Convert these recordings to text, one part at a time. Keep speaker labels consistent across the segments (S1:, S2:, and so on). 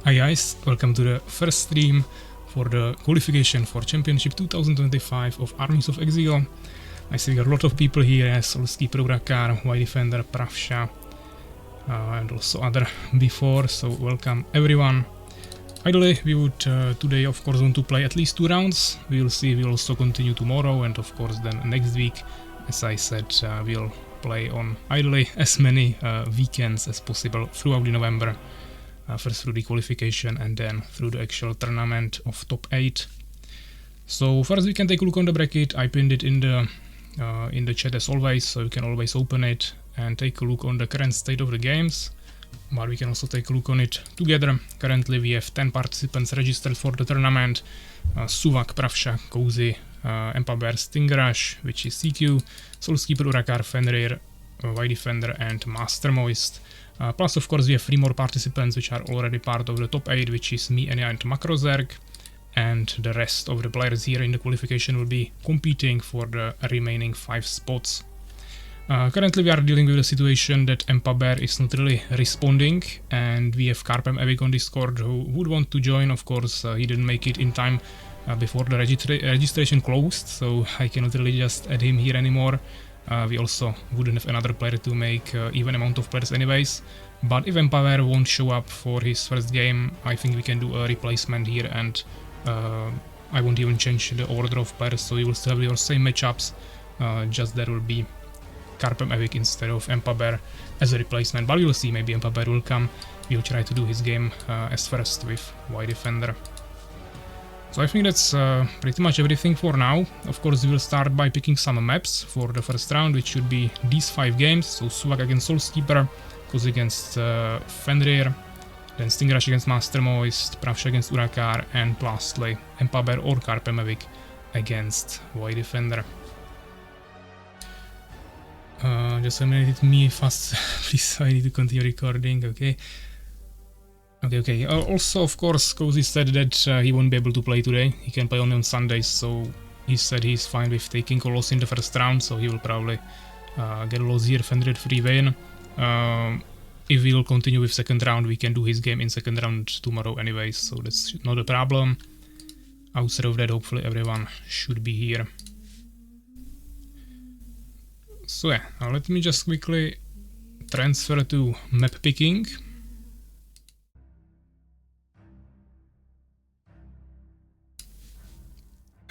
S1: Hi guys, welcome to the first stream for the qualification for Championship 2025 of Armies of Exigo. I see we got a lot of people here as Urakaar, White Defender, Prawsha, and also other before, so welcome everyone. Ideally, we would today of course want to play at least 2 rounds. We will see, we'll also continue tomorrow and of course then next week. As I said, we'll play on ideally as many weekends as possible throughout the November. First through the qualification and then through the actual tournament of top 8. So first we can take a look on the bracket. I pinned it in the chat as always, so you can always open it and take a look on the current state of the games. But we can also take a look on it together. Currently we have 10 participants registered for the tournament. Suwak, Prawsha, Cozy, Empaber, Stingrush, which is CQ, Soulskeeper, Urakaar, Fenrir, White Defender and Master Moist. Plus of course we have 3 more participants which are already part of the top 8, which is me, Enya and Makrozerg, and the rest of the players here in the qualification will be competing for the remaining 5 spots. Currently we are dealing with a situation that Empaber is not really responding, and we have KaerbEmEvig on Discord who would want to join. Of course he didn't make it in time before the registration closed, so I cannot really just add him here anymore. We also wouldn't have another player to make even amount of players anyways, but if Empaber won't show up for his first game, I think we can do a replacement here, and I won't even change the order of players, so you will still have your same matchups, just there will be KaerbEmEvig instead of Empaber as a replacement, but we will see, maybe Empaber will come. We'll try to do his game as first with White Defender. So I think that's pretty much everything for now. Of course we will start by picking some maps for the first round, which should be these 5 games. So Suwak against Soulskeeper, Cozy against Fenrir, then Stingrush against Master Moist, Prawsha against Urakaar, and lastly Empaber or KaerbEmEvig against White Defender. Just a minute, me fast, please, I need to continue recording, okay. Okay. Also, of course, Cozy said that he won't be able to play today. He can play only on Sundays, so he said he's fine with taking a loss in the first round, so he will probably get a loss here, Fenrir free win. If we'll continue with second round, we can do his game in second round tomorrow anyways, so that's not a problem. Outside of that, hopefully everyone should be here. So yeah, now let me just quickly transfer to map picking.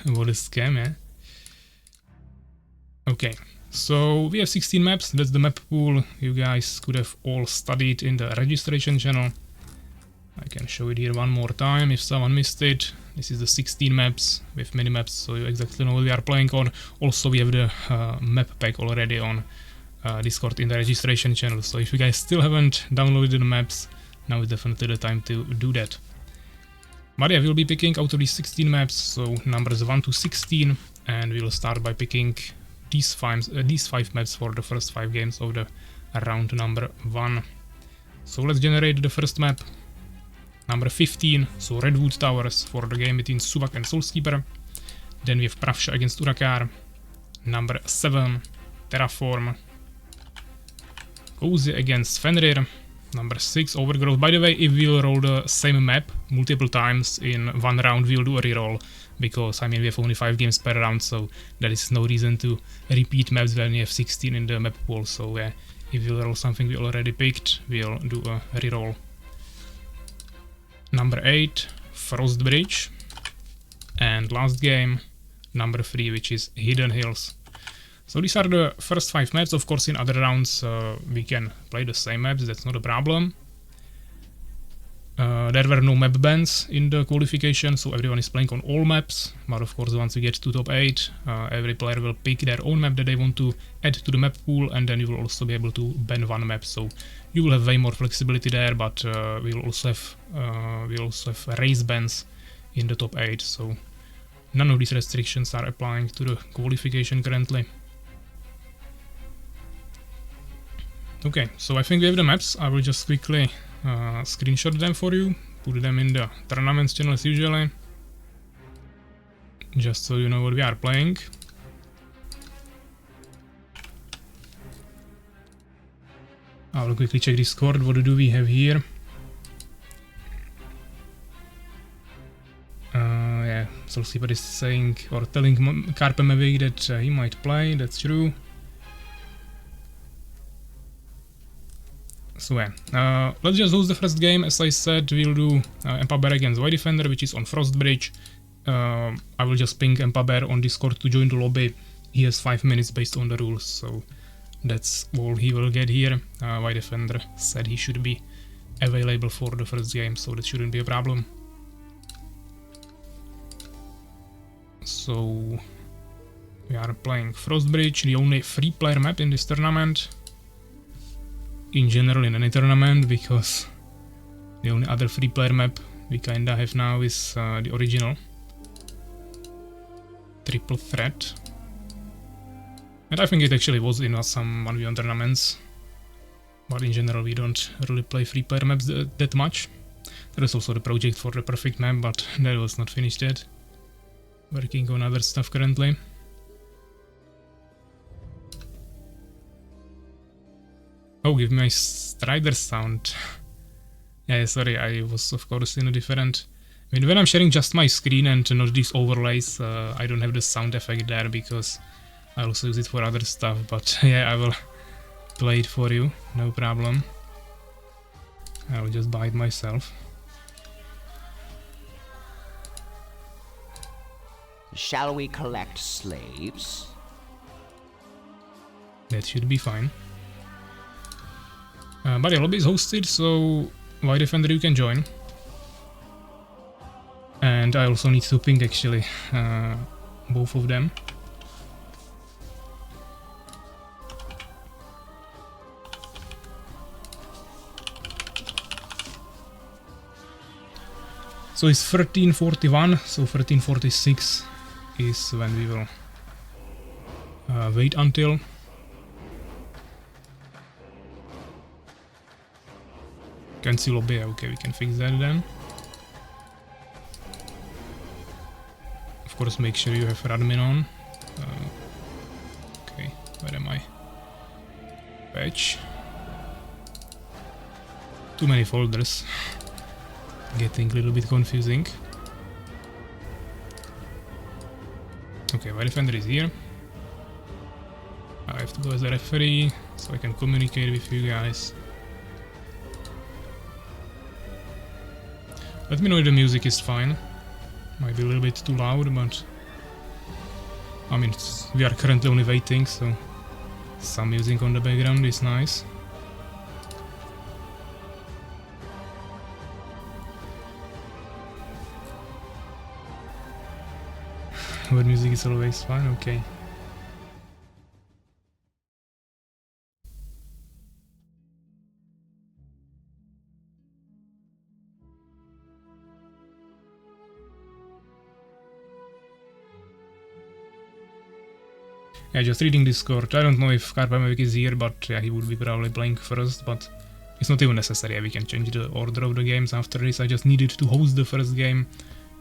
S1: What a scam, eh? Okay, so we have 16 maps, that's the map pool you guys could have all studied in the registration channel. I can show it here one more time if someone missed it. This is the 16 maps with mini maps, so you exactly know what we are playing on. Also we have the map pack already on Discord in the registration channel, so if you guys still haven't downloaded the maps, now is definitely the time to do that. But yeah, we'll be picking out of these 16 maps, so numbers 1 to 16, and we'll start by picking these 5 maps for the first 5 games of the round number 1. So let's generate the first map. Number 15, so Redwood Towers for the game between Suwak and Soulskeeper. Then we have Prawsha against Urakaar. Number 7, Terraform. Cozy against Fenrir. Number 6, Overgrowth. By the way, if we'll roll the same map multiple times in one round, we'll do a reroll, because I mean we have only 5 games per round, so there is no reason to repeat maps when we have 16 in the map pool. So if we'll roll something we already picked, we'll do a reroll. Number 8, Frost Bridge. And last game, number 3, which is Hidden Hills. So these are the first 5 maps. Of course in other rounds we can play the same maps, that's not a problem. There were no map bans in the qualification, so everyone is playing on all maps. But of course once we get to top 8, every player will pick their own map that they want to add to the map pool, and then you will also be able to ban one map. So you will have way more flexibility there, but we will also have race bans in the top 8, so none of these restrictions are applying to the qualification currently. Okay, so I think we have the maps. I will just quickly screenshot them for you, put them in the tournaments channel as usually, just so you know what we are playing. I will quickly check Discord, what do we have here. Soulskeeper is saying or telling KaerbEmEvig that he might play. That's true. So yeah, let's just lose the first game. As I said, we'll do Empaber against White Defender, which is on Frost Bridge. I will just ping Empaber on Discord to join the lobby. He has 5 minutes based on the rules, so that's all he will get here. White Defender said he should be available for the first game, so that shouldn't be a problem. So we are playing Frost Bridge, the only free-player map in this tournament. In general, in any tournament, because the only other free-player map we kinda have now is the original Triple Threat. And I think it actually was in some 1v1 tournaments. But in general, we don't really play free-player maps that much. There is also the project for the perfect map, but that was not finished yet. Working on other stuff currently. Oh, give me a Strider sound. Yeah, sorry, I was of course in a different... I mean, when I'm sharing just my screen and not these overlays, I don't have the sound effect there because I also use it for other stuff, but yeah, I will play it for you, no problem. I will just buy it myself.
S2: Shall we collect slaves?
S1: That should be fine. But the lobby is hosted, so White Defender you can join. And I also need to ping actually both of them. So it's 13:41, so 13:46 is when we will wait until. Cancel lobby, okay, we can fix that then. Of course, make sure you have admin on. Okay, where am I? Patch. Too many folders. Getting a little bit confusing. Okay, White Defender is here. I have to go as a referee, so I can communicate with you guys. Let me know if the music is fine. Might be a little bit too loud, but... I mean, we are currently only waiting, so... some music on the background is nice. But music is always fine, okay. Yeah, just reading Discord. I don't know if KaerbEmEvig is here, but yeah, he would be probably playing first, but it's not even necessary. We can change the order of the games after this. I just needed to host the first game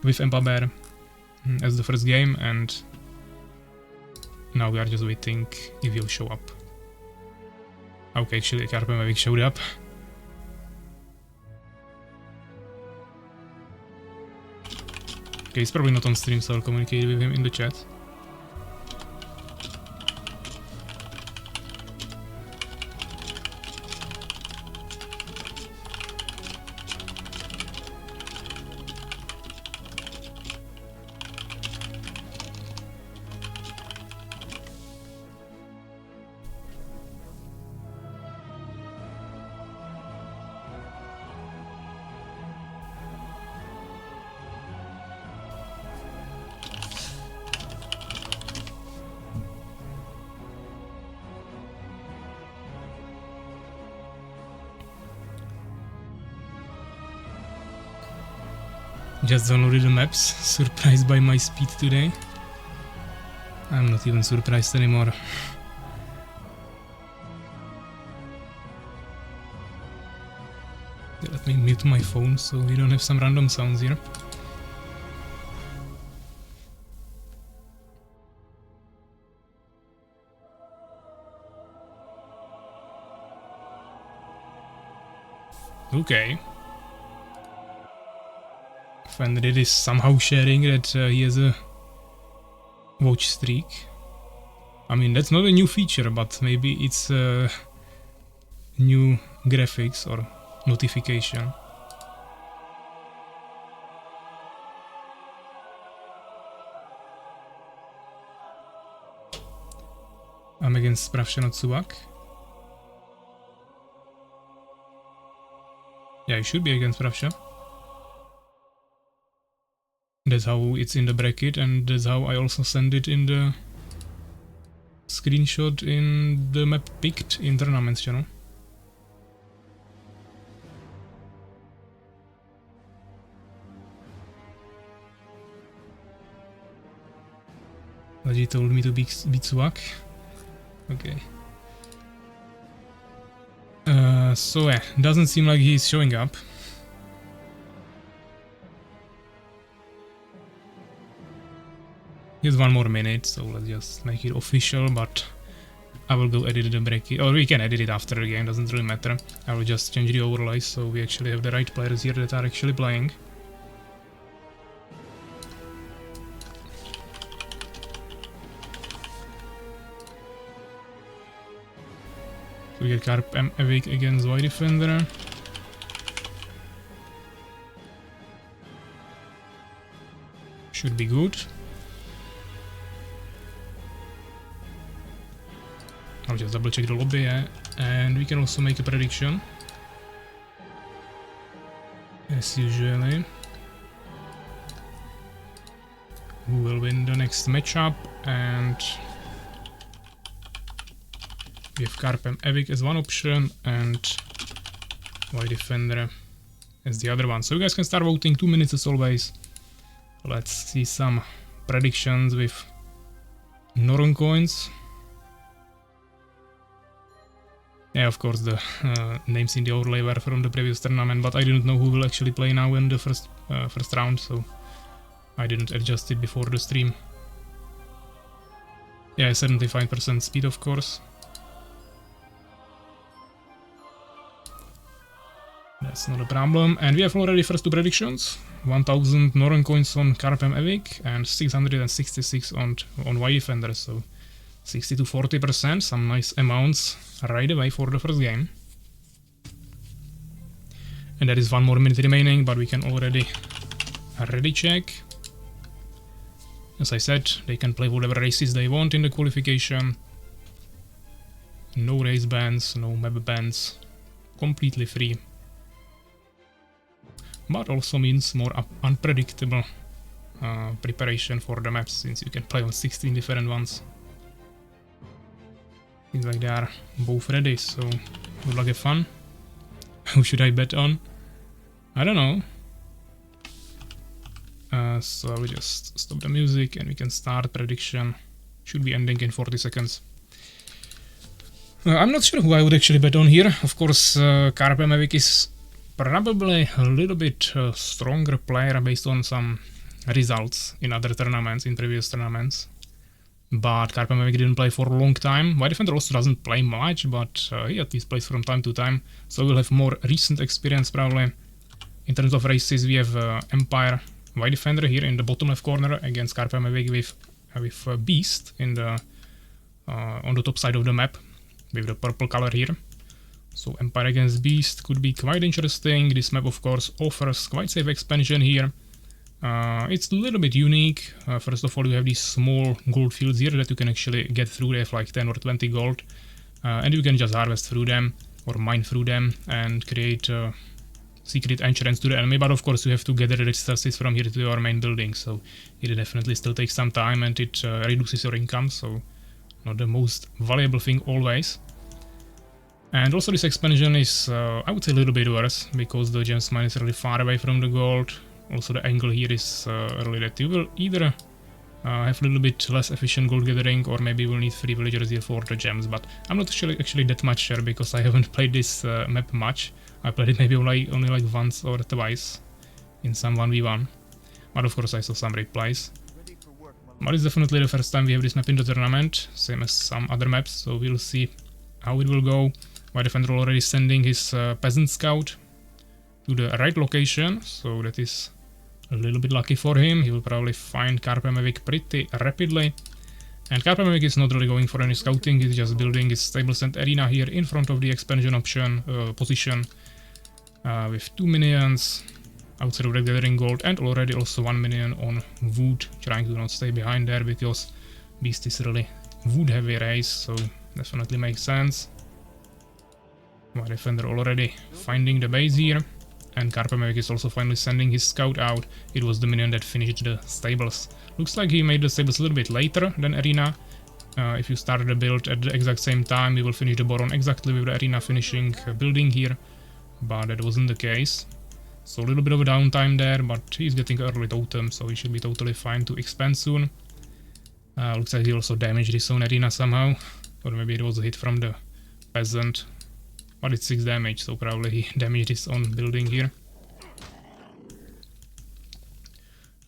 S1: with Empaber as the first game, and now we are just waiting if he'll show up. Okay, actually KaerbEmEvig showed up. Okay, he's probably not on stream, so I'll communicate with him in the chat. Just downloaded the maps, surprised by my speed today. I'm not even surprised anymore. Let me mute my phone so we don't have some random sounds here. Okay. defender is somehow sharing that he has a watch streak. I mean, that's not a new feature, but maybe it's new graphics or notification. I'm against Prawsha, not Suwak. Yeah, you should be against Prawsha. That's how it's in the bracket, and that's how I also send it in the screenshot in the map picked in tournaments channel. But he told me to beat Suwak. Okay. So yeah, doesn't seem like he's showing up. He has 1 more minute, so let's just make it official, but I will go edit the bracket, or we can edit it after the game, doesn't really matter. I will just change the overlays so we actually have the right players here that are actually playing. So we get KaerbEmEvig against White Defender. Should be good. I'll just double check the lobby, yeah. And we can also make a prediction. As usually. Who will win the next matchup, and we have KaerbEmEvig as one option and White Defender as the other one. So you guys can start voting, 2 minutes as always. Let's see some predictions with Noron coins. Yeah, of course the names in the overlay were from the previous tournament, but I didn't know who will actually play now in the first round, so I didn't adjust it before the stream. Yeah, 75% speed, of course. That's not a problem. And we have already first 2 predictions. 1000 Noron coins on KaerbEmEvig and 666 on White Defender, so 60 to 40%, some nice amounts right away for the first game. And there is 1 more minute remaining, but we can already ready check. As I said, they can play whatever races they want in the qualification. No race bans, no map bans, completely free. But also means more unpredictable preparation for the maps, since you can play on 16 different ones. Seems like they are both ready, so good luck, have fun. Who should I bet on? I don't know. So I will just stop the music and we can start prediction. Should be ending in 40 seconds. I'm not sure who I would actually bet on here. Of course, KaerbEmEvig is probably a little bit stronger player based on some results in other tournaments, in previous tournaments. But KaerbEmEvig didn't play for a long time. White Defender also doesn't play much, but he at least plays from time to time. So we'll have more recent experience probably. In terms of races, we have Empire White Defender here in the bottom left corner against KaerbEmEvig with Beast in the on the top side of the map with the purple color here. So Empire against Beast could be quite interesting. This map of course offers quite safe expansion here. It's a little bit unique. First of all, you have these small gold fields here that you can actually get through. They have like 10 or 20 gold, and you can just harvest through them or mine through them and create secret entrance to the enemy. But of course you have to gather the resources from here to your main building, so it definitely still takes some time and it reduces your income, so not the most valuable thing always. And also this expansion is, I would say, a little bit worse, because the gems mine is really far away from the gold. Also the angle here is really that you will either have a little bit less efficient gold gathering, or maybe you will need 3 villagers here for the gems, but I'm not actually that much sure, because I haven't played this map much. I played it maybe only like once or twice in some 1v1, but of course I saw some replays. But it's definitely the first time we have this map in the tournament, same as some other maps, so we'll see how it will go. White Defender already sending his peasant scout to the right location, so that is A little bit lucky for him, he will probably find KaerbEmEvig pretty rapidly. And KaerbEmEvig is not really going for any scouting, he's just building his stables and arena here in front of the expansion option position with 2 minions outside of the gathering gold and already also 1 minion on wood, trying to not stay behind there because beast is really wood heavy race, so definitely makes sense. My defender already finding the base here. And KaerbEmEvig is also finally sending his scout out. It was the minion that finished the stables. Looks like he made the stables a little bit later than arena. If you start the build at the exact same time, you will finish the Boron exactly with the arena finishing building here. But that wasn't the case. So a little bit of a downtime there, but he's getting early totem, so he should be totally fine to expand soon. Looks like he also damaged his own arena somehow. Or maybe it was a hit from the peasant. But it's 6 damage, so probably he damaged his own building here.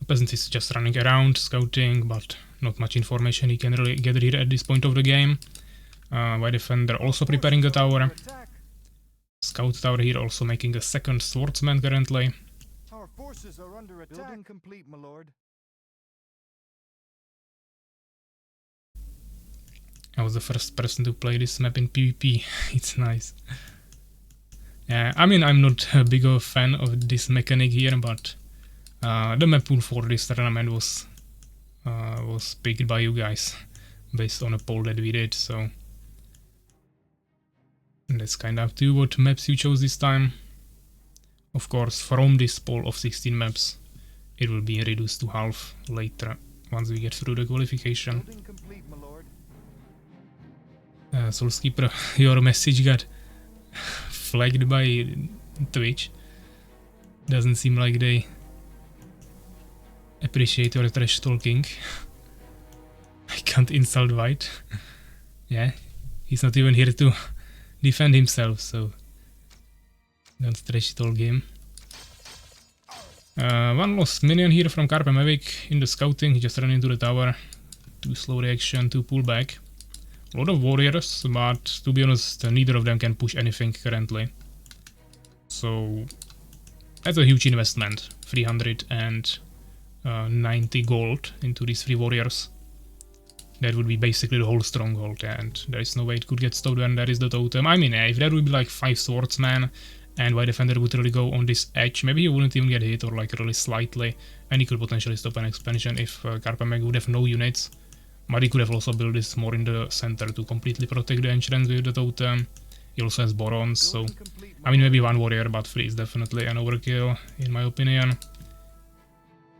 S1: The peasant is just running around, scouting, but not much information he can really gather here at this point of the game. White defender also preparing a tower. Scout tower here also making a second swordsman currently.
S3: Our forces are under attack. Building complete, my lord.
S1: I was the first person to play this map in PvP. It's nice. Yeah, I mean, I'm not a big of a fan of this mechanic here, but the map pool for this tournament was picked by you guys based on a poll that we did, so that's kind of up to what maps you chose this time. Of course, from this poll of 16 maps, it will be reduced to half later once we get through the qualification.
S3: Building complete, my lord.
S1: Soulskeeper, your message got flagged by Twitch. Doesn't seem like they appreciate your trash talking. I can't insult White. Yeah, he's not even here to defend himself, so don't trash talk him. One lost minion here from KaerbEmEvig in the scouting. He just ran into the tower. 2 slow reaction, 2 pull back. A lot of warriors, but to be honest, neither of them can push anything currently. So that's a huge investment. 390 gold into these 3 warriors. That would be basically the whole stronghold, and there is no way it could get stopped when there is the totem. I mean, if there would be like 5 swordsmen and White defender would really go on this edge, maybe he wouldn't even get hit or like really slightly, and he could potentially stop an expansion if KaerbEmEvig would have no units. But he could have also built this more in the center to completely protect the entrance with the totem. He also has Borons, so I mean maybe 1 warrior, but 3 is definitely an overkill in my opinion.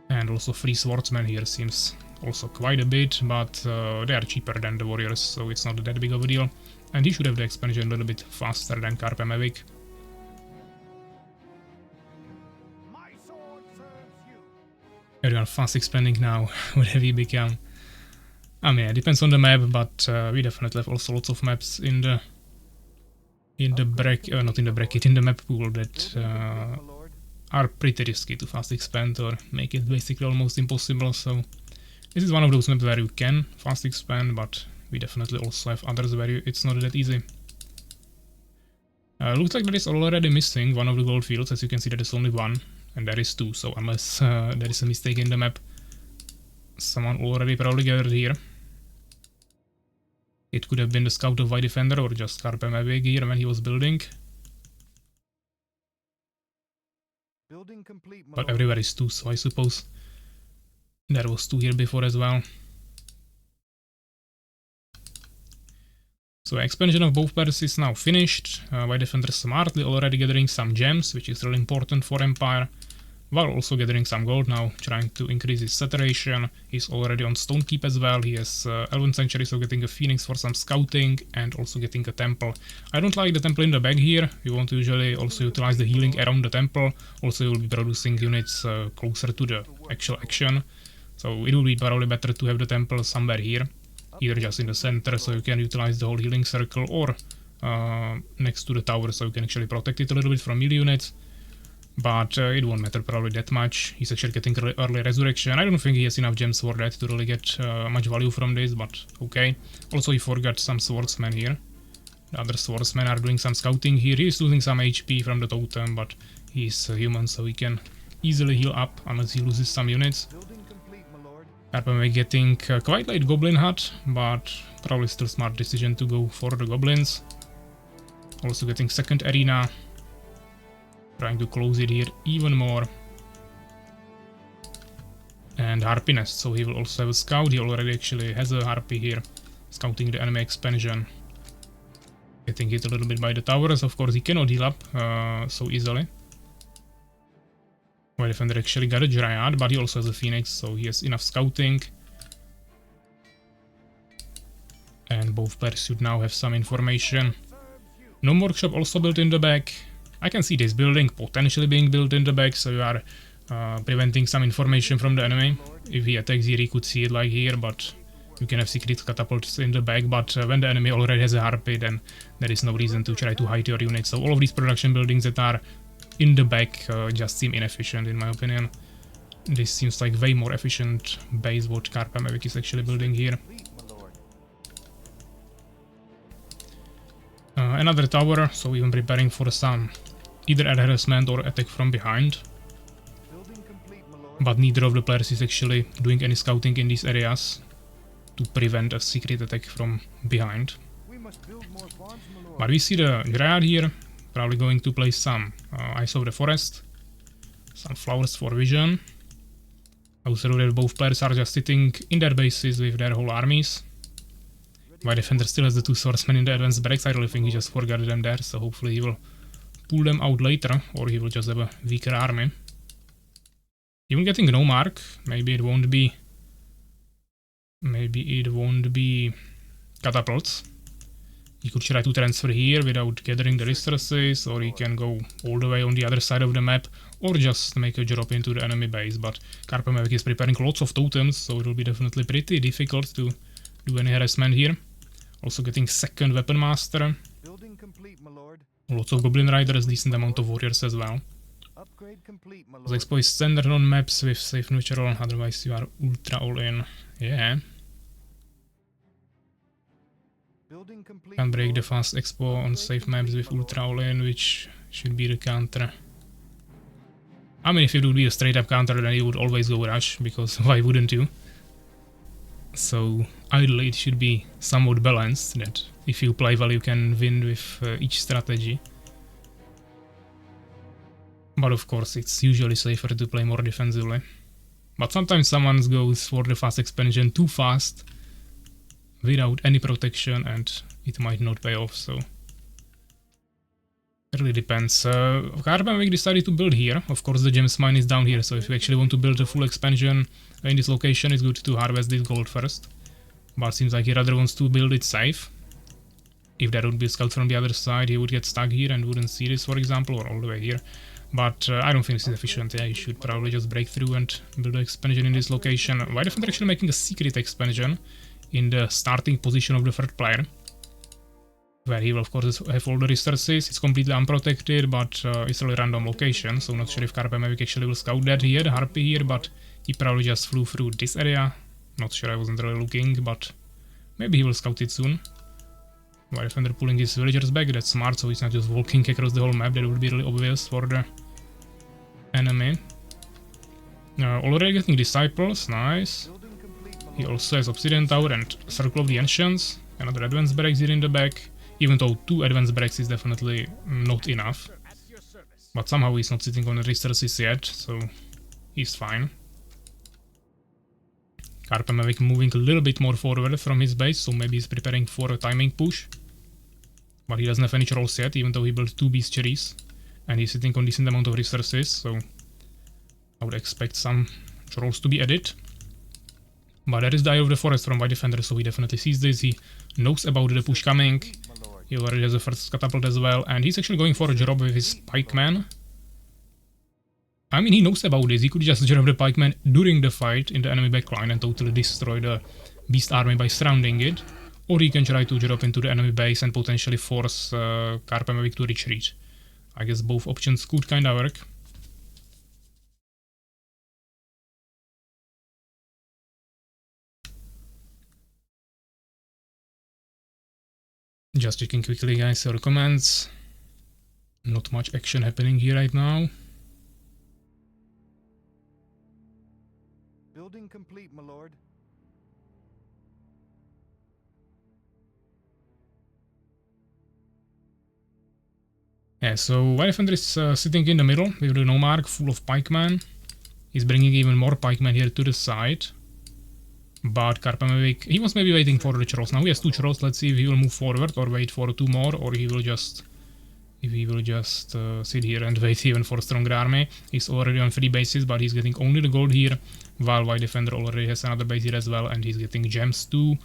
S1: And also 3 swordsmen here seems also quite a bit, but they are cheaper than the warriors, so it's not that big of a deal. And he should have the expansion a little bit faster than KaerbEmEvig. Everyone fast expanding now. What have you become? I mean, it depends on the map, but we definitely have also lots of maps in the bracket, not in the bracket, in the map pool that are pretty risky to fast expand or make it basically almost impossible. So this is one of those maps where you can fast expand, but we definitely also have others where it's not that easy. Looks like there is already missing one of the gold fields. As you can see, there is only 1, and there is 2. So unless there is a mistake in the map, someone already probably gathered here. It could have been the scout of White defender or just KaerbEmEvig here when he was building.
S3: Building complete,
S1: But everywhere is 2, so I suppose there was 2 here before as well. So expansion of both pairs is now finished. White defender smartly already gathering some gems, which is really important for Empire, while also gathering some gold now, trying to increase his saturation. He's already on Stone Keep as well. He has 11th century, so getting a Phoenix for some scouting and also getting a temple. I don't like the temple in the back here. You want to usually also utilize the healing around the temple. Also you will be producing units closer to the actual action. So it will be probably better to have the temple somewhere here, either just in the center so you can utilize the whole healing circle, or next to the tower so you can actually protect it a little bit from melee units. But it won't matter probably that much. He's actually getting early resurrection. I don't think he has enough gems for that to really get much value from this, but okay. Also he forgot some swordsmen here. The other swordsmen are doing some scouting here. He's losing some HP from the totem, but he's human, so he can easily heal up unless he loses some units.
S3: Building complete, my lord.
S1: KaerbEmEvig getting quite late Goblin Hut, but probably still smart decision to go for the Goblins. Also getting second arena, trying to close it here even more. And Harpy Nest, so he will also have a scout. He already actually has a Harpy here, scouting the enemy expansion. Getting hit a little bit by the towers. Of course, he cannot heal up so easily. My defender actually got a Dryad, but he also has a Phoenix, so he has enough scouting. And both players should now have some information. No workshop also built in the back. I can see this building potentially being built in the back, so you are preventing some information from the enemy. If he attacks here, he could see it like here, but you can have secret catapults in the back. But when the enemy already has a Harpy, then there is no reason to try to hide your units. So all of these production buildings that are in the back just seem inefficient, in my opinion. This seems like way more efficient base what KaerbEmEvig is actually building here. Another tower, so even preparing for some either harassment or attack from behind. But neither of the players is actually doing any scouting in these areas to prevent a secret attack from behind. But we see the Dryad here, probably going to place some Eyes of the Forest, some Flowers for Vision. Also that both players are just sitting in their bases with their whole armies. My defender still has the 2 swordsmen in the advanced barracks. I really think he just forgot them there, so hopefully he will pull them out later, or he will just have a weaker army. Even getting no mark, maybe it won't be catapults. He could try to transfer here without gathering the resources, or he can go all the way on the other side of the map, or just make a drop into the enemy base. But KaerbEmEvig is preparing lots of totems, so it will be definitely pretty difficult to do any harassment here. Also getting second Weapon Master.
S3: Building complete, my lord.
S1: Lots of Goblin Riders, decent amount of warriors as well.
S3: Upgrade complete, my
S1: The
S3: lord.
S1: Expo is standard on maps with safe neutral, otherwise you are ultra all in. Yeah.
S3: Building complete,
S1: Can
S3: my
S1: break the
S3: lord.
S1: fast Expo on safe maps with ultra all in, which should be the counter. I mean, if it would be a straight up counter, then you would always go rush, because why wouldn't you? So ideally it should be somewhat balanced, that if you play well you can win with each strategy. But of course it's usually safer to play more defensively. But sometimes someone goes for the fast expansion too fast without any protection and it might not pay off, so it really depends. KaerbEmEvig decided to build here. Of course the gems mine is down here, so if you actually want to build a full expansion in this location, it's good to harvest this gold first. But seems like he rather wants to build it safe. If there would be a scout from the other side, he would get stuck here and wouldn't see this, for example, or all the way here. But I don't think this is efficient. Yeah, you should probably just break through and build an expansion in this location. Why defender actually making a secret expansion in the starting position of the third player, where he will of course have all the resources. It's completely unprotected, but it's a really random location, so not sure if KaerbEmEvig actually will scout that here, the Harpy here, but he probably just flew through this area. Not sure, I wasn't really looking, but maybe he will scout it soon. Why defender pulling his villagers back, that's smart, so he's not just walking across the whole map. That would be really obvious for the enemy. Already getting disciples, nice. He also has Obsidian Tower and Circle of the Ancients. Another advanced barracks here in the back. Even though 2 advanced barracks is definitely not enough. But somehow he's not sitting on the resources yet, so he's fine. KaerbEmEvig moving a little bit more forward from his base, so maybe he's preparing for a timing push. But he doesn't have any trolls yet, even though he built 2 bestiaries. And he's sitting on decent amount of resources, so I would expect some trolls to be added. But there is the Eye of the Forest from White Defender, so he definitely sees this. He knows about the push coming. He already has a first catapult as well, and he's actually going for a job with his pikeman. I mean, he knows about this. He could just drop the pikeman during the fight in the enemy backline and totally destroy the beast army by surrounding it. Or he can try to drop into the enemy base and potentially force KaerbEmEvig to retreat. I guess both options could kinda work. Just checking quickly, guys, your comments. Not much action happening here right now.
S3: Building complete, my lord.
S1: Yeah, so White Defender is sitting in the middle with the Nomarch full of pikemen. He's bringing even more pikemen here to the side. But KaerbEmEvig, he was maybe waiting for the trolls. Now he has 2 trolls. Let's see if he will move forward or wait for 2 more, or he will just sit here and wait even for a stronger army. He's already on 3 bases, but he's getting only the gold here, while White Defender already has another base here as well, and he's getting gems too.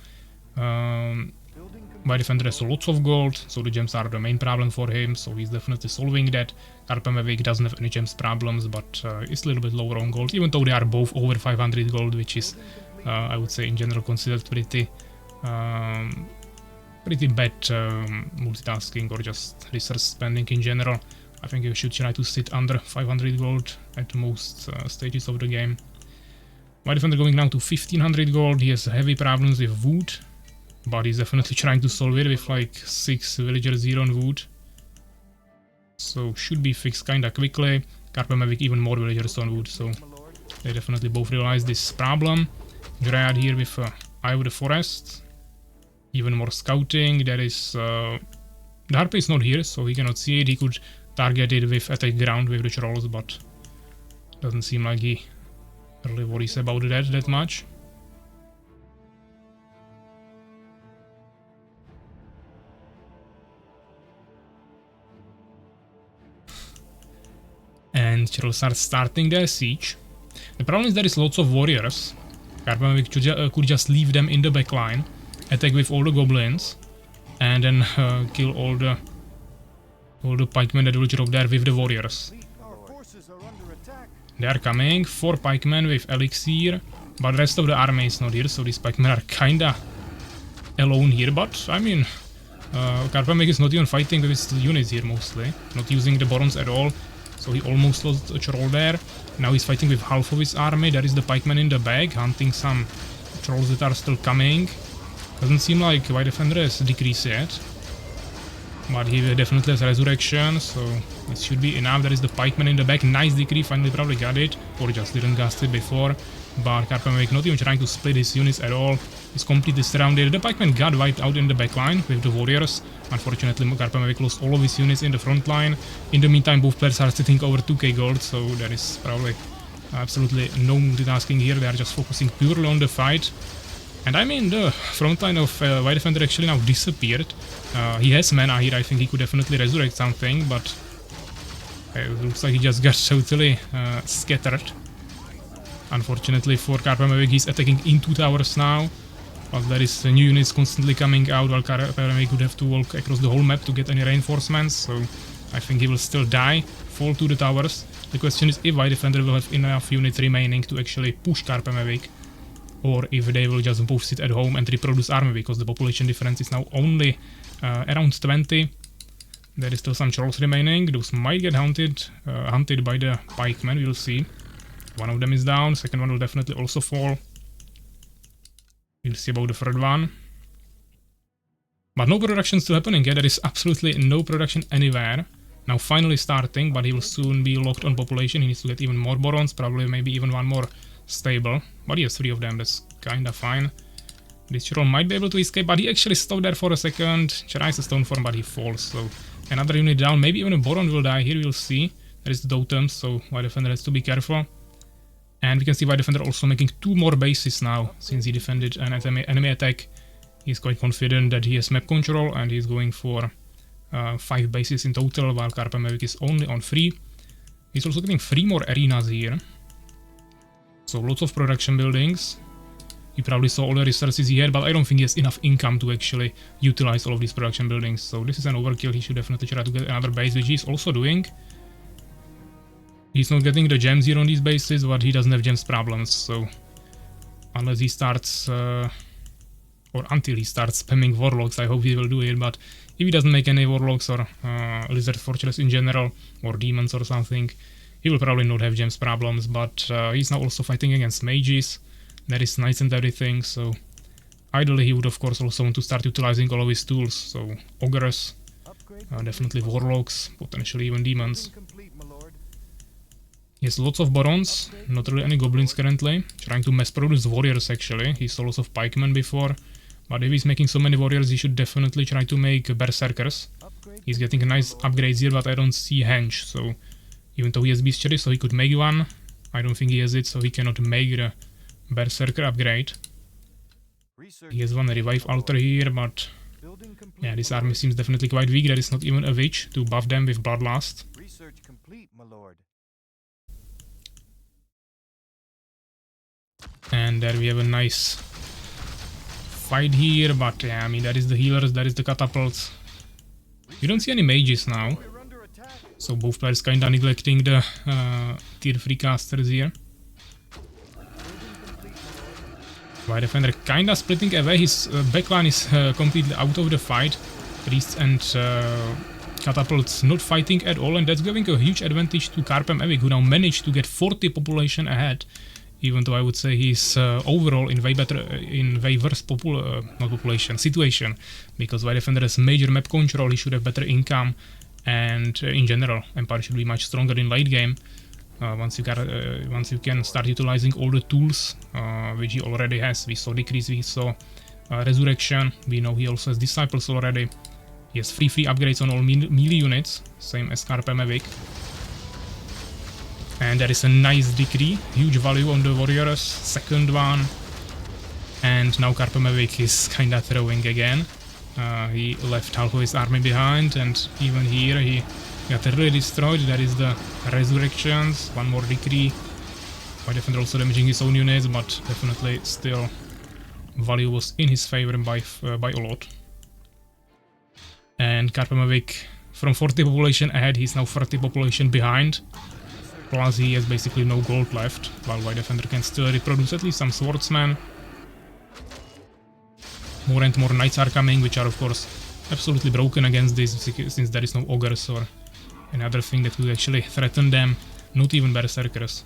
S1: White Defender has lots of gold, so the gems are the main problem for him, so he's definitely solving that. KaerbEmEvig doesn't have any gems problems, but is a little bit lower on gold, even though they are both over 500 gold, which is, I would say, in general considered pretty bad multitasking or just resource spending in general. I think you should try to sit under 500 gold at most stages of the game. White Defender going now to 1500 gold. He has heavy problems with wood, but he's definitely trying to solve it with like 6 villagers here on wood. So should be fixed kinda quickly. KaerbEmEvig even more villagers on wood, so they definitely both realize this problem. Dryad here with Eye of the Forest. Even more scouting. There is the Harpy is not here, so he cannot see it. He could target it with attack ground with the trolls, but doesn't seem like he really worries about that much. And trolls are starting their siege. The problem is there is lots of warriors. KaerbEmEvig could just leave them in the backline, attack with all the goblins, and then kill all the pikemen that will drop there with the warriors. They are coming, 4 pikemen with elixir, but the rest of the army is not here, so these pikemen are kinda alone here, but I mean, KaerbEmEvig is not even fighting with his units here mostly, not using the barons at all, so he almost lost a troll there. Now he's fighting with half of his army. There is the pikeman in the back, hunting some trolls that are still coming. Doesn't seem like White Defender has decreased yet, but he definitely has resurrection, so it should be enough. There is the pikeman in the back. Nice decree, finally probably got it, or just didn't cast it before. But KaerbEmEvig not even trying to split his units at all. He's completely surrounded. The pikeman got wiped out in the back line with the warriors. Unfortunately, KaerbEmEvig lost all of his units in the front line. In the meantime, both players are sitting over 2k gold, so there is probably absolutely no multitasking here. They are just focusing purely on the fight. And I mean, the front line of White Defender actually now disappeared. He has mana here. I think he could definitely resurrect something, but it looks like he just got totally scattered. Unfortunately for KaerbEmEvig, he's attacking into towers now, but there is new units constantly coming out, while KaerbEmEvig would have to walk across the whole map to get any reinforcements, so I think he will still die, fall to the towers. The question is if White Defender will have enough units remaining to actually push KaerbEmEvig, or if they will just both sit at home and reproduce army, because the population difference is now only around 20. There is still some trolls remaining. Those might get hunted by the pikemen, we'll see. One of them is down, second one will definitely also fall. We'll see about the third one. But no production still happening yet. There is absolutely no production anywhere. Now finally starting, but he will soon be locked on population. He needs to get even more barons, probably maybe even one more stable. But he has 3 of them, that's kinda fine. This troll might be able to escape, but he actually stopped there for a second. Tries a stone form, but he falls, so another unit down. Maybe even a baron will die here, we'll see. There is the totems, so White Defender has to be careful. And we can see White Defender also making 2 more bases now, since he defended an enemy attack. He's quite confident that he has map control, and he's going for 5 bases in total, while KaerbEmEvig is only on 3. He's also getting 3 more arenas here. So lots of production buildings. You probably saw all the resources he had, but I don't think he has enough income to actually utilize all of these production buildings. So this is an overkill. He should definitely try to get another base, which he's also doing. He's not getting the gems here on these bases, but he doesn't have gems problems, so unless he starts, or until he starts spamming warlocks, I hope he will do it, but if he doesn't make any warlocks or lizard fortress in general, or demons or something, he will probably not have gems problems, but he's now also fighting against mages. There is knights and everything, so ideally he would of course also want to start utilizing all of his tools, so ogres, definitely warlocks, potentially even demons. He He has lots of barons, not really any goblins currently. Trying to mass produce warriors actually. He saw lots of pikemen before. But if he's making so many warriors, he should definitely try to make berserkers. He's getting nice upgrades here, but I don't see henge. So even though he has bestiary, so he could make one. I don't think he has it, so he cannot make the berserker upgrade. He has one revive altar here, but yeah, this army seems definitely quite weak. There is not even a witch to buff them with bloodlust.
S3: Research complete, my lord.
S1: And there we have a nice fight here, but yeah, I mean, that is the healers, that is the catapults. You don't see any mages now, so both players kinda neglecting the tier 3 casters here. White Defender kinda splitting away, his backline is completely out of the fight. Priests and catapults not fighting at all, and that's giving a huge advantage to KaerbEmEvig, who now managed to get 40 population ahead. Even though I would say he's overall in way worse situation, because White Defender has major map control, he should have better income, and in general, Empire should be much stronger in late game. Once you can start utilizing all the tools which he already has. We saw Decrease, we saw Resurrection, we know he also has Disciples already. He has free upgrades on all melee units, same as KaerbEmEvig. And there is a nice decree, huge value on the warriors, second one. And now KaerbEmEvig is kinda throwing again. He left half of his army behind, and even here he got really destroyed. There is the Resurrections, one more decree. White Defender also damaging his own units, but definitely still value was in his favor by a lot. And KaerbEmEvig from 40 population ahead, he's now 30 population behind. Plus he has basically no gold left, while White Defender can still reproduce at least some swordsmen. More and more knights are coming, which are of course absolutely broken against this, since there is no ogres or another thing that could actually threaten them, not even berserkers.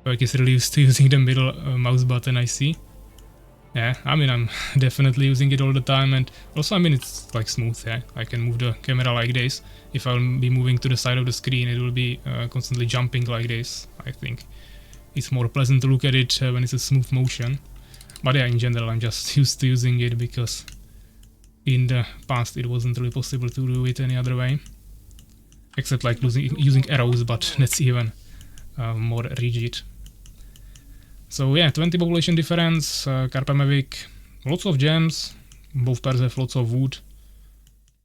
S1: Suwak is really used to using the middle mouse button, I see. Yeah, I mean, I'm definitely using it all the time, and also, I mean, it's like smooth, yeah. I can move the camera like this. If I'll be moving to the side of the screen, it will be constantly jumping like this, I think. It's more pleasant to look at it when it's a smooth motion. But yeah, in general, I'm just used to using it because in the past it wasn't really possible to do it any other way. Except like using arrows, but that's even more rigid. So yeah, 20 population difference, KaerbEmEvig, lots of gems, both pairs have lots of wood.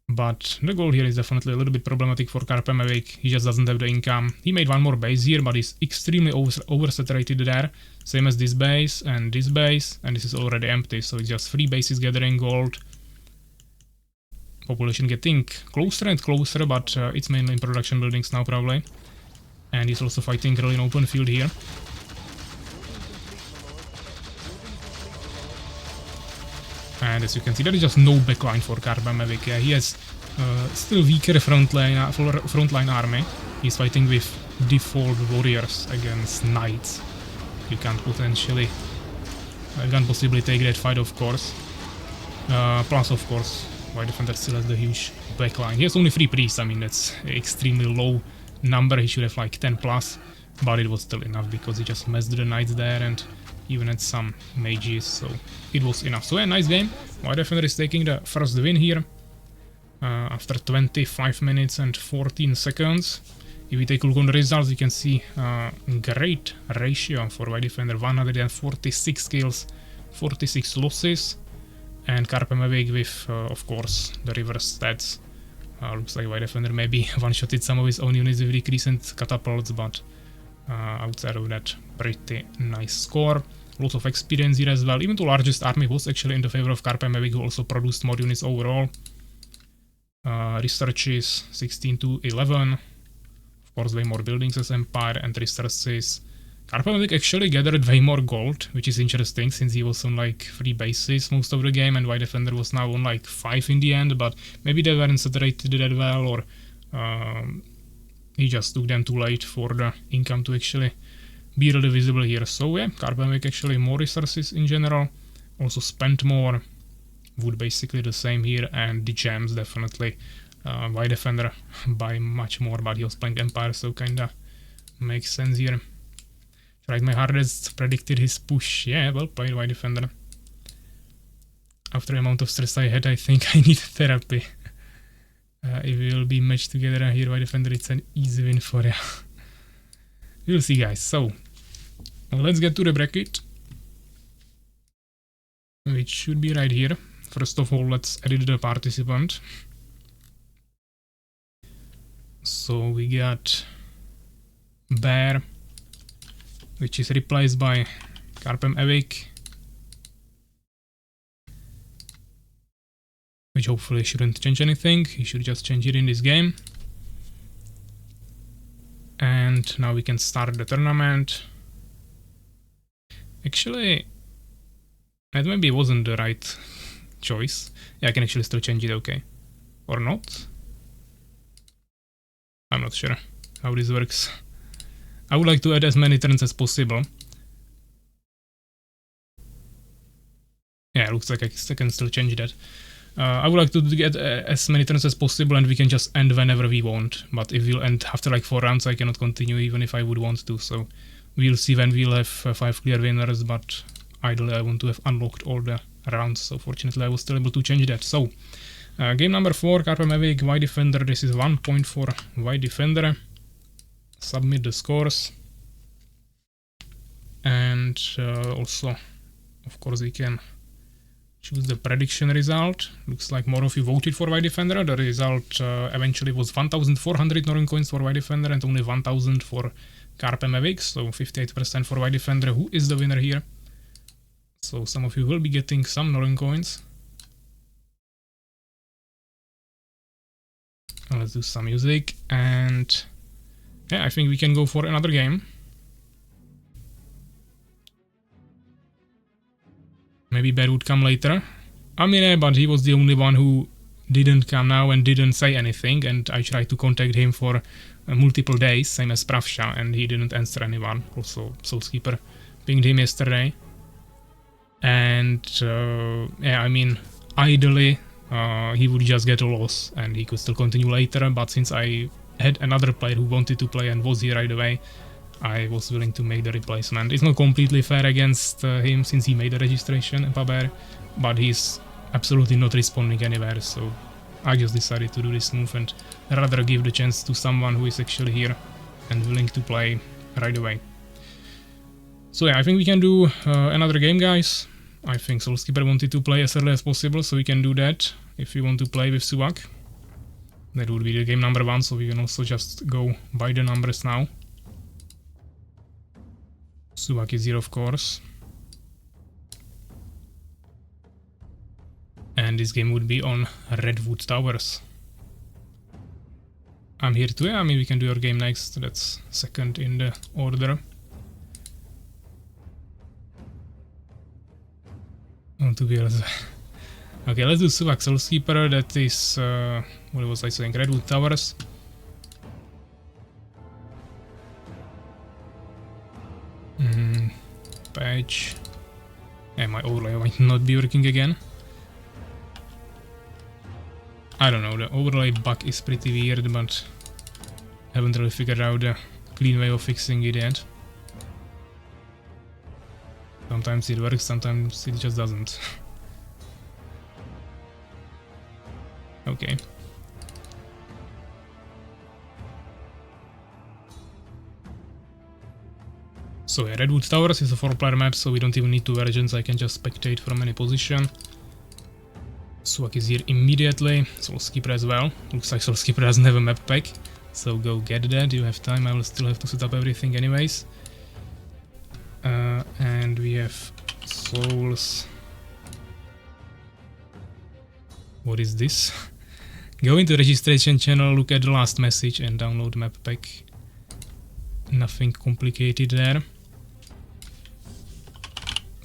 S1: But the gold here is definitely a little bit problematic for KaerbEmEvig, he just doesn't have the income. He made one more base here, but he's extremely oversaturated there. Same as this base, and this is already empty, so it's just 3 bases gathering gold. Population getting closer and closer, but it's mainly in production buildings now probably. And he's also fighting really in open field here. And as you can see, there is just no backline for KaerbEmEvig. Yeah, he has still weaker frontline army. He's fighting with default warriors against knights. You can't possibly take that fight, of course. Plus, of course, White Defender still has the huge backline. He has only 3 priests. I mean, that's extremely low number. He should have like 10 plus, but it was still enough because he just messed the knights there and even had some mages, so it was enough. So yeah, nice game. White Defender is taking the first win here after 25 minutes and 14 seconds. If we take a look on the results, you can see great ratio for White Defender, 146 kills, 46 losses, and KaerbEmEvig with, of course, the reverse stats. Looks like White Defender maybe one-shotted some of his own units with decrease and catapults, but outside of that, pretty nice score. Lots of experience here as well. Even the largest army was actually in the favor of KaerbEmEvig, who also produced more units overall. Researches 16 to 11. Of course, way more buildings as Empire, and resources. KaerbEmEvig actually gathered way more gold, which is interesting since he was on like 3 bases most of the game, and White Defender was now on like 5 in the end, but maybe they weren't saturated that well, or he just took them too late for the income to actually be really visible here. So yeah, KaerbEmEvig actually more resources in general, also spent more, wood basically the same here, and the gems definitely White defender by much more, but he was playing Empire, so kinda makes sense here. Tried my hardest, predicted his push. Yeah, well played, White defender. After the amount of stress I had, I think I need therapy. If we will be matched together here, White defender, it's an easy win for you. We'll see, guys. So let's get to the bracket, which should be right here. First of all, let's edit the participant. So we got Bear, which is replaced by KaerbEmEvig, which hopefully shouldn't change anything. He should just change it in this game. And now we can start the tournament. Actually, that maybe wasn't the right choice. Yeah, I can actually still change it, okay. Or not? I'm not sure how this works. I would like to add as many turns as possible. Yeah, looks like I can still change that. I would like to get as many turns as possible, and we can just end whenever we want. But if we'll end after like 4 rounds, I cannot continue even if I would want to. So we'll see when we'll have 5 clear winners, but ideally I want to have unlocked all the rounds. So fortunately I was still able to change that. So game number 4, KaerbEmEvig, White defender. This is 1 point for White defender. Submit the scores. And also, of course, we can choose the prediction result. Looks like more of you voted for White defender. The result eventually was 1,400 Northern coins for White defender and only 1,000 for KaerbEmEvig. So 58% for White defender, who is the winner here. So some of you will be getting some Northern coins. Let's do some music, and yeah, I think we can go for another game. Maybe Bear would come later. I mean, but he was the only one who didn't come now and didn't say anything, and I tried to contact him for multiple days, same as Prawsha, and he didn't answer anyone. Also, Soulskeeper pinged him yesterday. And yeah, I mean, ideally he would just get a loss and he could still continue later, but since I had another player who wanted to play and was here right away, I was willing to make the replacement. It's not completely fair against him since he made the registration in Paber, but he's absolutely not responding anywhere, so I just decided to do this move and rather give the chance to someone who is actually here and willing to play right away. So yeah, I think we can do another game, guys. I think Soulskeeper wanted to play as early as possible, so we can do that if you want to play with Suwak. That would be the game number 1, so we can also just go by the numbers now. Suwak is here, of course. And this game would be on Redwood Towers. I'm here too. Yeah, I mean, we can do your game next. That's second in the order. To be honest. Okay, let's do Suwak Soulskeeper. That is, what was I saying? Redwood Towers. Page. Yeah, my overlay might not be working again. I don't know, the overlay bug is pretty weird, but haven't really figured out a clean way of fixing it yet. Sometimes it works, sometimes it just doesn't. Okay. So yeah, Redwood Towers is a 4-player map, so we don't even need 2 agents, I can just spectate from any position. Suwak is here immediately, Soulskeeper as well. Looks like Soulskeeper doesn't have a map pack, so go get that, you have time, I will still have to set up everything anyways. And we have Souls. What is this? Go into registration channel, look at the last message and download map pack. Nothing complicated there.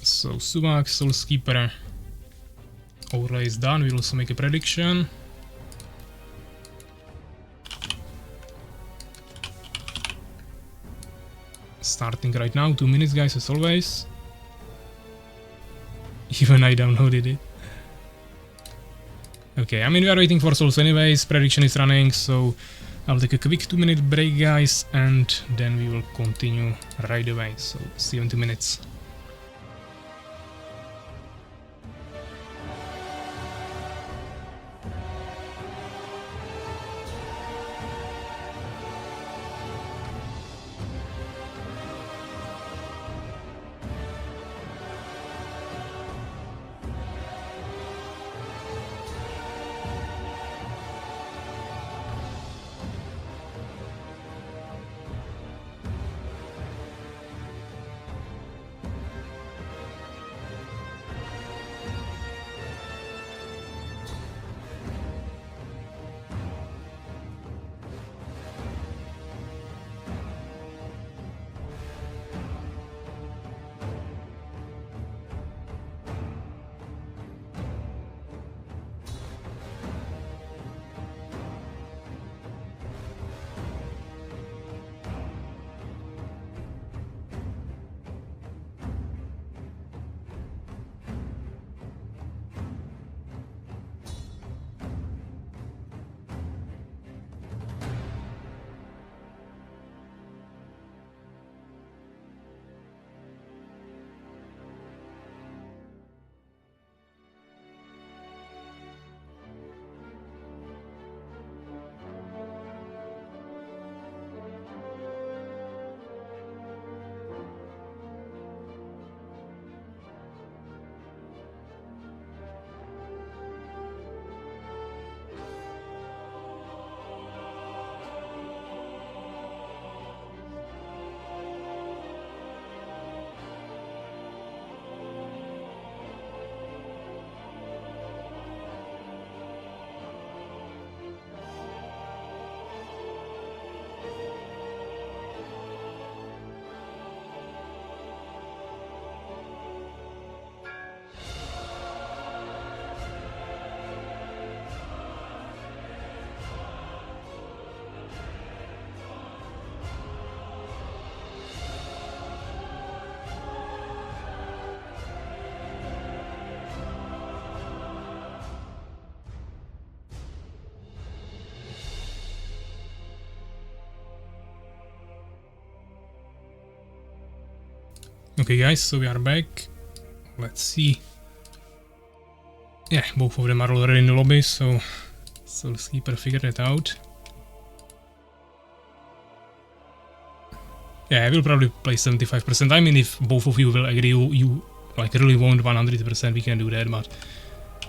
S1: So Suwak, Soulskeeper. Overlay is done, we'll also make a prediction. Starting right now, 2 minutes, guys, as always. Even I downloaded it. Okay, I mean, we are waiting for souls anyways, prediction is running, so I'll take a quick 2-minute break, guys, and then we will continue right away, so see you in 2 minutes. Okay guys, so we are back. Let's see. Yeah, both of them are already in the lobby, so Soulskeeper figured it out. Yeah, I will probably play 75%. I mean, if both of you will agree, you like really want 100%, we can do that, but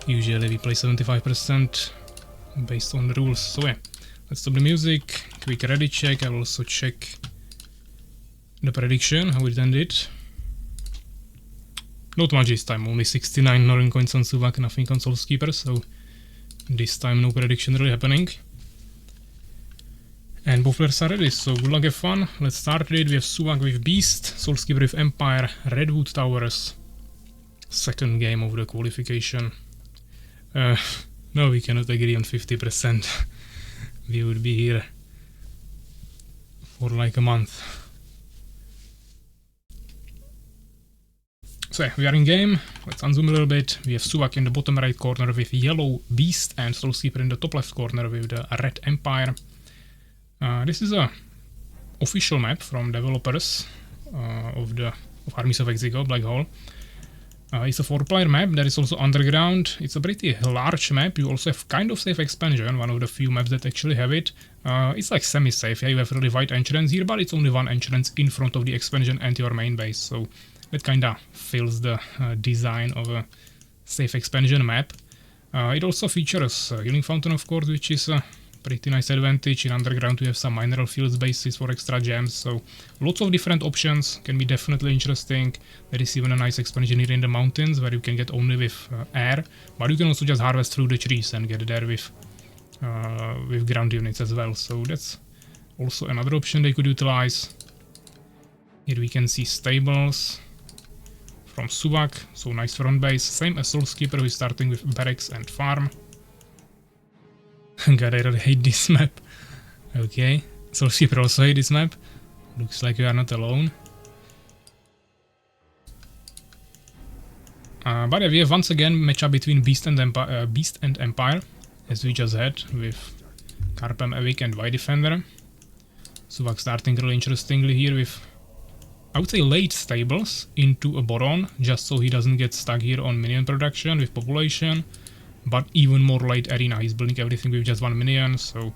S1: usually we play 75% based on the rules. So yeah, let's stop the music, quick ready check. I will also check the prediction, how it ended. Not much this time, only 69 Northern coins on Suwak, nothing on Soulskeeper, so this time no prediction really happening. And both players are ready, so good luck, have fun. Let's start it. We have Suwak with Beast, Soulskeeper with Empire, Redwood Towers. Second game of the qualification. No, we cannot agree on 50%. We would be here for like a month. So yeah, we are in game. Let's unzoom a little bit. We have Suwak in the bottom right corner with yellow Beast and Soulskeeper in the top left corner with the red Empire. This is a official map from developers of Armies of Exigo, Black Hole. It's a 4-player map. There is also underground. It's a pretty large map. You also have kind of safe expansion, one of the few maps that actually have it. It's like semi-safe. Yeah, you have really wide entrance here, but it's only one entrance in front of the expansion and your main base. So that kinda fills the design of a safe expansion map. It also features a healing fountain, of course, which is a pretty nice advantage. In underground we have some mineral fields bases for extra gems, so lots of different options, can be definitely interesting. There is even a nice expansion here in the mountains where you can get only with air, but you can also just harvest through the trees and get there with ground units as well, so that's also another option they could utilize. Here we can see stables from Suwak, so nice front base, same as Soulskeeper, who is starting with barracks and farm. God, I really hate this map. Okay, Soulskeeper also hate this map. Looks like we are not alone. But yeah, we have once again matchup between Beast and Empire. as we just had with KaerbEmEvig and Y Defender. Suwak starting really interestingly here with, I would say, late stables into a Boron, just so he doesn't get stuck here on minion production with population, but even more late arena. He's building everything with just one minion, so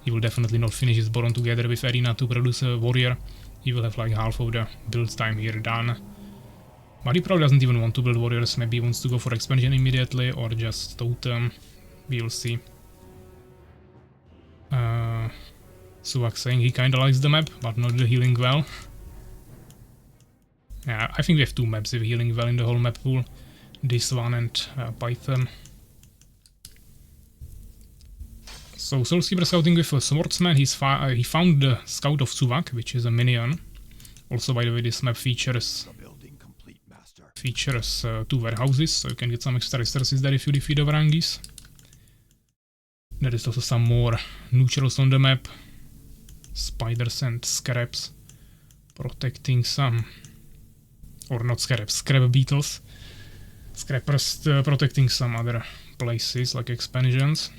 S1: he will definitely not finish his Boron together with arena to produce a warrior. He will have like half of the build time here done. But he probably doesn't even want to build warriors, maybe he wants to go for expansion immediately or just totem. We will see. Suwak saying he kinda likes the map, but not the healing well. Yeah, I think we have two maps with healing well in the whole map pool. This one and Python. So Soulskeeper scouting with a swordsman. He found the scout of Suwak, which is a minion. Also, by the way, this map features two warehouses, so you can get some extra resources there if you defeat the Varangis. There is also some more neutrals on the map. Spiders and scarabs protecting some, or not scarabs, scrap beetles. Scrappers protecting some other places like expansions.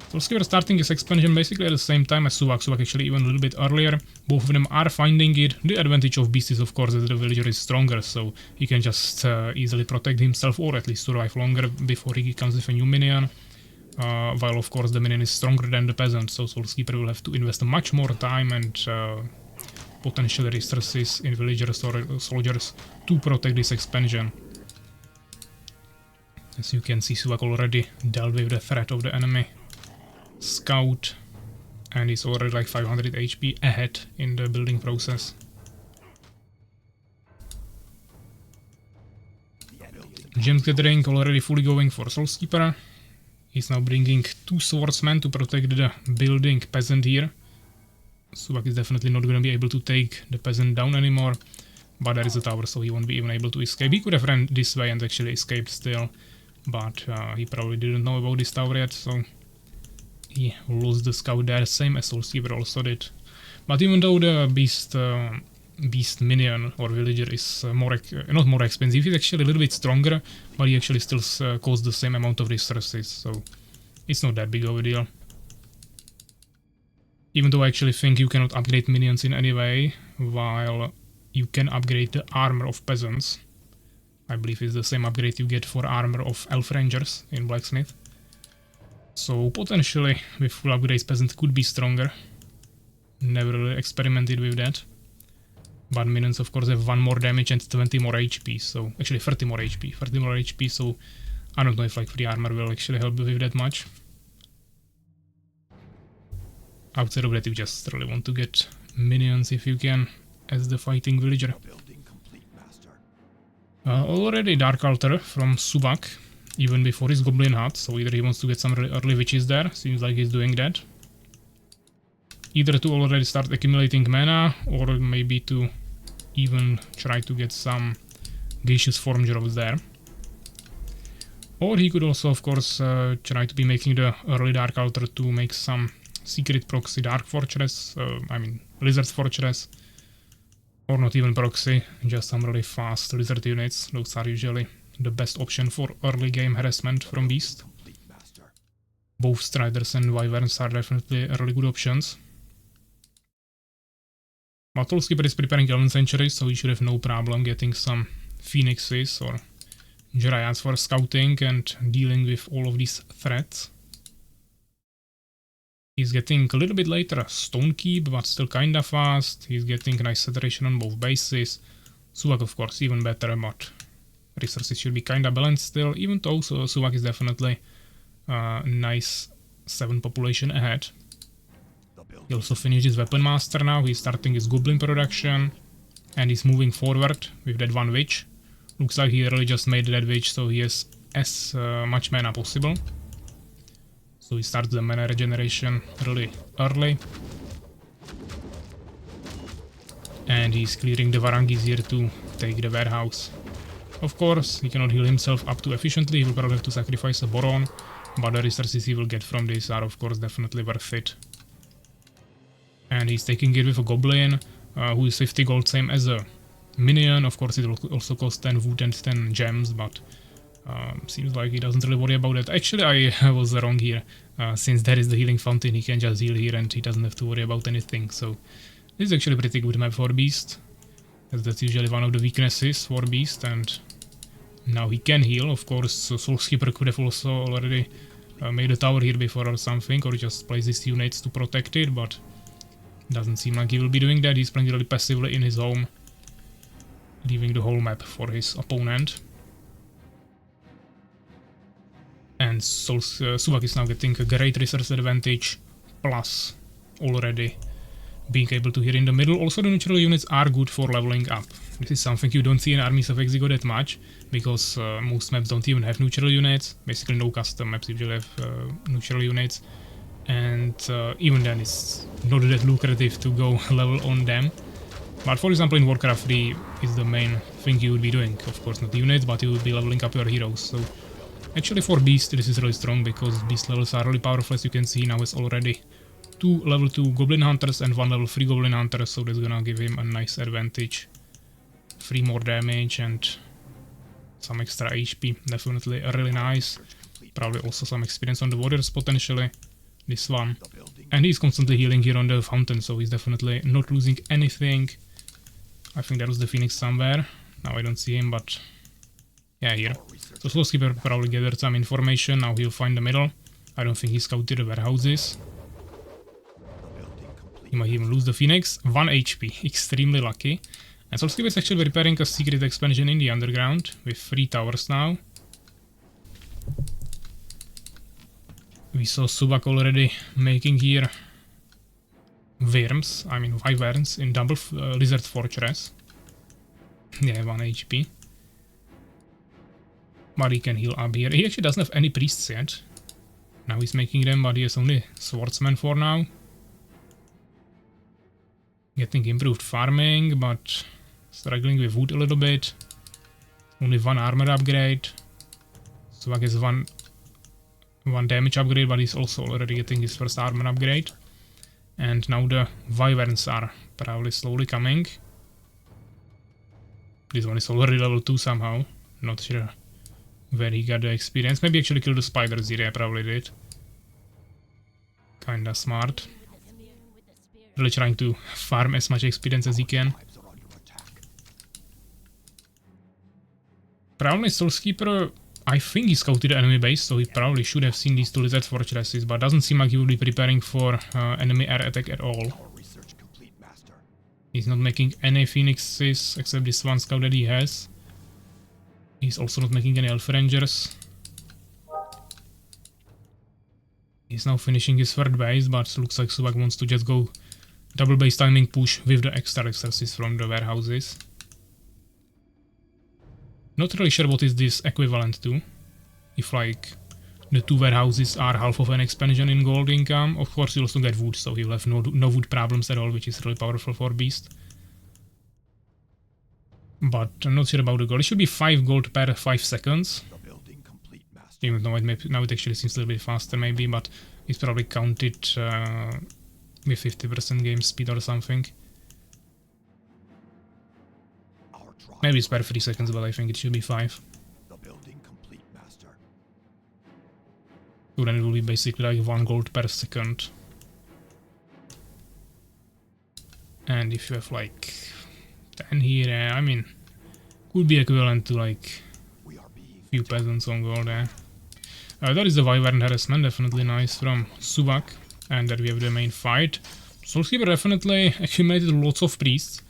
S1: So Soulskeeper starting his expansion basically at the same time as Suwak. Suwak actually even a little bit earlier. Both of them are finding it. The advantage of Beast is of course that the villager is stronger, so he can just easily protect himself or at least survive longer before he comes with a new minion. While of course the minion is stronger than the peasant, so Soulskeeper will have to invest much more time and potential resources in villagers or soldiers to protect this expansion. As you can see, Suwak already dealt with the threat of the enemy scout and is already like 500 HP ahead in the building process. Gems gathering already fully going for Soulskeeper. He's now bringing two swordsmen to protect the building peasant here. Suwak is definitely not going to be able to take the peasant down anymore, but there is a tower, so he won't be even able to escape. He could have ran this way and actually escaped still, but he probably didn't know about this tower yet, so he lost the scout there, same as Soulskeeper also did. But even though the beast minion or villager is not more expensive, he's actually a little bit stronger, but he actually still costs the same amount of resources, so it's not that big of a deal. Even though I actually think you cannot upgrade minions in any way, while you can upgrade the armor of peasants. I believe it's the same upgrade you get for armor of elf rangers in blacksmith. So potentially with full upgrades peasant could be stronger. Never really experimented with that. But minions of course have 1 more damage and 20 more HP, so actually 30 more HP, so I don't know if like free armor will actually help with that much. Outside of that, you just really want to get minions if you can as the fighting villager. Already Dark Altar from Suwak, even before his Goblin Hut, so either he wants to get some really early witches there, seems like he's doing that. Either to already start accumulating mana, or maybe to even try to get some gaseous form drops there. Or he could also of course try to be making the early Dark Altar to make some secret proxy Dark Fortress, Lizard Fortress, or not even proxy, just some really fast lizard units. Those are usually the best option for early game harassment from Beast. Both Striders and Wyverns are definitely really good options. But Soulskeeper is preparing 11th Century, so he should have no problem getting some Phoenixes or Dryads for scouting and dealing with all of these threats. He's getting a little bit later a Stone Keep, but still kinda fast. He's getting nice saturation on both bases. Suwak of course even better, but resources should be kinda balanced still, even though Suwak is definitely nice 7 population ahead. He also finished his Weapon Master now, he's starting his Goblin production, and he's moving forward with that 1 witch. Looks like he really just made that witch, so he has as much mana possible. So he starts the mana regeneration really early. And he's clearing the Varangis here to take the warehouse. Of course, he cannot heal himself up too efficiently, he will probably have to sacrifice a Boron, but the resources he will get from this are of course definitely worth it. And he's taking it with a Goblin, who is 50 gold, same as a minion. Of course it will also cost 10 wood and 10 gems, but Seems like he doesn't really worry about it. Actually, I was wrong here. Since there is the healing fountain, he can just heal here and he doesn't have to worry about anything. So this is actually a pretty good map for Beast, as that's usually one of the weaknesses for Beast. And now he can heal. Of course, so Soulskeeper could have also already made a tower here before or something, or just place these units to protect it, but doesn't seem like he will be doing that. He's playing really passively in his home, leaving the whole map for his opponent. And Suwak is now getting a great resource advantage, plus already being able to heal in the middle. Also, the neutral units are good for leveling up. This is something you don't see in Armies of Exigo that much, because most maps don't even have neutral units. Basically no custom maps usually have neutral units. And even then it's not that lucrative to go level on them. But for example in Warcraft 3 is the main thing you would be doing. Of course not units, but you would be leveling up your heroes. So actually for Beast this is really strong, because Beast levels are really powerful. As you can see, now it's already 2 level 2 Goblin Hunters and 1 level 3 Goblin Hunters, so that's gonna give him a nice advantage. 3 more damage and some extra HP, definitely really nice. Probably also some experience on the warriors potentially, this one. And he's constantly healing here on the fountain, so he's definitely not losing anything. I think there was the Phoenix somewhere. Now I don't see him, but yeah, here. So Soulskeeper probably gathered some information, now he'll find the middle. I don't think he scouted the warehouses. He might even lose the Phoenix. 1 HP, extremely lucky. And Soulskeeper is actually preparing a secret expansion in the underground with 3 towers now. We saw Suwak already making here wyverns in double lizard fortress. Yeah, 1 HP. But he can heal up here. He actually doesn't have any priests yet. Now he's making them, but he has only swordsmen for now. Getting improved farming, but struggling with wood a little bit. Only 1 armor upgrade. Suwak has one damage upgrade, but he's also already getting his first armor upgrade. And now the wyverns are probably slowly coming. This one is already level 2 somehow. Not sure where he got the experience. Maybe actually killed the spiders here, I probably did. Kinda smart. Really trying to farm as much experience as he can. Probably Soulskeeper, I think he scouted the enemy base, so he probably should have seen these 2 lizard fortresses, but doesn't seem like he will be preparing for enemy air attack at all. He's not making any phoenixes except this one scout that he has. He's also not making any elf rangers. He's now finishing his 3rd base, but looks like Suwak wants to just go double base timing push with the extra resources from the warehouses. Not really sure what is this equivalent to. If like the 2 warehouses are half of an expansion in gold income, of course you also get wood, so he'll have no wood problems at all, which is really powerful for Beast. But I'm not sure about the gold. It should be 5 gold per 5 seconds. Even though now it actually seems a little bit faster maybe, but it's probably counted with 50% game speed or something. Maybe it's per 3 seconds, but I think it should be 5. So then it will be basically like 1 gold per second. And if you have like 10 here, I mean, could be equivalent to like few peasants on gold there. That is the wyvern harassment, definitely nice from Suwak. And then we have the main fight. Soulskeeper definitely accumulated lots of priests.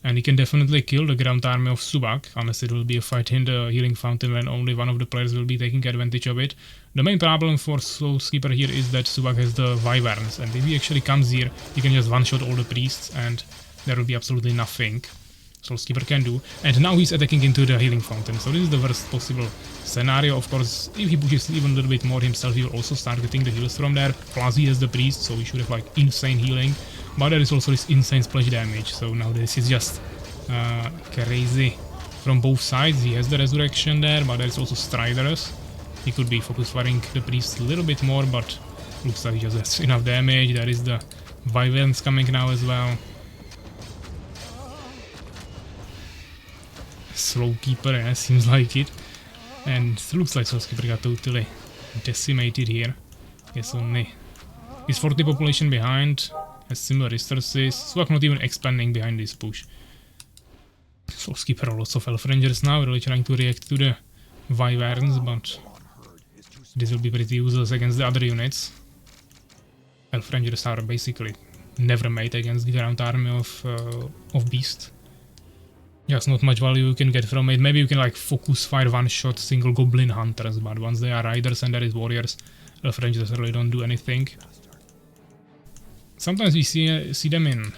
S1: And he can definitely kill the ground army of Suwak, unless it will be a fight in the healing fountain when only one of the players will be taking advantage of it. The main problem for Soulskeeper here is that Suwak has the wyverns, and if he actually comes here, he can just one-shot all the priests, and there will be absolutely nothing Soulskeeper can do. And now he's attacking into the healing fountain, so this is the worst possible scenario. Of course, if he pushes even a little bit more himself, he will also start getting the heals from there, plus he has the priest, so he should have like insane healing. But there is also this insane splash damage, so now this is just crazy from both sides. He has the resurrection there, but there is also striders. He could be focus firing the priest a little bit more, but looks like he just has enough damage. There is the wyverns coming now as well. Slow keeper, yeah, seems like it. And it looks like Soulskeeper got totally decimated here. Yes, only he's 40 population behind, has similar resources. Suwak not even expanding behind this push. Soulskeeper lots of Elf Rangers now, really trying to react to the Wyverns, but this will be pretty useless against the other units. Elf Rangers are basically never made against the ground army of Beast. Just not much value you can get from it. Maybe you can like focus fire one-shot single Goblin Hunters, but once they are Riders and there is Warriors, Elf Rangers really don't do anything. Sometimes we see them in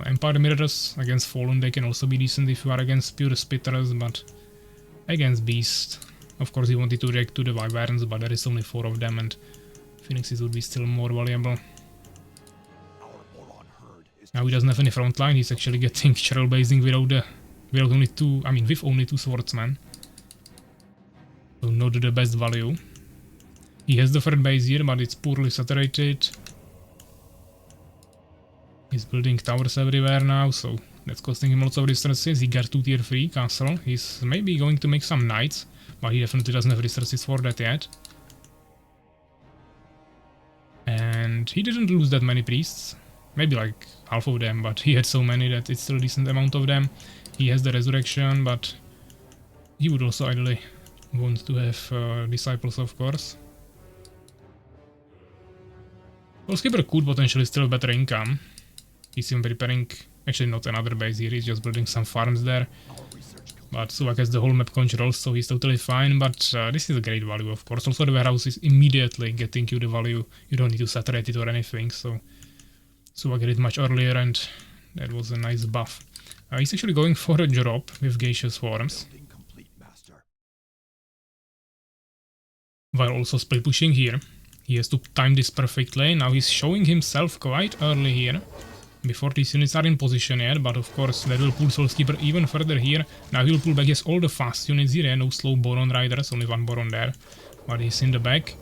S1: Empire Mirrors. Against Fallen they can also be decent if you are against pure Spitters, but against Beast, of course he wanted to react to the Wyverns, but there is only 4 of them and Phoenixes would be still more valuable. Now he doesn't have any front line, he's actually getting shell basing with only 2 swordsmen. So not the best value. He has the third base here, but it's poorly saturated. He's building towers everywhere now, so that's costing him lots of resources. He got 2 tier 3 castle. He's maybe going to make some knights, but he definitely doesn't have resources for that yet. And he didn't lose that many priests. Maybe like half of them, but he had so many that it's still a decent amount of them. He has the resurrection, but he would also ideally want to have disciples, of course. Soulskeeper could potentially still have better income. He's even preparing, actually not another base here, he's just building some farms there. But Suwak has the whole map control, so he's totally fine, but this is a great value, of course. Also the warehouse is immediately getting you the value, you don't need to saturate it or anything, so Suwak did it much earlier and that was a nice buff. He's actually going for a drop with Gaseous Forms, while also split pushing here. He has to time this perfectly. Now he's showing himself quite early here, before these units are in position yet, but of course that will pull Soulskeeper even further here. Now he'll pull back yes, all the fast units here, no slow Boron Riders, only 1 Boron there, but he's in the back.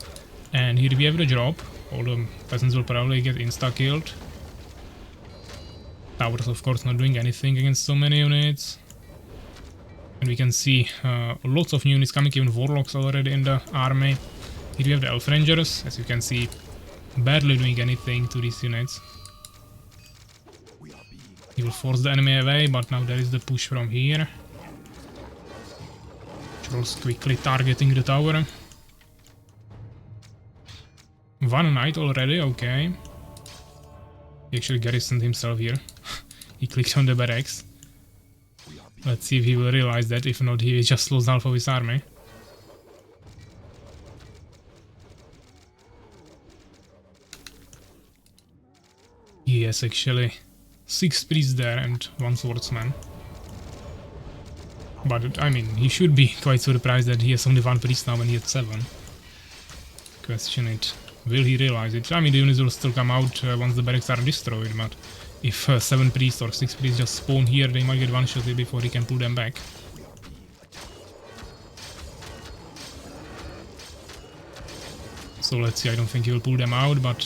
S1: And here we have the drop, all the peasants will probably get insta-killed. Towers of course not doing anything against so many units. And we can see lots of new units coming, even Warlocks already in the army. Here we have the Elf Rangers, as you can see, barely doing anything to these units. He will force the enemy away, but now there is the push from here. Trolls quickly targeting the tower. 1 knight already, okay. He actually garrisoned himself here. He clicked on the barracks. Let's see if he will realize that, if not he just lost half of his army. Yes, actually 6 priests there and 1 swordsman. But I mean, he should be quite surprised that he has only 1 priest now and he had 7. Question it, will he realize it? I mean, the units will still come out once the barracks are destroyed, but if 7 priests or 6 priests just spawn here, they might get one-shotted before he can pull them back. So let's see, I don't think he will pull them out, but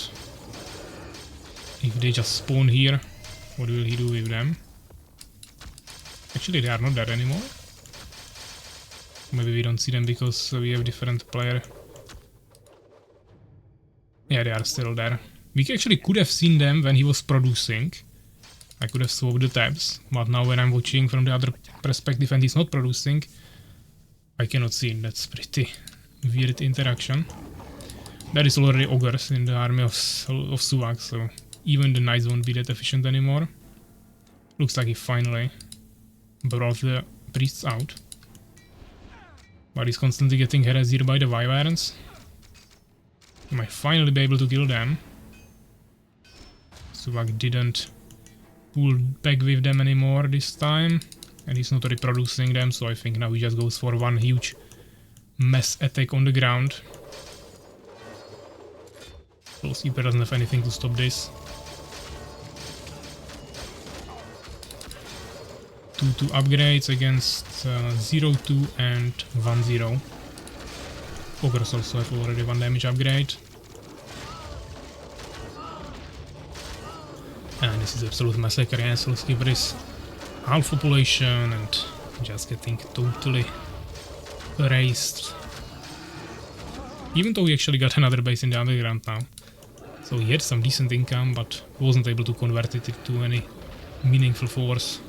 S1: if they just spawn here, what will he do with them? Actually, they are not there anymore. Maybe we don't see them because we have different player. Yeah, they are still there. We actually could have seen them when he was producing. I could have swapped the tabs, but now when I'm watching from the other perspective and he's not producing, I cannot see it. That's pretty weird interaction. There is already ogres in the army of Suwak, so even the knights won't be that efficient anymore. Looks like he finally brought the priests out. But he's constantly getting harassed here by the Wyverns. He might finally be able to kill them. Suwak didn't pull back with them anymore this time. And he's not reproducing them, so I think now he just goes for one huge mass attack on the ground. Soulskeeper doesn't have anything to stop this. 2 upgrades against 0-2 and 1-0. Ogres also have already 1 damage upgrade. And this is absolute massacre, yeah, Soulskeeper is half population and just getting totally erased Even though he actually got another base in the underground now. So he had some decent income, but wasn't able to convert it into any meaningful force.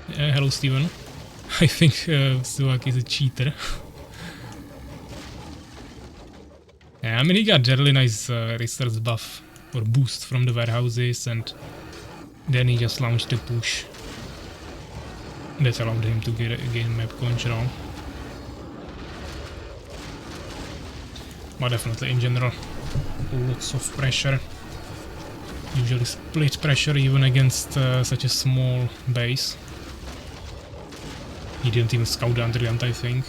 S1: Hello Steven. I think Suwak is a cheater. Yeah, I mean he got a really nice research buff or boost from the warehouses, and then he just launched a push that allowed him to gain map control. But definitely in general, lots of pressure. Usually split pressure even against such a small base. He didn't even scout the underground, I think.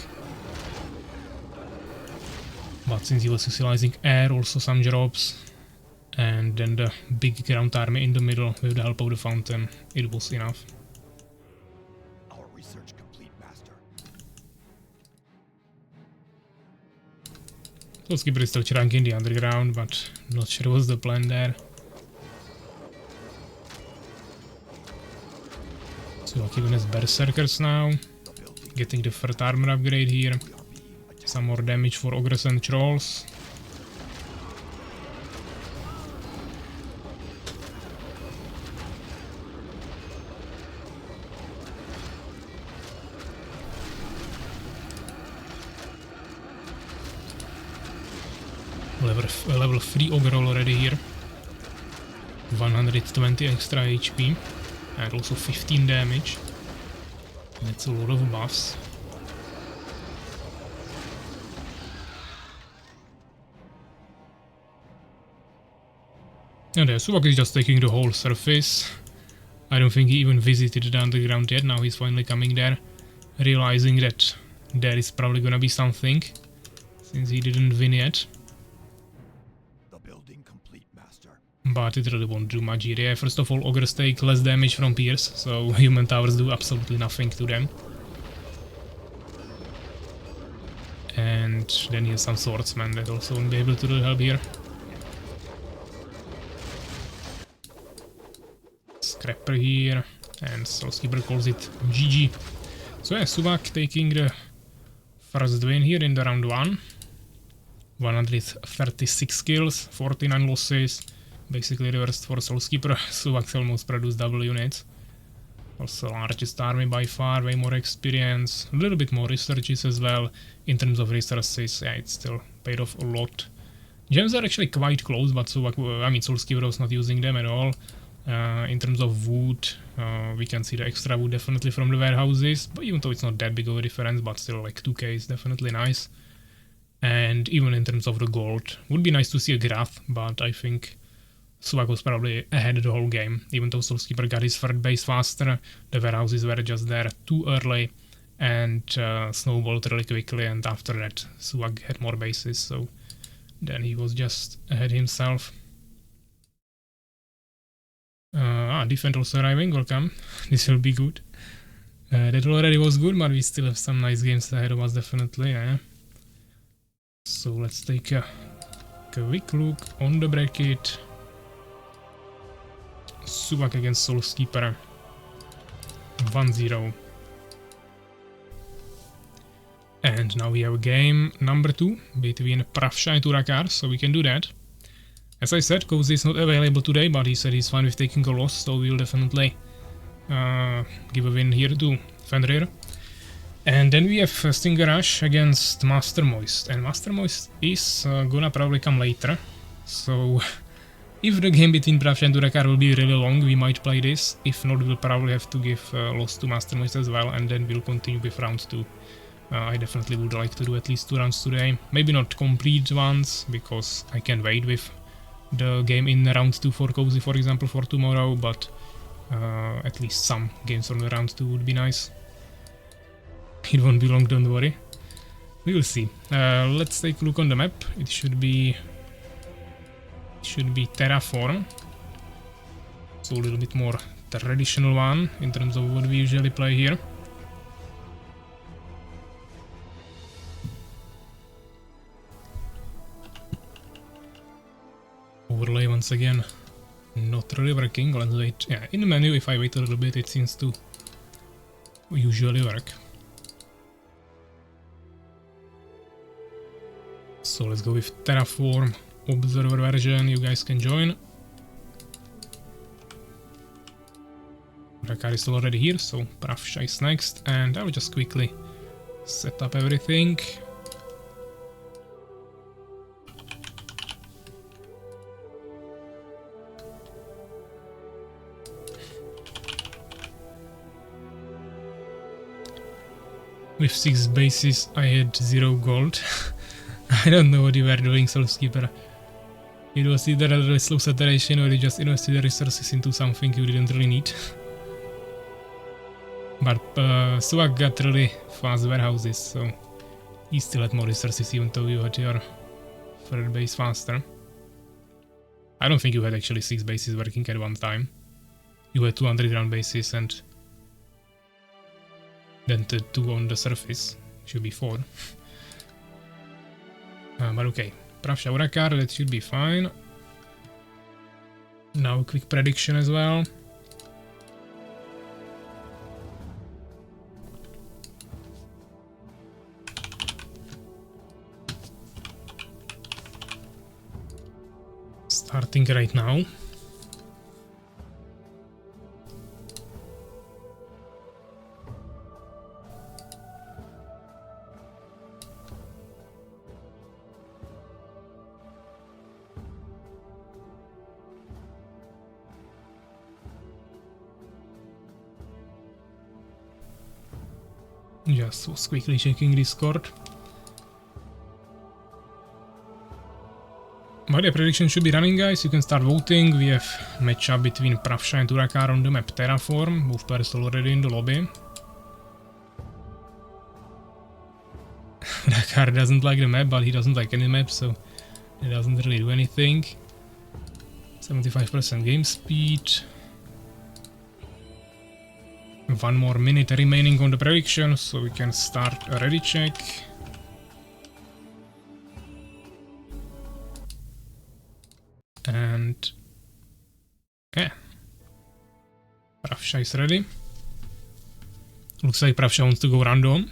S1: But since he was utilizing air, also some drops, and then the big ground army in the middle with the help of the fountain, it was enough.
S3: Our research complete, Master.
S1: Soulskeeper is still trying in the underground, but not sure what's the plan there. Suwak even has berserkers now, getting the third armor upgrade here. Some more damage for ogres and trolls. Level 3 ogre already here. 120 extra HP and also 15 damage. That's a lot of buffs. And Suwak is just taking the whole surface. I don't think he even visited the underground yet. Now he's finally coming there, realizing that there is probably gonna be something, since he didn't win yet.
S3: The building complete, Master.
S1: But it really won't do much here. Yeah, first of all, ogres take less damage from pierce, so human towers do absolutely nothing to them. And then he has some swordsmen that also won't be able to help here. Scrapper here, and Soulskeeper calls it GG. So yeah, Suwak taking the first win here in the round 1. 136 kills, 49 losses, basically reversed for Soulskeeper. Suwak almost produced double units. Also largest army by far, way more experience, a little bit more researches as well. In terms of resources, yeah, it still paid off a lot. Gems are actually quite close, but Suwak, I mean Soulskeeper was not using them at all. In terms of wood, we can see the extra wood definitely from the warehouses, but even though it's not that big of a difference, but still like 2k is definitely nice. And even in terms of the gold, would be nice to see a graph, but I think Suwak was probably ahead of the whole game. Even though Soulskeeper got his third base faster, the warehouses were just there too early and snowballed really quickly, and after that Suwak had more bases, so then he was just ahead himself. Defend also arriving, welcome. This will be good. That already was good, but we still have some nice games ahead of us, definitely. Yeah. So let's take a quick look on the bracket. Suwak against Soulskeeper. 1-0. And now we have game number 2 between Prawsha and Urakaar, so we can do that. As I said, Cozy is not available today, but he said he's fine with taking a loss, so we'll definitely give a win here to Fenrir. And then we have Stinger Rush against Master Moist, and Master Moist is gonna probably come later, so if the game between Prawsha and Urakaar will be really long, we might play this. If not, we'll probably have to give a loss to Master Moist as well, and then we'll continue with round 2. I definitely would like to do at least 2 rounds today, maybe not complete ones, because I can wait with the game in round 2 for Cozy, for example, for tomorrow, but at least some games from the round 2 would be nice. It won't be long, don't worry. We will see. Let's take a look on the map. It should be Terraform, so a little bit more traditional one in terms of what we usually play here. Overlay once again, not really working. Let's wait. Yeah, in the menu, if I wait a little bit, it seems to usually work. So let's go with Terraform Observer version, you guys can join. Urakaar is already here, so Prawsha is next, and I will just quickly set up everything. With 6 bases I had 0 gold. I don't know what you were doing, Soulskeeper. It was either a really slow saturation or you just invested the resources into something you didn't really need. But Suwak got really fast warehouses, so he still had more resources even though you had your third base faster. I don't think you had actually 6 bases working at one time. You had 200 ground bases and then the 2 on the surface. Should be 4. But okay, Prawsha Urakaar, that should be fine. Now a quick prediction as well. Starting right now. Just was quickly checking Discord. But the prediction should be running, guys. You can start voting. We have matchup between Prawsha and Urakaar on the map Terraform. Both players already in the lobby. Urakaar doesn't like the map, but he doesn't like any map, so it doesn't really do anything. 75% game speed. 1 more minute remaining on the prediction, so we can start a ready check. And yeah, Prawsha is ready. Looks like Prawsha wants to go random.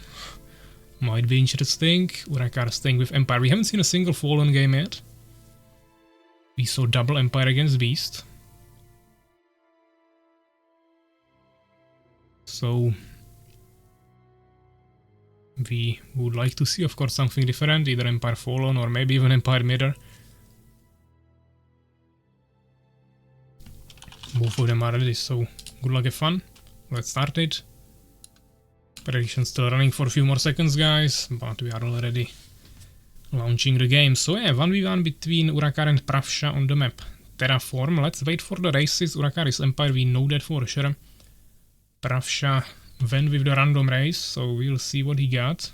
S1: Might be interesting. Urakaar staying with Empire. We haven't seen a single Fallen game yet. We saw double Empire against Beast. So we would like to see, of course, something different, either Empire Fallen or maybe even Empire Mirror. Both of them are ready, so good luck and fun. Let's start it. Prediction still running for a few more seconds, guys, but we are already launching the game. So yeah, 1v1 between Urakaar and Prawsha on the map Terraform. Let's wait for the races. Urakaar is Empire, we know that for sure. Prawsha went with the random race, so we'll see what he got.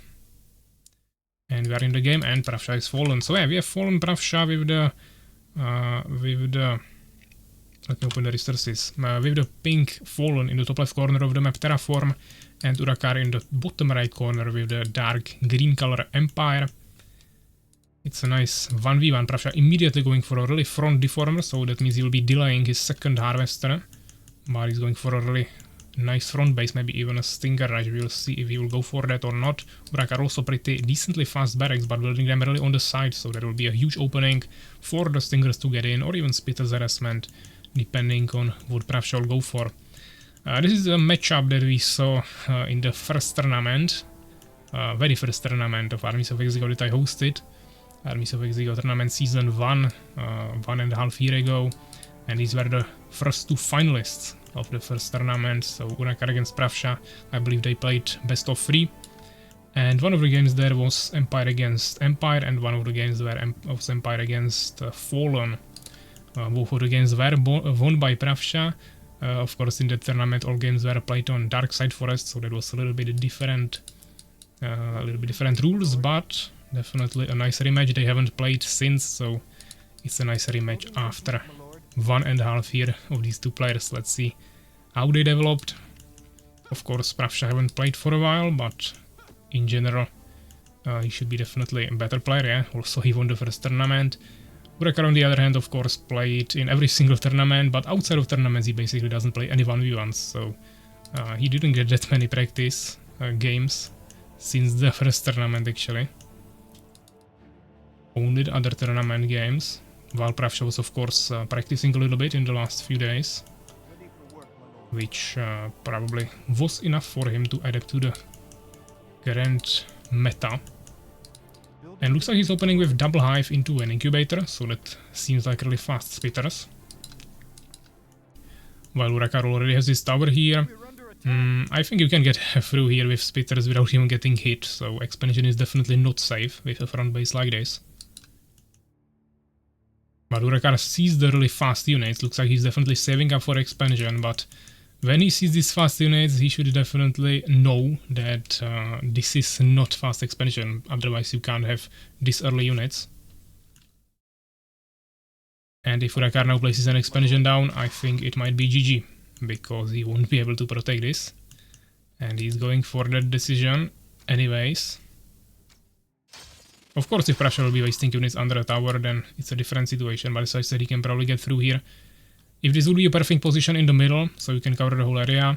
S1: And we are in the game, and Prawsha is Fallen. So yeah, we have Fallen Prawsha with the let me open the resources. With the pink Fallen in the top left corner of the map Terraform, and Urakaar in the bottom right corner with the dark green color Empire. It's a nice 1v1. Prawsha immediately going for a really front deformer, so that means he'll be delaying his second harvester. But he's going for a really nice front base, maybe even a Stinger Rush. We'll see if he will go for that or not. Urakaar also pretty decently fast barracks, but building them really on the side, so there will be a huge opening for the Stingers to get in, or even Spitters harassment, depending on what Prawsha will go for. This is a matchup that we saw in the first tournament, very first tournament of Armies of Exigo that I hosted. Armies of Exigo tournament season 1, 1.5 years ago, and these were the first 2 finalists of the first tournament. So Urakaar against Prawsha, I believe they played best of 3, and one of the games there was Empire against Empire, and one of the games was Empire against Fallen. Both of the games were won by Prawsha. Of course, in the tournament, all games were played on Dark Side Forest, so that was a little bit different rules, but definitely a nice rematch. They haven't played since, so it's a nice rematch after 1.5 years of these 2 players. Let's see how they developed. Of course, Prawsha haven't played for a while, but in general, he should be definitely a better player. Yeah, also he won the first tournament. Urakaar, on the other hand, of course, played in every single tournament, but outside of tournaments he basically doesn't play any 1v1s, so he didn't get that many practice games since the first tournament, actually. only the other tournament games, while Prawsha was of course practicing a little bit in the last few days, which probably was enough for him to adapt to the current meta. And looks like he's opening with double hive into an incubator, so that seems like really fast spitters. While Urakaar already has his tower here, I think you can get through here with spitters without even getting hit, so expansion is definitely not safe with a front base like this. But Urakaar sees the really fast units, looks like he's definitely saving up for expansion, but when he sees these fast units, he should definitely know that this is not fast expansion, otherwise you can't have this early units. And if Urakaar now places an expansion down, I think it might be GG, because he won't be able to protect this. And he's going for that decision anyways. Of course, if Prawsha will be wasting units under a tower, then it's a different situation, but as I said, he can probably get through here. If this would be a perfect position in the middle, so you can cover the whole area,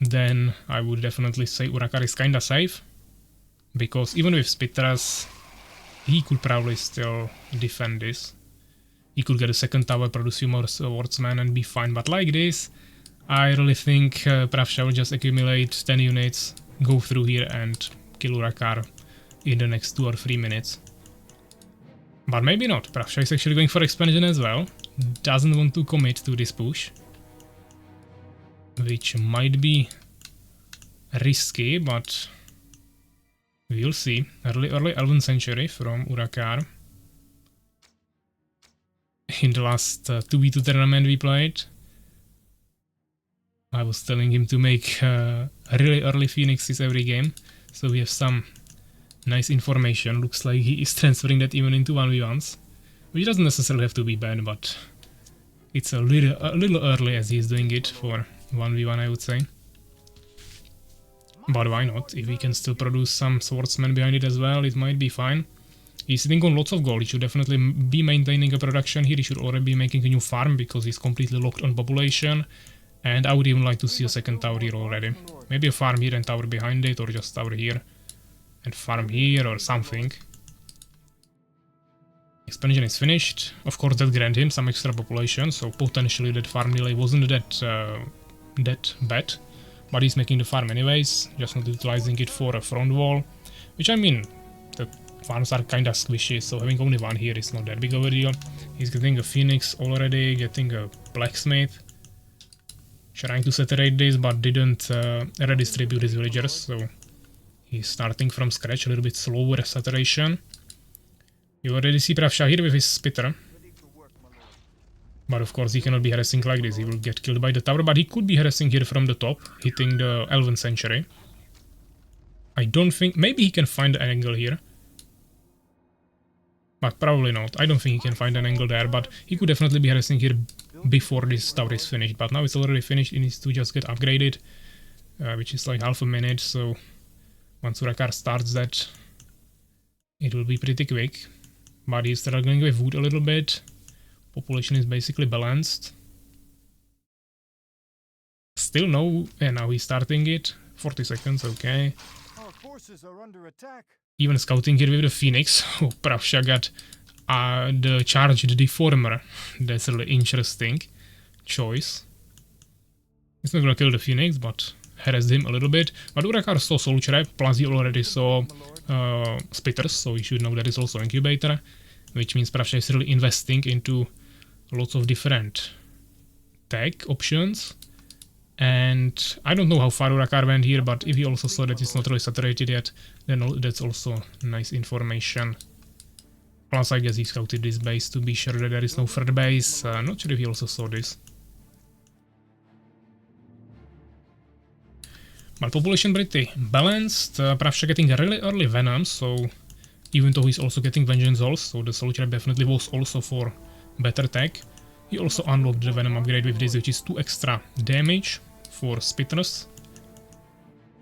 S1: then I would definitely say Urakaar is kinda safe. Because even with spitters, he could probably still defend this. He could get a second tower, produce few more swordsmen and be fine, but like this, I really think Prawsha will just accumulate 10 units, go through here and kill Urakaar in the next 2 or 3 minutes. But maybe not. Prawsha is actually going for expansion as well. Doesn't want to commit to this push, which might be risky, but we'll see. Early 11th century from Urakaar. In the last 2v2 tournament we played, I was telling him to make really early phoenixes every game, so we have some nice information. Looks like he is transferring that even into 1v1s. Which doesn't necessarily have to be bad, but it's a little early as he's doing it for 1v1, I would say. But why not? If he can still produce some swordsmen behind it as well, it might be fine. He's sitting on lots of gold. He should definitely be maintaining a production here. He should already be making a new farm because he's completely locked on population. And I would even like to see a second tower here already. Maybe a farm here and tower behind it, or just tower here and farm here or something. Expansion is finished. Of course, that granted him some extra population, so potentially that farm delay wasn't that bad. But he's making the farm anyways, just not utilizing it for a front wall. Which, I mean, the farms are kinda squishy, so having only one here is not that big of a deal. He's getting a phoenix already, getting a blacksmith. Trying to saturate this, but didn't redistribute his villagers, so he's starting from scratch, a little bit slower saturation. You already see Prawsha here with his spitter. But of course he cannot be harassing like this, he will get killed by the tower, but he could be harassing here from the top, hitting the 11th century. I don't think... maybe he can find an angle here. But probably not. I don't think he can find an angle there, but he could definitely be harassing here before this tower is finished. But now it's already finished, it needs to just get upgraded, which is like half a minute, so once Urakaar starts that, it will be pretty quick. But he's struggling with wood a little bit. Population is basically balanced. Still no... yeah, now he's starting it. 40 seconds, okay.
S3: Our forces are under attack.
S1: Even scouting here with the Phoenix. Oh, Prawsha got the charged deformer. That's a really interesting choice. He's not gonna kill the Phoenix, but harassed him a little bit. But Urakaar saw Soul Trap, plus he already saw Spitters, so he should know that is also Incubator. Which means Prawsha is really investing into lots of different tech options. And I don't know how far Urakaar went here, but if he also saw that it's not really saturated yet, then that's also nice information. Plus, I guess he scouted this base to be sure that there is no third base. Not sure if he also saw this. But population pretty balanced. Prawsha getting a really early Venom, so even though he's also getting Vengeance also, the Soul Trap definitely was also for better tech. He also unlocked the Venom upgrade with this, which is 2 extra damage for Spitters.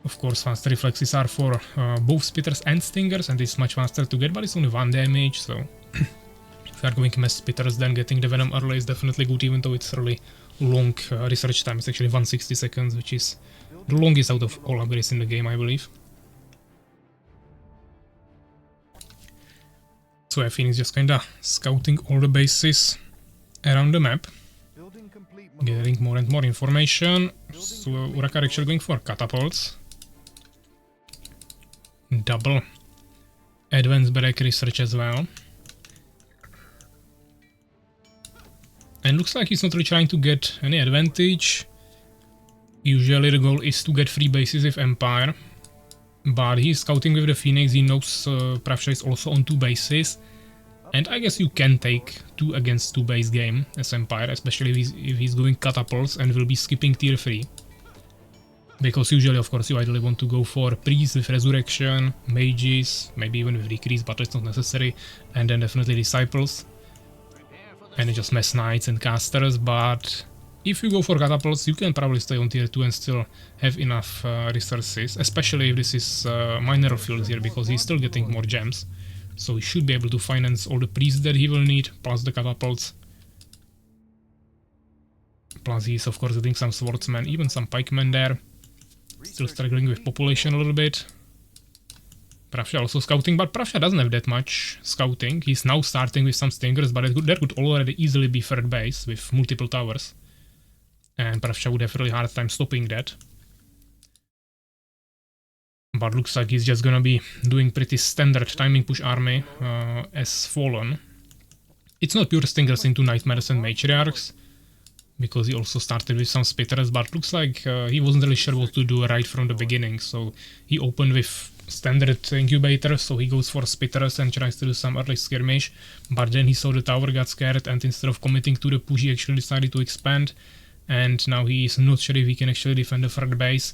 S1: Of course, fast reflexes are for both Spitters and Stingers, and it's much faster to get, but it's only 1 damage, so if you are going mass Spitters, then getting the Venom early is definitely good, even though it's really long research time. It's actually 160 seconds, which is the longest out of all upgrades in the game, I believe. So yeah, Phoenix just kinda scouting all the bases around the map,
S3: Building complete, my lord.
S1: getting more and more information. So Urakaar actually going for catapults. Double advanced barrack research as well. And looks like he's not really trying to get any advantage. Usually the goal is to get 3 bases with Empire. But he's scouting with the Phoenix, he knows Prawsha is also on 2 bases. And I guess you can take 2 against 2 base game as Empire, especially if he's going catapults and will be skipping tier 3. Because usually, of course, you ideally want to go for priests with resurrection, mages, maybe even with decrease, but it's not necessary, and then definitely disciples. And just mass knights and casters, but if you go for catapults, you can probably stay on tier 2 and still have enough resources, especially if this is mineral fields here, because he's still getting more gems. So he should be able to finance all the priests that he will need, plus the catapults. Plus he's of course getting some swordsmen, even some pikemen there. Still struggling with population a little bit. Prawsha also scouting, but Prawsha doesn't have that much scouting. He's now starting with some stingers, but that could already easily be third base with multiple towers. And Prawsha would have a really hard time stopping that. But looks like he's just gonna be doing pretty standard timing push army as Fallen. It's not pure stingers into Nightmares and Matriarchs, because he also started with some spitters, but looks like he wasn't really sure what to do right from the beginning, so he opened with standard incubators, so he goes for spitters and tries to do some early skirmish, but then he saw the tower, got scared, and instead of committing to the push he actually decided to expand, and now he is not sure if he can actually defend the third base.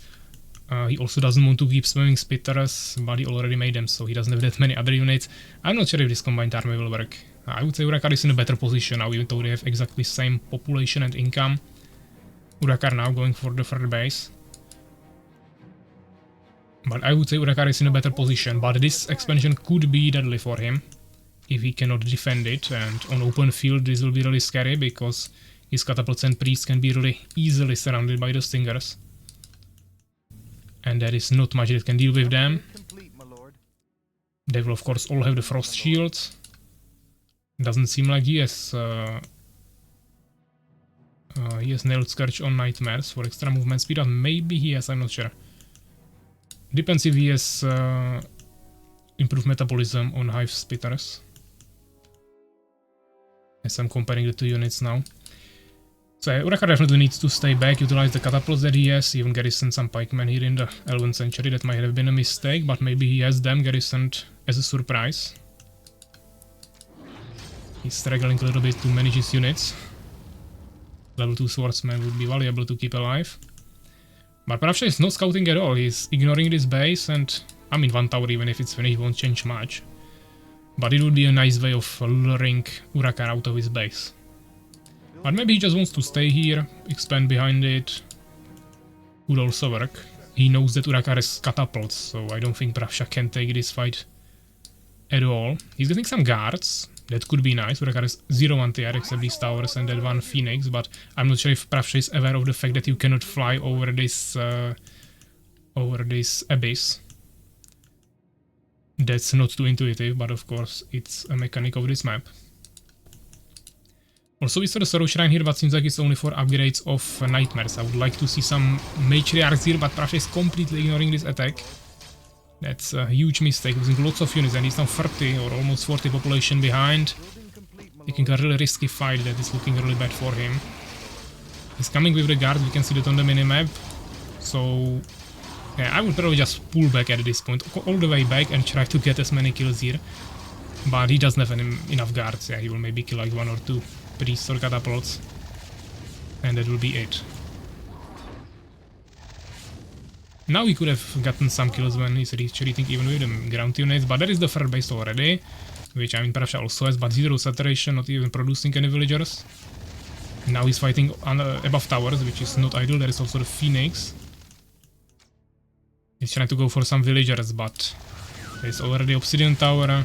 S1: He also doesn't want to keep spamming spitters, but he already made them, so he doesn't have that many other units. I'm not sure if this combined army will work. I would say Urakaar is in a better position now, even though they have exactly same population and income. Urakaar now going for the third base. But I would say Urakaar is in a better position, but this expansion could be deadly for him if he cannot defend it, and on open field this will be really scary, because his catapults and priests can be really easily surrounded by the stingers. And there is not much that can deal with them.
S3: Complete, my lord.
S1: They will of course all have the frost shields. Doesn't seem like he has nailed Scourge on Nightmares for extra movement speed, or maybe he has, I'm not sure. Depends if he has improved metabolism on Hive Spitters. As I'm comparing the 2 units now. So Urakaar definitely needs to stay back, utilize the catapults that he has, even garrison some pikemen here in the 11th century. That might have been a mistake, but maybe he has them garrisoned as a surprise. He's struggling a little bit to manage his units. Level 2 swordsman would be valuable to keep alive. But Prawsha is not scouting at all, he's ignoring this base, and I mean 1 tower, even if it's finished, won't change much. But it would be a nice way of luring Urakaar out of his base. But maybe he just wants to stay here, expand behind it. Would also work. He knows that Urakaar has catapults, so I don't think Prawsha can take this fight at all. He's getting some guards. That could be nice. Urakaar has 0 anti-air except these towers and that 1 Phoenix, but I'm not sure if Prawsha is aware of the fact that you cannot fly over this abyss. That's not too intuitive, but of course it's a mechanic of this map. Also we saw the Sorrow Shrine here, but seems like it's only for upgrades of Nightmares. I would like to see some Matriarchs here, but Prawsha is completely ignoring this attack. That's a huge mistake, losing lots of units, and he's now 30 or almost 40 population behind. Taking a really risky fight that is looking really bad for him. He's coming with the guards, we can see that on the minimap. So yeah, I would probably just pull back at this point, all the way back, and try to get as many kills here. But he doesn't have enough guards. Yeah, he will maybe kill like 1 or 2 priests or catapults. And that will be it. Now he could have gotten some kills when he's retreating even with the ground units, but that is the third base already, which I mean Prawsha also has, but 0 saturation, not even producing any villagers. Now he's fighting above towers, which is not ideal. There is also the Phoenix. He's trying to go for some villagers, but there's already Obsidian Tower.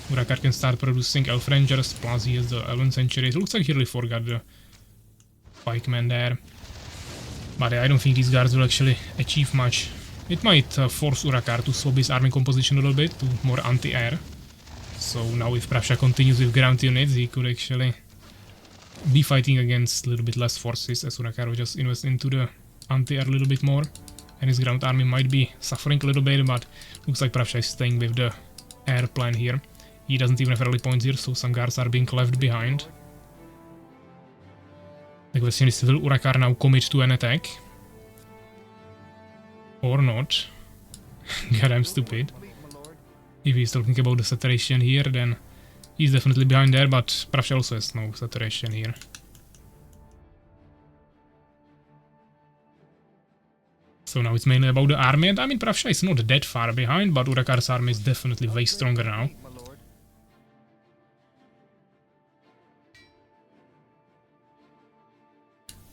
S1: Urakaar can start producing Elf Rangers, plus he has the 11th century. It looks like he really forgot the pikemen there. But I don't think these guards will actually achieve much. It might force Urakaar to swap his army composition a little bit to more anti-air. So now if Prawsha continues with ground units, he could actually be fighting against a little bit less forces, as Urakaar will just invest into the anti-air a little bit more. And his ground army might be suffering a little bit, but looks like Prawsha is staying with the air plan here. He doesn't even have rally points here, so some guards are being left behind. The question is, will Urakaar now commit to an attack? Or not? God, I'm stupid. If he's talking about the saturation here, then he's definitely behind there, but Prawsha also has no saturation here. So now it's mainly about the army, and I mean Prawsha is not that far behind, but Urakaar's army is definitely way stronger now.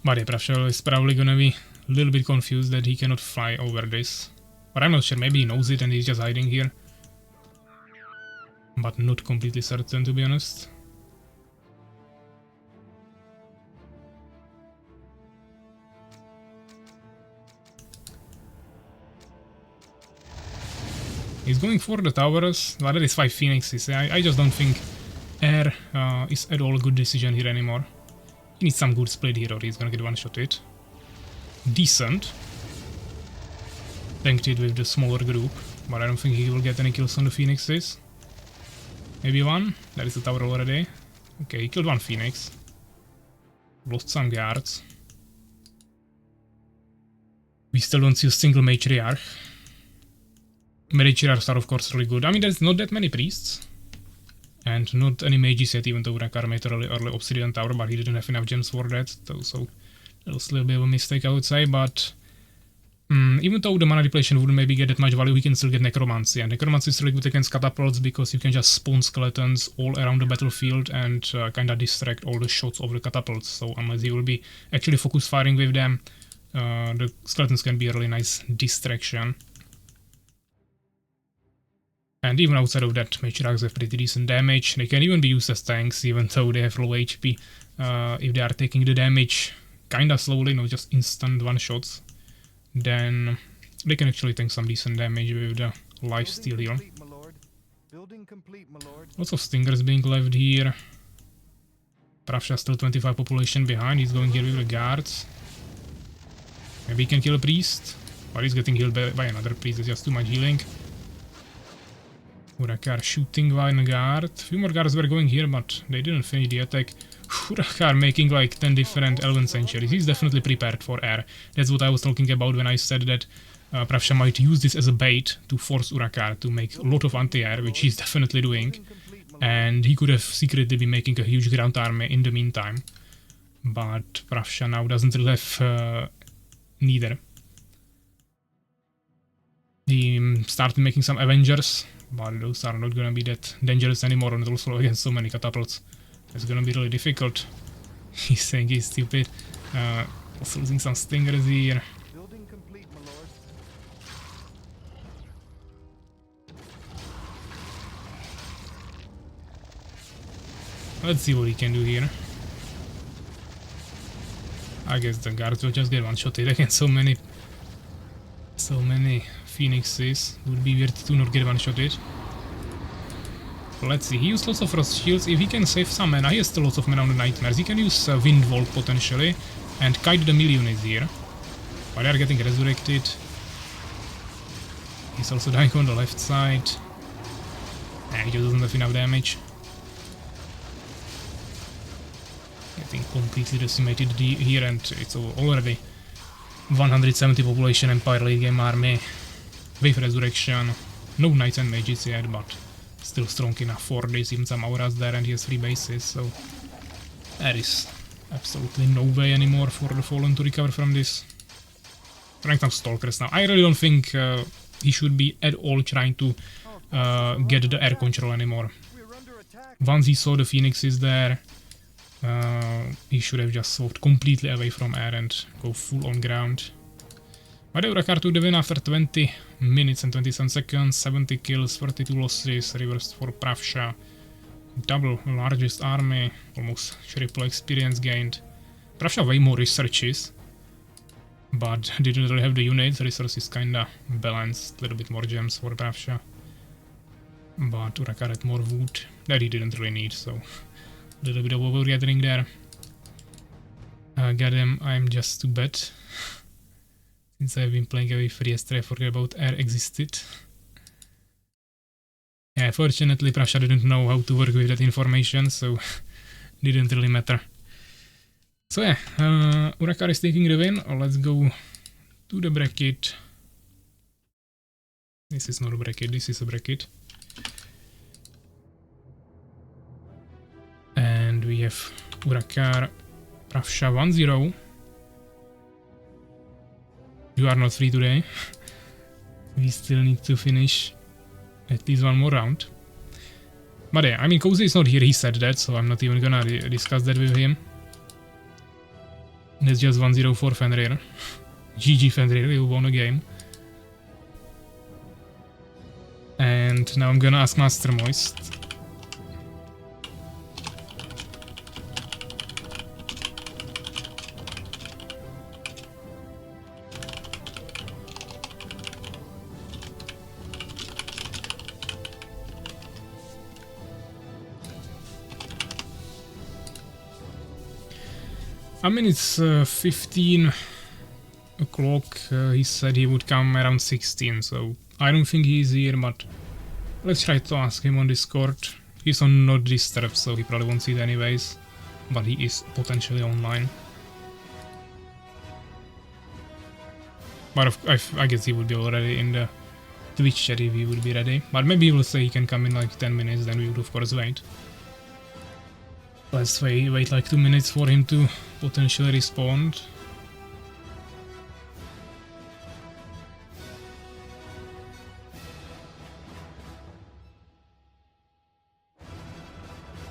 S1: But yeah, Prawsha is probably gonna be a little bit confused that he cannot fly over this. But I'm not sure, maybe he knows it and he's just hiding here. But not completely certain, to be honest. He's going for the towers. Well, that is 5 phoenixes. I just don't think air is at all a good decision here anymore. He needs some good split here or he's gonna get one-shotted. Decent. Tanked it with the smaller group, but I don't think he will get any kills on the phoenixes. Maybe one. That is the tower already. Okay, he killed one phoenix. Lost some guards. We still don't see a single matriarch. Matriarchs are of course really good. I mean, there's not that many priests. And not any mages yet, even though Urakaar made a really early obsidian tower, but he didn't have enough gems for that. So that was a little bit of a mistake, I would say, but even though the mana depletion wouldn't maybe get that much value, we can still get necromancy, and necromancy is really good against catapults because you can just spawn skeletons all around the battlefield and kinda distract all the shots of the catapults. So unless you will be actually focus firing with them, the skeletons can be a really nice distraction. And even outside of that, matriarchs have pretty decent damage. They can even be used as tanks, even though they have low HP. If they are taking the damage kinda slowly, not just instant one-shots, then they can actually take some decent damage with the lifesteal here. Lots of stingers being left here. Prawsha still 25 population behind, he's going here with the guards. Maybe he can kill a priest, but he's getting healed by another priest, it's just too much healing. Urakaar shooting one guard. Few more guards were going here, but they didn't finish the attack. Urakaar making like 10 different Elven Sanctuaries. He's definitely prepared for air. That's what I was talking about when I said that Prawsha might use this as a bait to force Urakaar to make a lot of anti-air, which he's definitely doing. And he could have secretly been making a huge ground army in the meantime. But Prawsha now doesn't really have neither. He started making some Avengers, but those are not gonna be that dangerous anymore, and also against so many catapults. It's gonna be really difficult. He's saying he's stupid. Also losing some stingers here. Let's see what he can do here. I guess the guards will just get one-shotted against so many phoenixes. Would be weird to not get one-shotted. Let's see, he used lots of frost shields. If he can save some mana, he has still lots of mana on the nightmares. He can use wind wall potentially and kite the million is here. But they are getting resurrected. He's also dying on the left side. And he just doesn't have enough damage. Getting completely decimated here, and it's already 170 population Empire late game army with resurrection. No knights and mages yet, but still strong enough for this. Even some auras there, and he has 3 bases, so there is absolutely no way anymore for the Fallen to recover from this. Trying some stalkers now. I really don't think he should be at all trying to get the air control anymore. Once he saw the phoenixes there, he should have just swapped completely away from air and go full on ground. But the Urakaar took the win after 20 minutes and 27 seconds, 70 kills, 32 losses, reversed for Prawsha. Double largest army, almost triple experience gained. Prawsha way more researches, but didn't really have the units. Resources kinda balanced, a little bit more gems for Prawsha. But Urakaar had more wood that he didn't really need, so a little bit of overgathering there. Goddamn, I'm just too bad. Since I've been playing away for yesterday, I forgot about air existed. Yeah, fortunately Prawsha didn't know how to work with that information, so didn't really matter. So yeah, Urakaar is taking the win. Let's go to the bracket. This is not a bracket, this is a bracket. And we have Urakaar, Prawsha 1-0. You are not free today. We still need to finish at least one more round. But yeah, I mean, Cozy is not here, he said that, so I'm not even gonna discuss that with him. That's just 1-0 for Fenrir. GG Fenrir, you won a game. And now I'm gonna ask Master Moist. I mean, it's 15 o'clock. He said he would come around 16, so I don't think he's here, but let's try to ask him on Discord. He's on Not Disturbed, so he probably won't see it anyways, but he is potentially online. But I guess he would be already in the Twitch chat if he would be ready. But maybe he will say he can come in like 10 minutes, then we would of course wait. Let's wait like 2 minutes for him to potentially respond.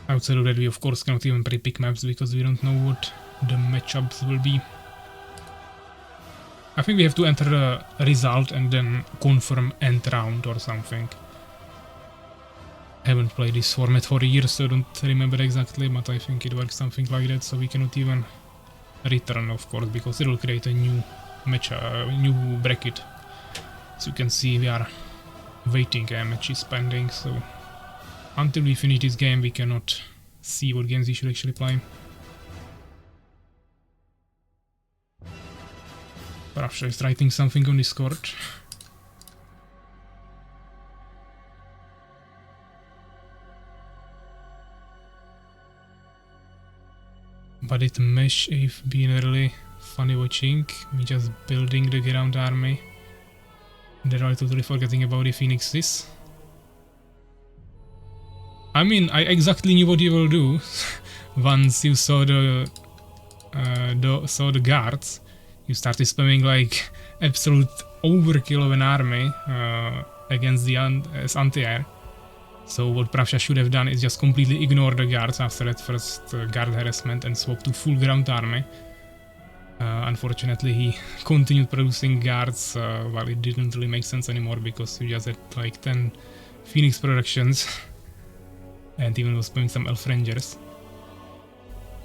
S1: Outside of that, we of course cannot even pre-pick maps because we don't know what the matchups will be. I think we have to enter a result and then confirm end round or something. Haven't played this format for years, so I don't remember exactly, but I think it works something like that, so we cannot even return, of course, because it will create a new match, new bracket. So you can see we are waiting, match is pending, so until we finish this game we cannot see what games we should actually play. Prawsha is writing something on Discord. But it mesh have been really funny watching, me just building the ground army. Then I'm totally forgetting about the phoenixes. I mean, I exactly knew what you will do once you saw the guards. You started spamming like absolute overkill of an army against the anti-air. So what Prawsha should have done is just completely ignore the guards after that first guard harassment and swap to full ground army. Unfortunately he continued producing guards while it didn't really make sense anymore because he just had like 10 phoenix productions and even was playing some elf rangers.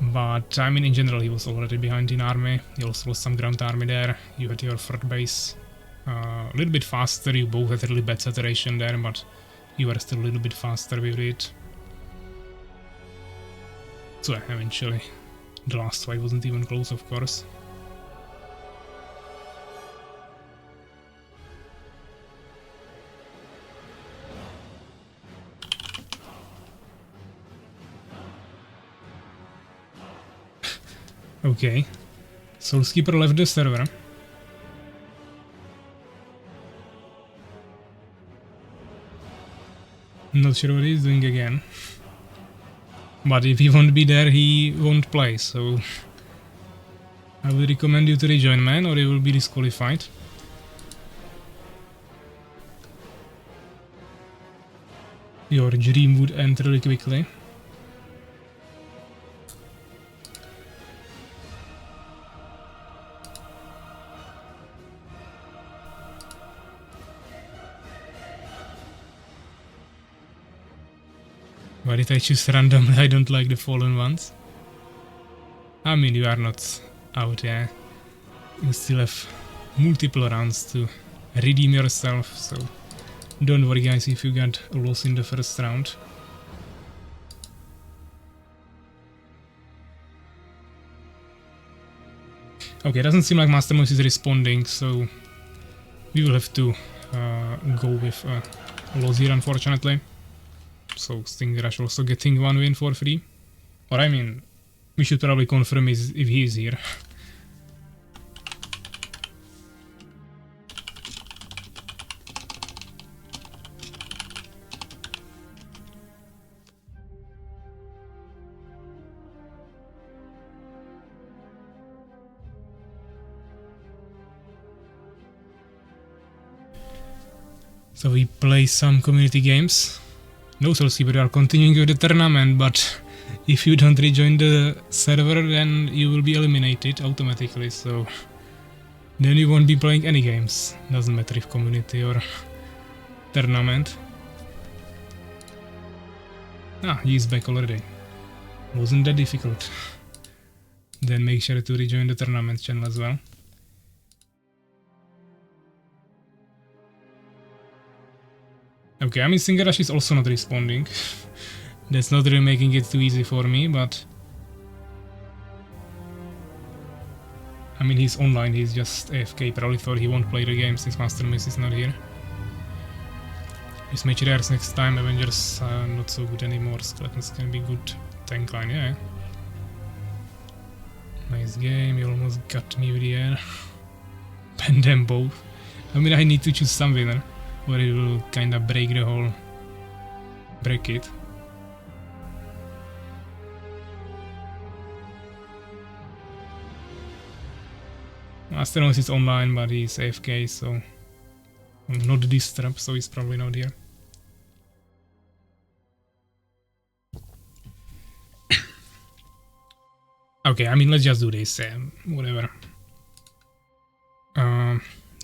S1: But I mean, in general he was already behind in army. He also lost some ground army there. You had your third base a little bit faster. You both had really bad saturation there, but you were still a little bit faster with it. So eventually the last fight wasn't even close, of course. Okay, Soulskeeper left the server. Not sure what he's doing again. But if he won't be there, he won't play, so I would recommend you to rejoin, man, or you will be disqualified. Your dream would end really quickly. Why did I choose randomly? I don't like the fallen ones. I mean, you are not out, yeah. You still have multiple rounds to redeem yourself, so Don't worry guys if you get a loss in the first round. Okay, doesn't seem like Master Mouse is responding, so we will have to go with a loss here, unfortunately. So Stinger Rush also getting one win for free. Or I mean, we should probably confirm if he is here. So we play some community games. No Soulskeeper, we are continuing with the tournament, but if you don't rejoin the server, then you will be eliminated automatically, so then you won't be playing any games. Doesn't matter if community or tournament. Ah, he's back already. Wasn't that difficult. Then make sure to rejoin the tournament channel as well. Okay, I mean Stinger Rush is also not responding. That's not really making it too easy for me, but I mean he's online, he's just AFK, probably thought he won't play the game since Master Mouse is not here. This match rares next time, Avengers are not so good anymore, Skeletons can be good tank line, yeah. Nice game, you almost got me with the air. Pen them both. I mean I need to choose some winner, or it will kinda break the whole bracket. Master Mouse is online, but he's AFK, so not disturbed, so he's probably not here. Okay, I mean let's just do this, whatever.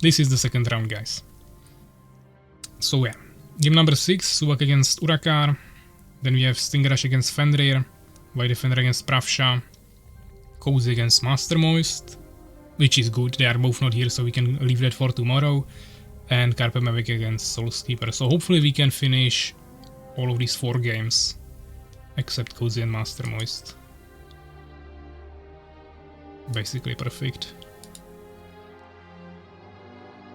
S1: This is the second round, guys. So yeah, game number 6, Suwak against Urakaar. Then we have Stinger Rush against Fenrir, White Defender against Prawsha, Cozy against Master Moist, which is good, they are both not here, so we can leave that for tomorrow, and KaerbEmEvig against Soulskeeper. So hopefully we can finish all of these 4 games, except Cozy and Master Moist. Basically perfect.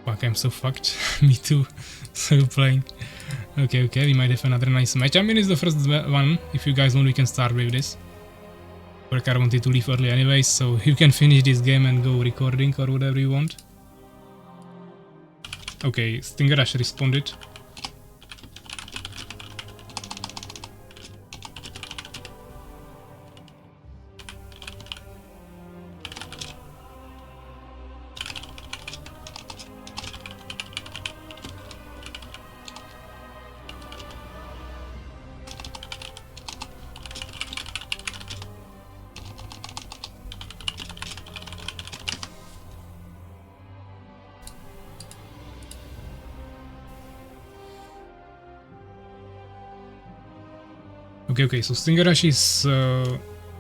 S1: Fuck, I'm so fucked. Me too. So playing. Okay, we might have another nice match. I mean, it's the first one. If you guys want, we can start with this. Urakaar wanted to leave early anyway, so you can finish this game and go recording or whatever you want. Okay, Stinger Rush responded. Okay, so Stinger Rush is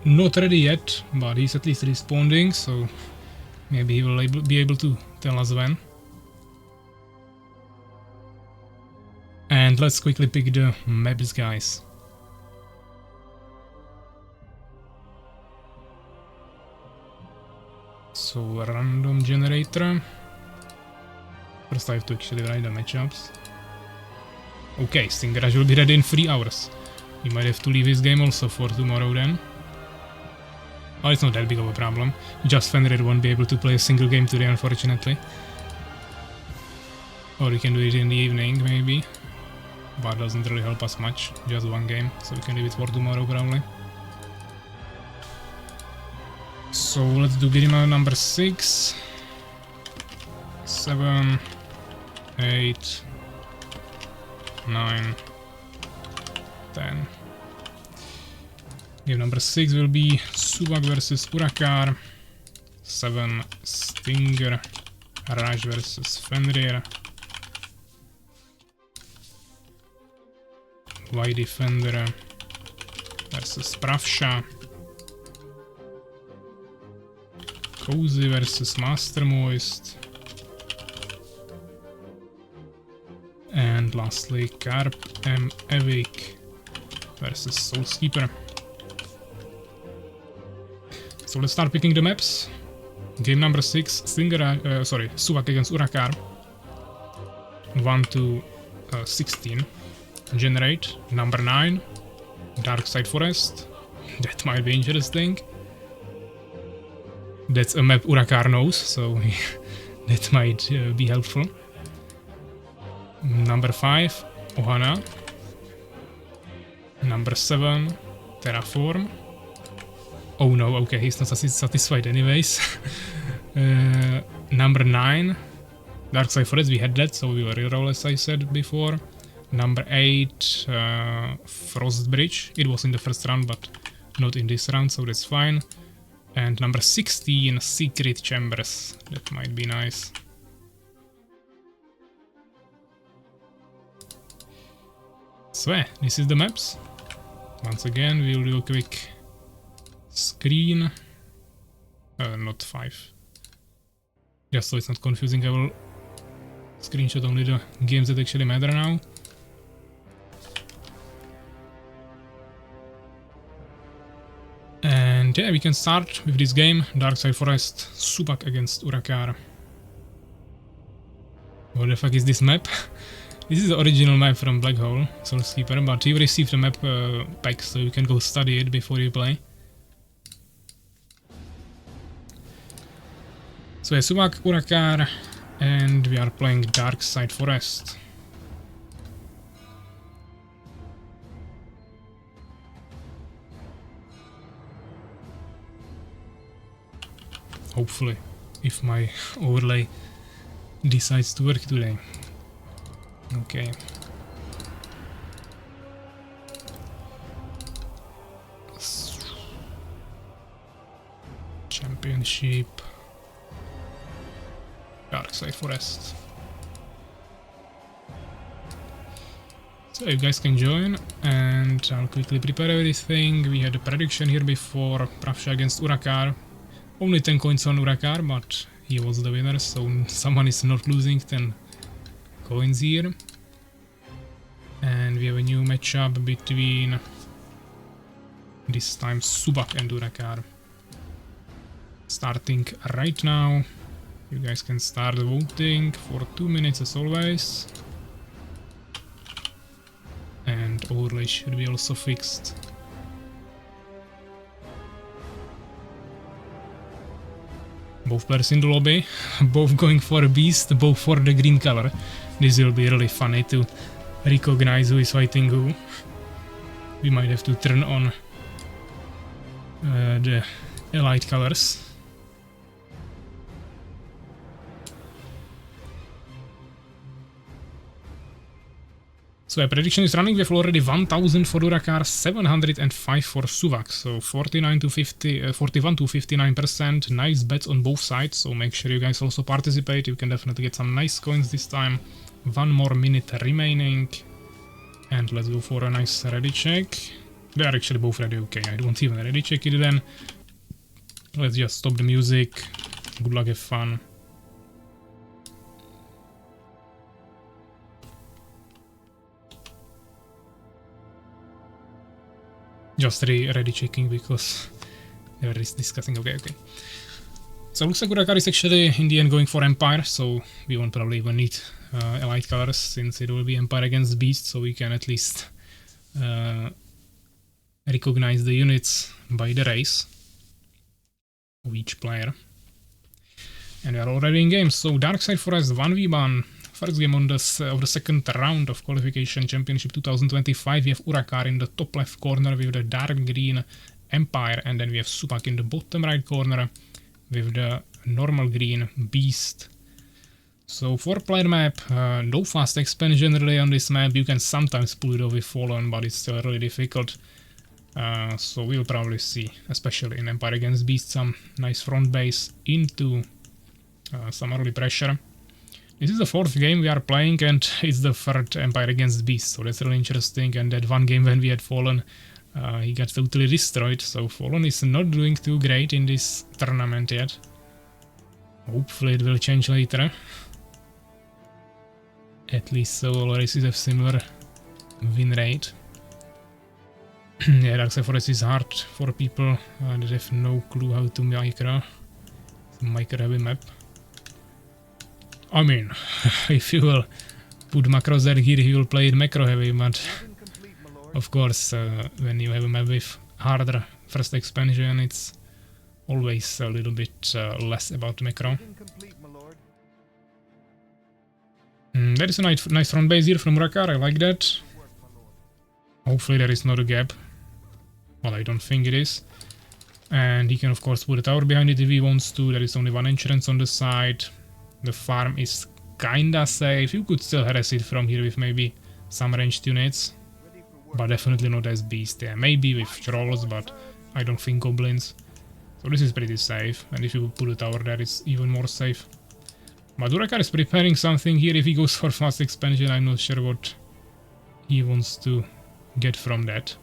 S1: not ready yet, but he's at least responding, so maybe he will be able to tell us when. And let's quickly pick the maps, guys. So, random generator. First I have to actually write the matchups. Okay, Stinger Rush will be ready in 3 hours. We might have to leave this game also for tomorrow then. Oh, it's not that big of a problem. Just Fenrir won't be able to play a single game today, unfortunately. Or we can do it in the evening, maybe. But doesn't really help us much. Just 1 game, so we can leave it for tomorrow, probably. So let's do game number 6. 7, 8, 9, 10. Game number 6 will be Suwak versus Urakaar. 7, Stinger Rush versus Fenrir. White Defender versus Prawsha. Cozy versus Master Moist. And lastly, KaerbEmEvig versus Soulskeeper. So let's start picking the maps. Game number 6, Suwak against Urakaar. 1 to 16. Generate. Number 9, Darkside Forest. That might be interesting. That's a map Urakaar knows, so that might be helpful. Number 5, Ohana. Number 7, Terraform. Oh no, okay, he's not satisfied anyways. Number 9, Darkside Forest, we had that, so we will reroll as I said before. Number 8, Frost Bridge. It was in the first round, but not in this round, so that's fine. And number 16, Secret Chambers. That might be nice. So yeah, this is the maps. Once again, we'll do a quick screen. Not 5. Just so it's not confusing, I will screenshot only the games that actually matter now. And yeah, we can start with this game, Darkside Forest, Suwak against Urakaar. What the fuck is this map? This is the original map from Black Hole, Soulskeeper, but you received the map pack, so you can go study it before you play. So yeah, Suwak, Urakaar, and we are playing Darkside Forest. Hopefully, if my overlay decides to work today. Okay. Championship. Darkside Forest. So you guys can join, and I'll quickly prepare everything. We had a prediction here before, Prawsha against Urakaar. Only 10 coins on Urakaar, but he was the winner, so someone is not losing 10 coins here. And we have a new matchup between, this time, Suwak and Urakaar. Starting right now. You guys can start voting for 2 minutes as always. And overlay should be also fixed. Both players in the lobby, both going for a beast, both for the green color. This will be really funny to recognize who is fighting who. We might have to turn on the allied colors. So a prediction is running. We have already 1000 for Urakaar, 705 for Suwak, so 41 to 59%. Nice bets on both sides, so make sure you guys also participate. You can definitely get some nice coins this time. 1 more minute remaining, and let's go for a nice ready check. They are actually both ready. Okay, I don't even ready check it then. Let's just stop the music. Good luck, have fun. Just ready checking because they were discussing. Okay. So looks like Urakaar is actually in the end going for Empire, so we won't probably even need allied colors since it will be Empire against Beast, so we can at least recognize the units by the race of each player. And we are already in game. So Darkside Forest 1v1. First game on of the second round of Qualification Championship 2025. We have Urakaar in the top left corner with the dark green Empire, and then we have Suwak in the bottom right corner with the normal green Beast. So 4-player map, no fast expansion really on this map. You can sometimes pull it off with Fallen, but it's still really difficult. So we'll probably see, especially in Empire against Beast, some nice front base into some early pressure. This is the 4th game we are playing, and it's the 3rd Empire against Beast, so that's really interesting. And that one game when we had Fallen, he got totally destroyed, so Fallen is not doing too great in this tournament yet. Hopefully it will change later. At least so all races have similar win rate. Yeah, Dark Side Forest is hard for people that have no clue how to micro heavy map. I mean, if you will put macros there here, he will play it macro heavy, but of course, when you have a map with harder first expansion, it's always a little bit less about macro. That is a nice front base here from Urakaar, I like that. Hopefully there is not a gap. Well, I don't think it is. And he can of course put a tower behind it if he wants to. There is only one entrance on the side. The farm is kinda safe. You could still harass it from here with maybe some ranged units. But definitely not as beast. Yeah, maybe with trolls, but I don't think goblins. So this is pretty safe. And if you put a tower there, it's even more safe. But Urakaar is preparing something here. If he goes for fast expansion, I'm not sure what he wants to get from that.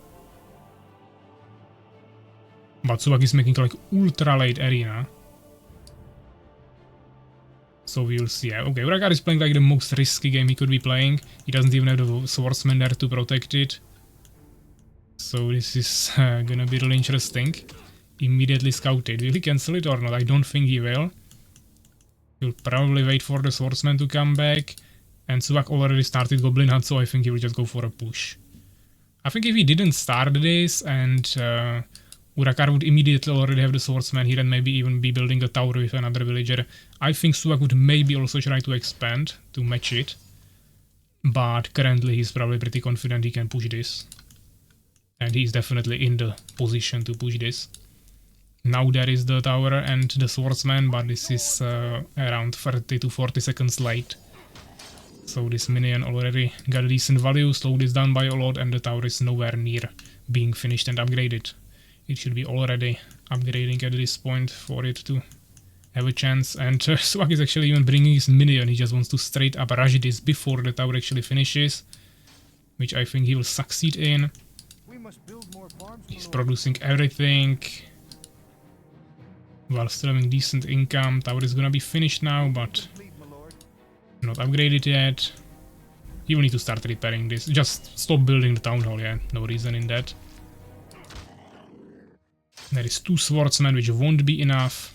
S1: But Suwak is making like ultra late arena. So we'll see. Okay, Urakaar is playing like the most risky game he could be playing. He doesn't even have the swordsman there to protect it. So this is gonna be really interesting. Immediately scouted. Will he cancel it or not? I don't think he will. He'll probably wait for the swordsman to come back. And Suwak already started Goblin Hunt, so I think he will just go for a push. I think if he didn't start this and Urakaar would immediately already have the swordsman here and maybe even be building a tower with another villager, I think Suwak would maybe also try to expand to match it. But currently he's probably pretty confident he can push this. And he's definitely in the position to push this. Now there is the tower and the swordsman, but this is around 30 to 40 seconds late. So this minion already got a decent value, slowed this down by a lot, and the tower is nowhere near being finished and upgraded. It should be already upgrading at this point for it to have a chance. And Suwak is actually even bringing his minion. He just wants to straight up rush this before the tower actually finishes, which I think he will succeed in. He's producing everything while still having decent income. Tower is gonna be finished now, but not upgraded yet. You will need to start repairing this. Just stop building the town hall, yeah, no reason in that. There is 2 swordsmen, which won't be enough.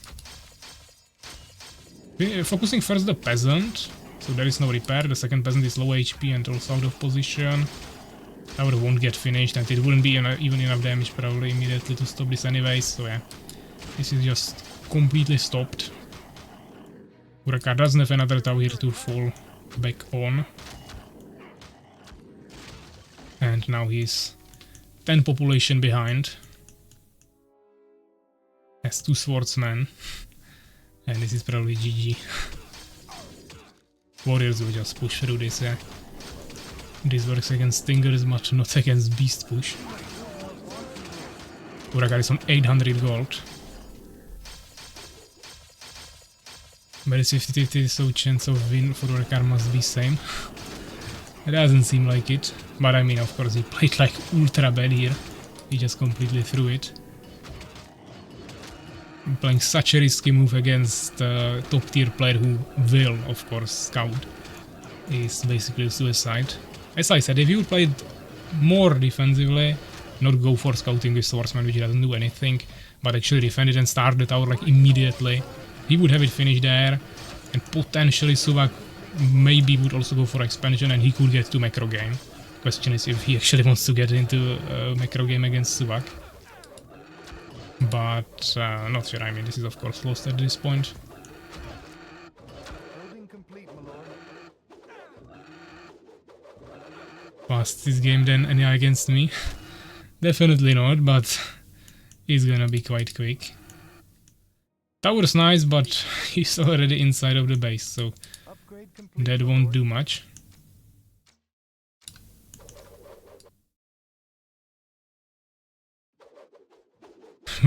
S1: Focusing first the peasant, so there is no repair. The second peasant is low HP and also out of position. Tower won't get finished, and it wouldn't be even enough damage probably immediately to stop this anyways, so yeah. This is just completely stopped. Urakaar doesn't have another tower here to fall back on. And now he's 10 population behind. Has 2 swordsmen. And this is probably GG. Warriors will just push through this, yeah. This works against Stingers, but not against Beast Push. Urakaar is on 800 gold. But it's 50-50, so chance of win for Urakaar must be same. It doesn't seem like it. But I mean, of course, he played like ultra bad here. He just completely threw it. Playing such a risky move against a top tier player who will, of course, scout is basically suicide. As I said, if you played more defensively, not go for scouting with swordsman, which doesn't do anything, but actually defend it and start the tower like immediately, he would have it finished there, and potentially Suwak maybe would also go for expansion and he could get to macro game. Question is if he actually wants to get into a macro game against Suwak. But not sure. I mean, this is of course lost at this point. Fast this game then any against me? Definitely not, but it's gonna be quite quick. Tower's nice, but he's already inside of the base, so that won't do much.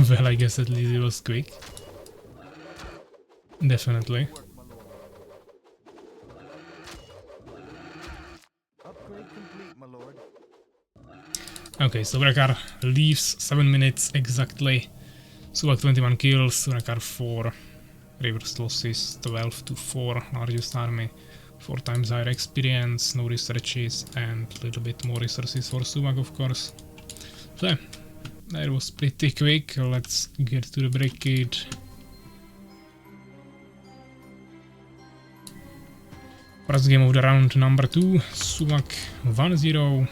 S1: Well, I guess at least it was quick. Definitely. Okay, so Urakaar leaves 7 minutes exactly. Suwak 21 kills, Urakaar 4. Reverse losses 12 to 4. Largest army 4 times higher experience, no researches, and a little bit more resources for Suwak, of course. So yeah, that was pretty quick. Let's get to the brigade. First game of the round, number 2, Suwak 1-0.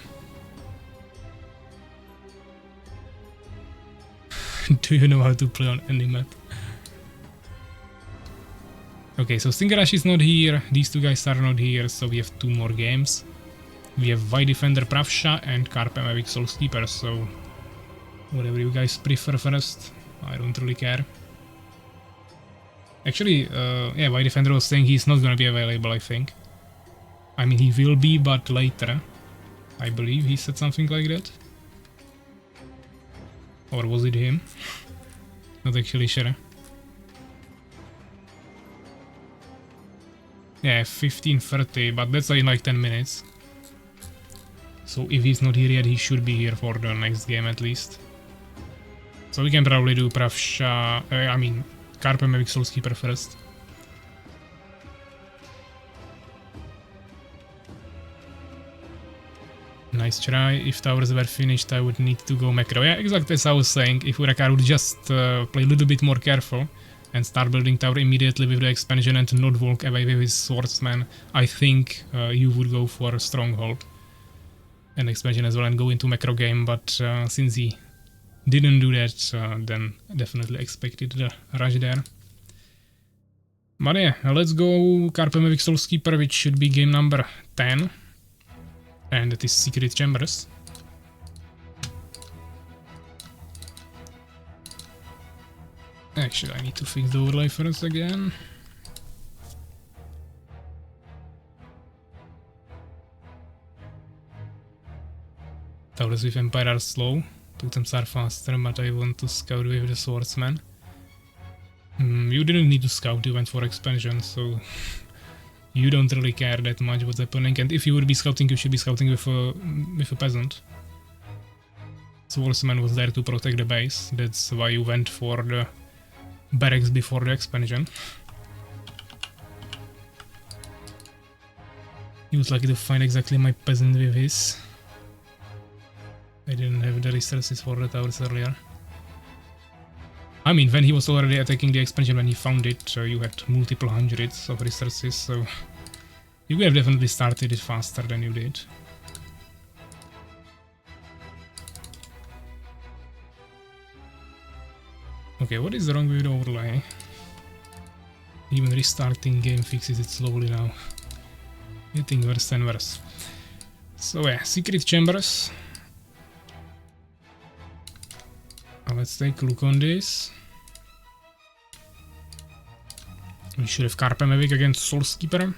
S1: Do you know how to play on any map? Okay, so Stingarash is not here, these two guys are not here, so we have 2 more games. We have White Defender Prawsha and KaerbEmEvig Soulskeeper, so whatever you guys prefer first, I don't really care. Actually, yeah, White Defender was saying he's not gonna be available, I think. I mean, he will be, but later. I believe he said something like that. Or was it him? Not actually sure. Yeah, 15:30, but that's in like 10 minutes. So if he's not here yet, he should be here for the next game at least. So we can probably do Prawsha, I mean, KaerbEmEvig Soulskeeper first. Nice try. If towers were finished, I would need to go macro. Yeah, exactly as I was saying. If Urakaar would just play a little bit more careful and start building tower immediately with the expansion and not walk away with his swordsman, I think you would go for a stronghold and expansion as well and go into macro game. But since he didn't do that, then definitely expected the rush there. But yeah, let's go KaerbEmEvig Soulskeeper, which should be game number 10. And that is Secret Chambers. Actually, I need to fix the overlay first again. Towers with Empire are slow, totems are faster, but I want to scout with the swordsman. You didn't need to scout, you went for expansion, so you don't really care that much what's happening, and if you would be scouting, you should be scouting with a peasant. Swordsman was there to protect the base, that's why you went for the barracks before the expansion. He was lucky to find exactly my peasant with his. I didn't have the resources for the towers earlier. I mean, when he was already attacking the expansion when he found it, you had multiple hundreds of resources, so you could have definitely started it faster than you did. Okay, what is wrong with the overlay? Even restarting game fixes it slowly now. Getting worse and worse. So yeah, Secret Chambers. Let's take a look on this. We should have KaerbEmEvig against Soulskeeper.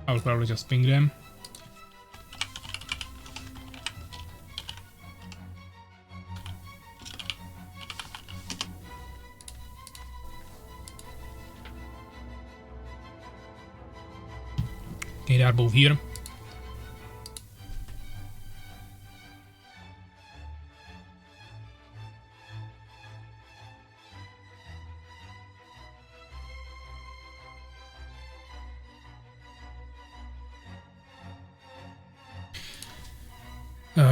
S1: I'll probably just ping them. Okay, they are both here.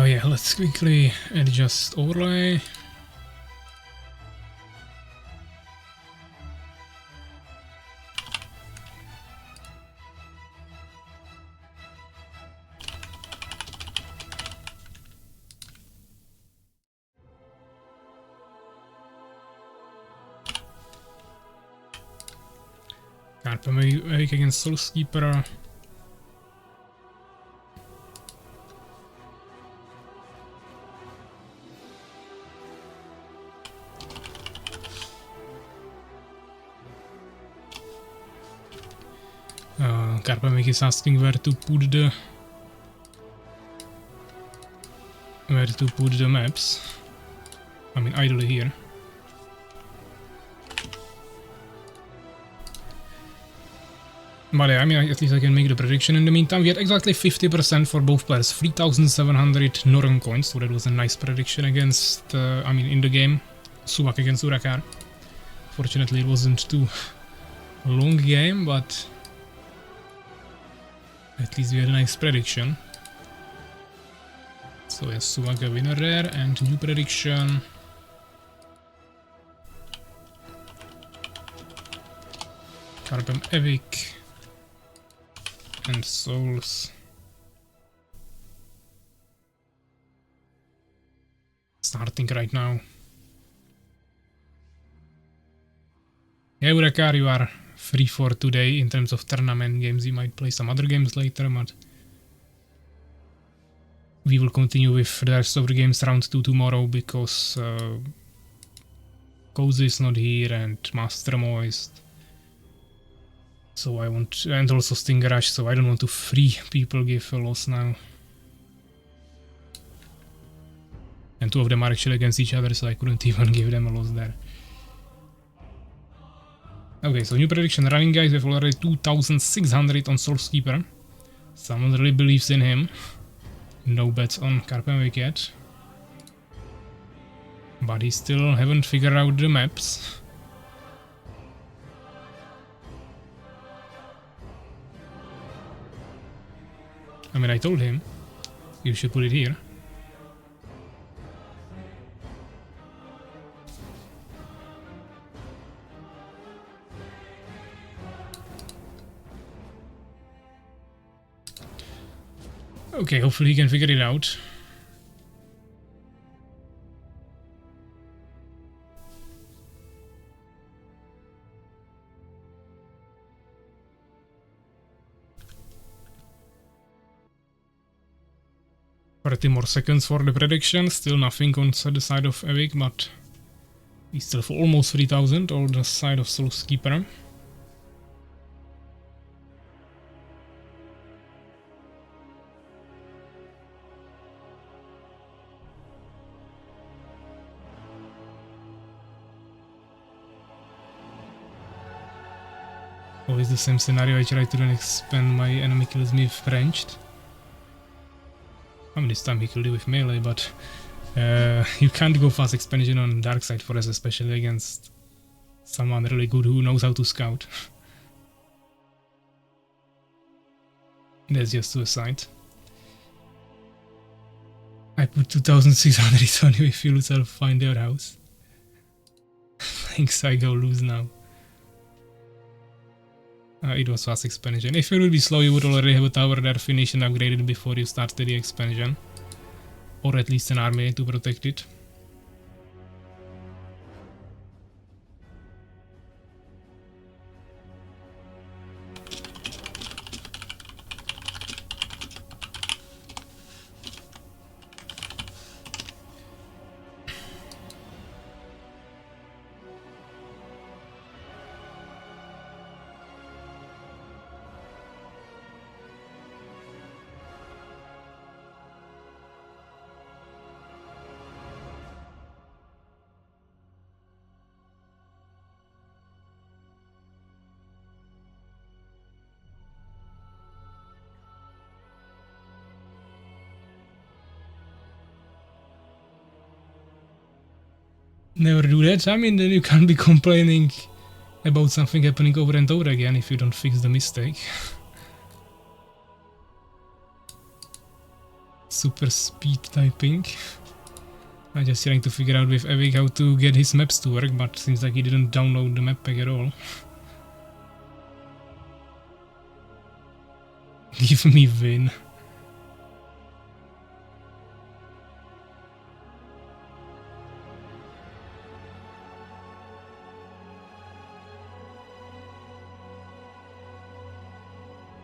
S1: Yeah, let's quickly adjust overlay. KaerbEmEvig against Soulskeeper. KaerbEmEvig is asking where to put the maps. I mean, ideally here. But yeah, I mean, at least I can make the prediction. In the meantime, we had exactly 50% for both players, 3,700 Norn coins, so that was a nice prediction against, I mean, in the game, Suwak against Urakaar. Fortunately, it wasn't too long game, but At least we had a nice prediction. So yes, Suwak a winner there, and new prediction. KaerbEmEvig and Souls. Starting right now. Yeah, Urakaar, you are free for today in terms of tournament games. You might play some other games later, but we will continue with the rest of the games round 2 tomorrow because Cozy is not here and Master Moist. So I want, and also Stinger Rush, so I don't want to free people give a loss now. And 2 of them are actually against each other, so I couldn't even give them a loss there. Okay, so new prediction running, guys. We have already 2,600 on Soulskeeper. Someone really believes in him. No bets on KaerbEmEvig yet. But he still haven't figured out the maps. I mean, I told him you should put it here. Okay, hopefully he can figure it out. Pretty more seconds for the prediction, still nothing on the side of Evig, but we still have almost 3,000 on the side of Soulskeeper. Always the same scenario, I try to then expand my enemy kills me if ranged. I mean, this time he killed you with melee, but you can't go fast expansion on dark side for us, especially against someone really good who knows how to scout. That's just suicide. I put 2,600 on you if you lose, I'll find your house. Thanks, I go lose now. It was fast expansion. If it would be slow, you would already have a tower there finished and upgraded before you started the expansion. Or at least an army to protect it. Never do that. I mean, then you can't be complaining about something happening over and over again if you don't fix the mistake. Super speed typing. I'm just trying to figure out with Evig how to get his maps to work, but seems like he didn't download the map pack at all. Give me win.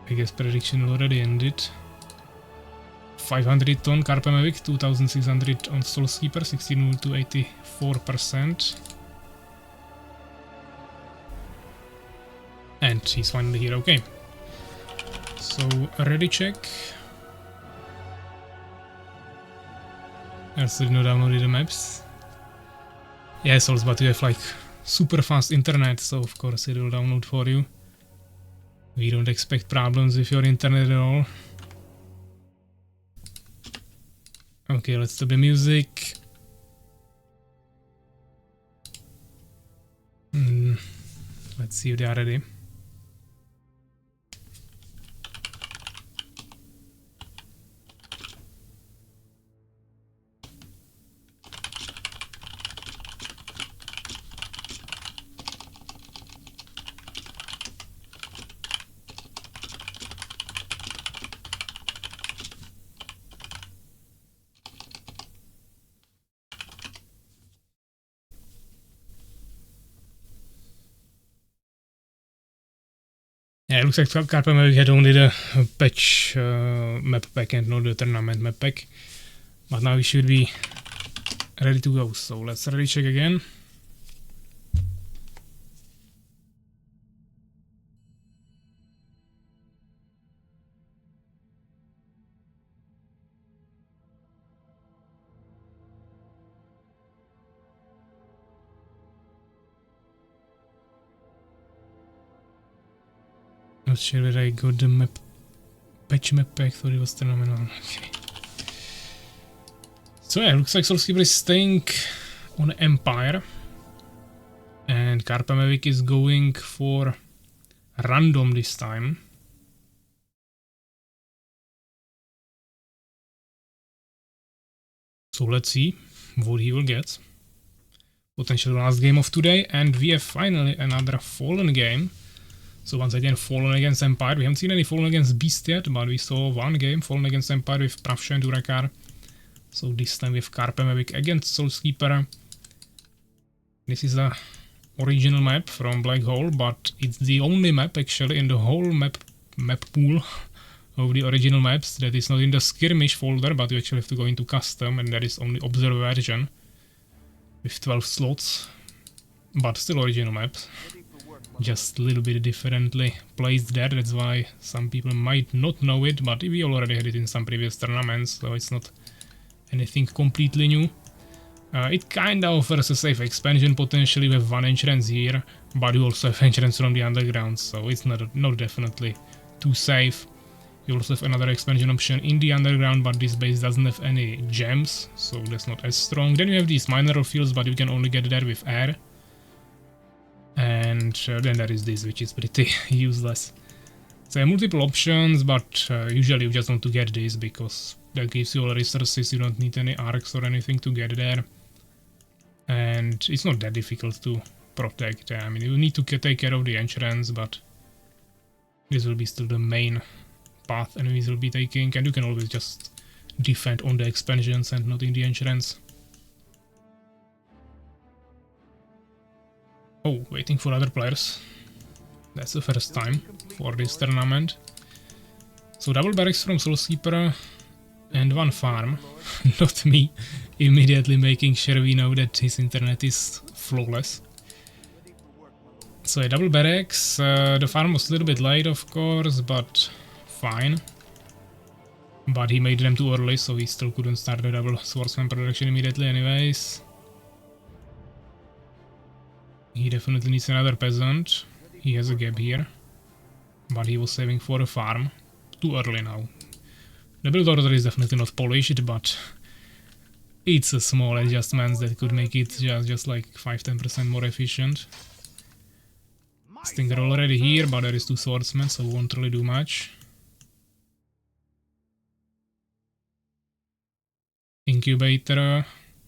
S1: I guess prediction already ended. 500 on KaerbEmEvig, 2,600 on Soulskeeper, 16 to 84%. And he's finally here, okay. So, ready check. I also did not download the maps. Yeah, Souls, but you have like super fast internet, so of course it will download for you. We don't expect problems with your internet at all. Okay, let's stop the music. Let's see if they are ready. Yeah, it looks like KaerbEmEvig had only the patch map pack and not the tournament map pack. But now we should be ready to go. So let's ready check again. Not sure whether I got the map patch map pack, thought it was tournament one. Okay. So yeah, looks like Soulskeeper is staying on Empire. And KaerbEmEvig is going for random this time. So let's see what he will get. Potential last game of today, and we have finally another Fallen game. So once again, Fallen against Empire. We haven't seen any Fallen against Beast yet, but we saw one game, Fallen against Empire with Prawsha and Urakaar. So this time with KaerbEmEvig against Soulskeeper. This is a original map from Black Hole, but it's the only map actually in the whole map pool of the original maps that is not in the skirmish folder, but you actually have to go into custom, and that is only observer version with 12 slots, but still original maps. Just a little bit differently placed there, that's why some people might not know it, but we already had it in some previous tournaments, so it's not anything completely new. It kinda offers a safe expansion potentially with one entrance here, but you also have entrance from the underground, so it's not definitely too safe. You also have another expansion option in the underground, but this base doesn't have any gems, so that's not as strong. Then you have these mineral fields, but you can only get there with air. And then there is this, which is pretty useless. So multiple options, but usually you just want to get this because that gives you all resources. You don't need any arcs or anything to get there, and it's not that difficult to protect. I mean, you need to take care of the entrance, but this will be still the main path enemies will be taking, and you can always just defend on the expansions and not in the entrance. Oh, waiting for other players. That's the first time for this tournament. So double barracks from Soulskeeper and one farm. Not me immediately making sure we know that his internet is flawless. So a double barracks. The farm was a little bit late, of course, but fine. But he made them too early, so he still couldn't start the double swordsman production immediately anyways. He definitely needs another peasant. He has a gap here, but he was saving for a farm. Too early now. The build order is definitely not polished, but it's a small adjustment that could make it just like 5-10% more efficient. Stinger already here, but there is 2 swordsmen, so won't really do much. Incubator,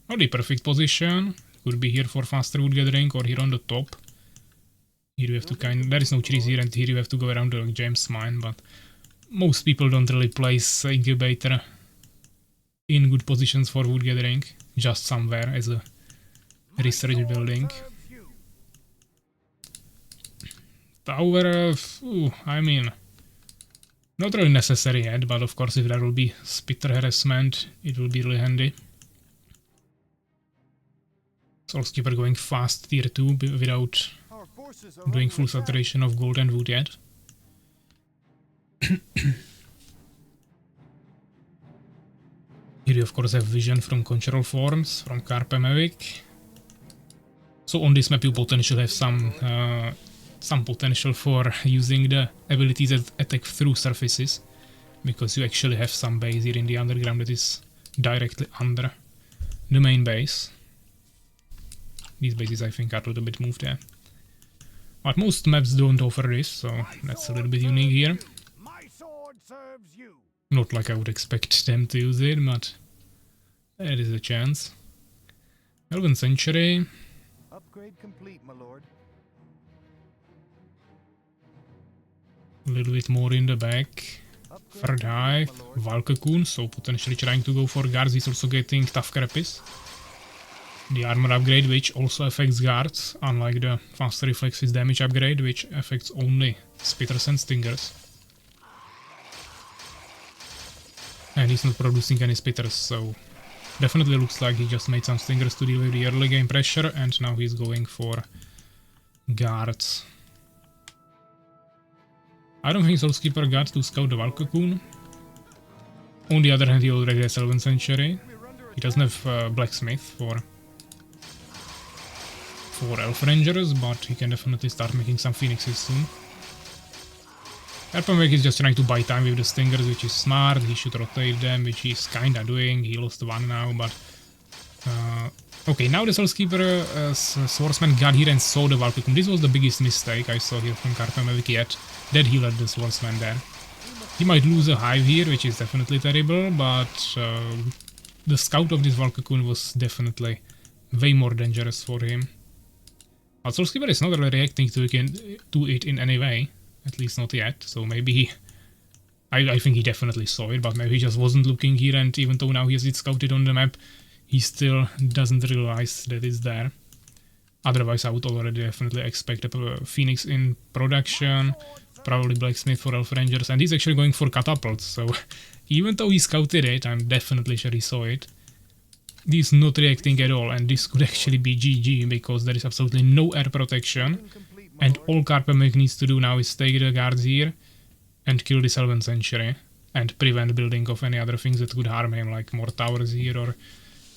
S1: not the perfect position. Could be here for faster wood gathering or here on the top. Here you have to there is no trees here, and here you have to go around the James mine, but most people don't really place incubator in good positions for wood gathering, just somewhere as a research building. Tower, I mean, not really necessary yet, but of course if there will be spitter harassment, it will be really handy. Soulskeeper going fast tier 2 without doing full saturation of gold and wood yet. Here you of course have vision from control forms from KaerbEmEvig. So on this map you potentially have some potential for using the abilities that attack through surfaces, because you actually have some base here in the underground that is directly under the main base. These bases I think are a little bit moved there. But most maps don't offer this, so that's a little bit unique here. Not like I would expect them to use it, but there is a chance. 11th century.
S3: Upgrade complete, my lord.
S1: A little bit more in the back. Third high, Valkakun, so potentially trying to go for guards. He's also getting tough Crepis. the armor upgrade, which also affects guards, unlike the faster reflexes damage upgrade, which affects only spitters and stingers. And he's not producing any spitters, so definitely looks like he just made some stingers to deal with the early game pressure, and now he's going for guards. I don't think Soulskeeper got to scout the Valcocoon. On the other hand, he already has Elven Sanctuary. He doesn't have Blacksmith for Elf Rangers, but he can definitely start making some Phoenixes soon. KaerbEmEvig is just trying to buy time with the Stingers, which is smart. He should rotate them, which he's kinda doing. He lost one now, but... okay, now the Soulskeeper Swordsman got here and saw the Valcocoon. This was the biggest mistake I saw here from KaerbEmEvig yet, that he let the Swordsman there. He might lose a hive here, which is definitely terrible, but the scout of this Valcocoon was definitely way more dangerous for him. But Soulskeeper is not really reacting to it in any way, at least not yet, so maybe I think he definitely saw it, but maybe he just wasn't looking here, and even though now he has it scouted on the map, he still doesn't realize that it's there. Otherwise I would already definitely expect a Phoenix in production, probably Blacksmith for Elf Rangers, and he's actually going for catapults, so even though he scouted it, I'm definitely sure he saw it. He's not reacting at all, and this could actually be GG, because there is absolutely no air protection, and all KaerbEmEvig needs to do now is take the guards here and kill this Elven Sanctuary, and prevent building of any other things that could harm him, like more towers here, or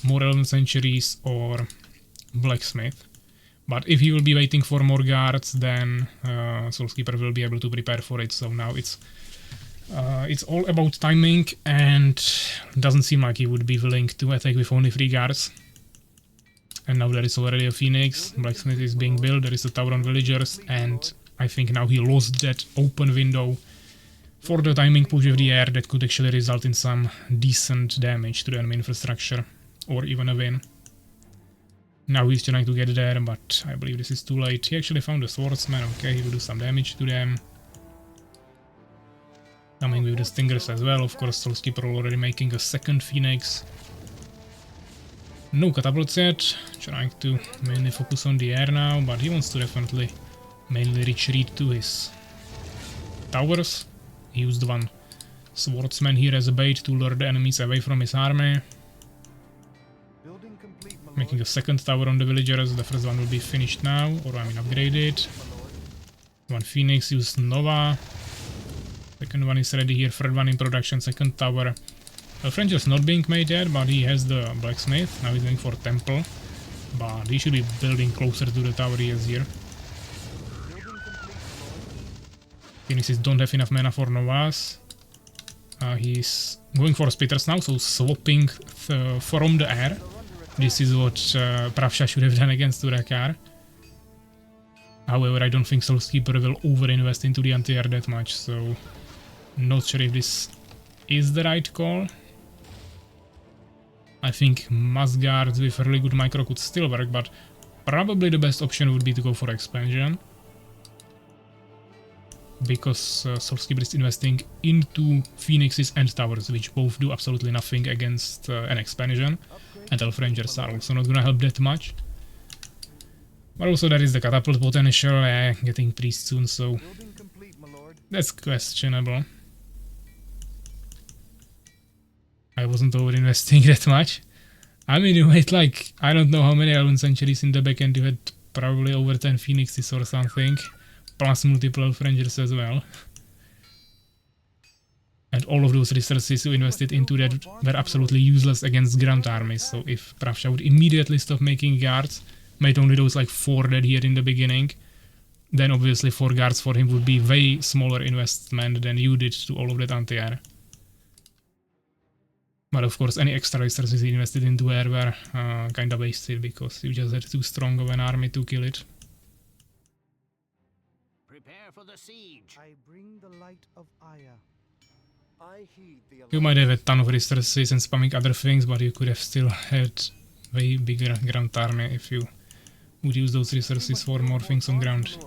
S1: more Elven Sanctuaries, or Blacksmith. But if he will be waiting for more guards, then Soulskeeper will be able to prepare for it, so now it's all about timing, and doesn't seem like he would be willing to attack with only 3 guards. And now there is already a Phoenix, Blacksmith is being built, there is a tower on villagers, and I think now he lost that open window for the timing push with the air that could actually result in some decent damage to the enemy infrastructure, or even a win. Now he's trying to get there, but I believe this is too late. He actually found a swordsman, okay, he will do some damage to them. Coming with the stingers as well, of course, Soulskeeper already making a second Phoenix. No catapults yet, trying to mainly focus on the air now, but he wants to definitely mainly retreat to his towers. He used one swordsman here as a bait to lure the enemies away from his army. Making a second tower on the villagers, the first one will be finished now, or I mean upgraded. One Phoenix used Nova. Second one is ready here, third one in production, second tower. Elf Ranger's not being made yet, but he has the Blacksmith. Now he's going for Temple, but he should be building closer to the tower he has here. Phoenixes don't have enough mana for Novas. He's going for Spitters now, so swapping from the air. This is what Prawsha should have done against Urakaar. However, I don't think Soulskeeper will over-invest into the anti-air that much, so not sure if this is the right call. I think mass guards with a really good micro could still work, but probably the best option would be to go for expansion. Because Soulskeeper is investing into Phoenixes and towers, which both do absolutely nothing against an expansion. And Elf Rangers are also not gonna help that much. But also there is the catapult potential, getting priest soon, so that's questionable. I wasn't over-investing that much. I mean, you made like, I don't know how many Elven Centuries in the backend, you had probably over 10 Phoenixes or something, plus multiple Elf Rangers as well. And all of those resources you invested into that were absolutely useless against Grand armies, so if Prawsha would immediately stop making guards, made only those like 4 that he had in the beginning, then obviously 4 guards for him would be way smaller investment than you did to all of that anti-air. But of course any extra resources he invested into air were kinda wasted, because you just had too strong of an army to kill it.
S2: Prepare for the siege.
S3: I bring the light of Aya. I heed the
S1: You might have a ton of resources and spamming other things, but you could have still had way bigger ground army if you would use those resources for more things on ground.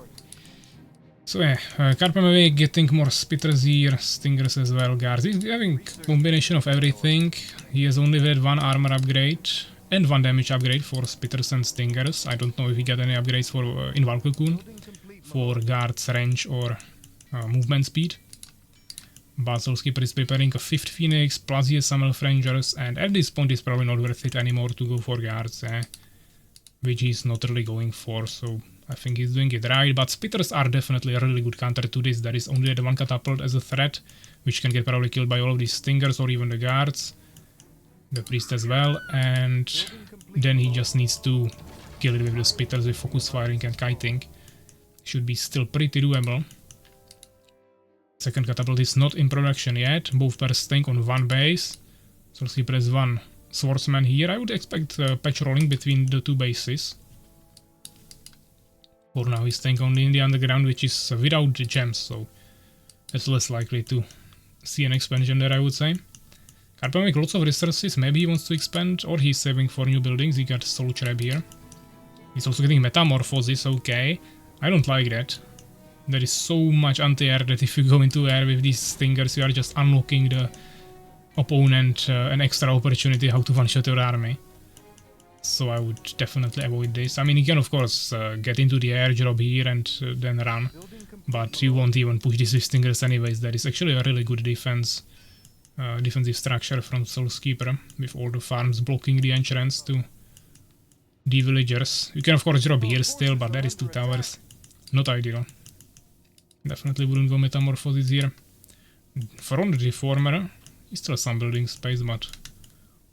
S1: So yeah, KaerbEmEvig getting more spitters here, stingers as well, guards. He's having combination of everything. He has only had 1 armor upgrade, And 1 damage upgrade for Spitters and Stingers. I don't know if we get any upgrades for in Valkokun for guards, range or movement speed. But Soulskeeper is preparing a 5th Phoenix, plus he has some Elf Rangers, and at this point it's probably not worth it anymore to go for guards, which he's not really going for, so I think he's doing it right. But Spitters are definitely a really good counter to this. There is only the 1 catapult as a threat, which can get probably killed by all of these Stingers or even the guards. The priest as well, and then he just needs to kill it with the Spitters with focus firing and kiting. Should be still pretty doable. Second catapult is not in production yet, both pairs staying on 1 base. So he press 1 swordsman here. I would expect patch rolling between the 2 bases. For now he's staying only in the underground, which is without the gems, so that's less likely to see an expansion there, I would say. KaerbEmEvig lots of resources, maybe he wants to expand, or he's saving for new buildings. He got Soul Trap here. He's also getting Metamorphosis, okay. I don't like that. There is so much anti-air that if you go into air with these Stingers, you are just unlocking the opponent an extra opportunity how to one-shot your army. So I would definitely avoid this. I mean, you can of course get into the air, drop here and then run. But you won't even push this with Stingers anyways. That is actually a really good defensive structure from Soulskeeper, with all the farms blocking the entrance to the villagers. You can of course drop here still, but that is 2 towers. Not ideal. Definitely wouldn't go Metamorphosis here. Front Reformer, he still has some building space, but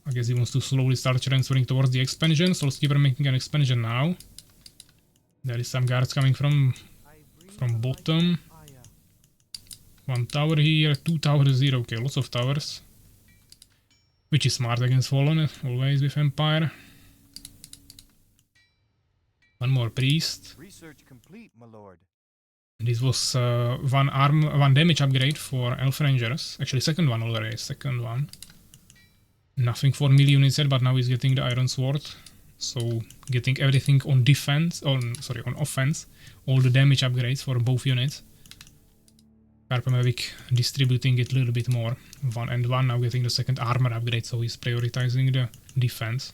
S1: I guess he wants to slowly start transferring towards the expansion. Soulskeeper making an expansion now. There is some guards coming from bottom. 1 tower here, 2 towers here, okay, lots of towers. Which is smart against Fallen, always with Empire. 1 more priest.
S3: Research complete, my lord.
S1: This was 1 damage upgrade for Elf Rangers. Actually, second one already, second one. Nothing for melee units yet, but now he's getting the Iron Sword. So getting everything on defense, on offense. All the damage upgrades for both units. KaerbEmEvig distributing it a little bit more. 1 and 1, now getting the second armor upgrade, so he's prioritizing the defense.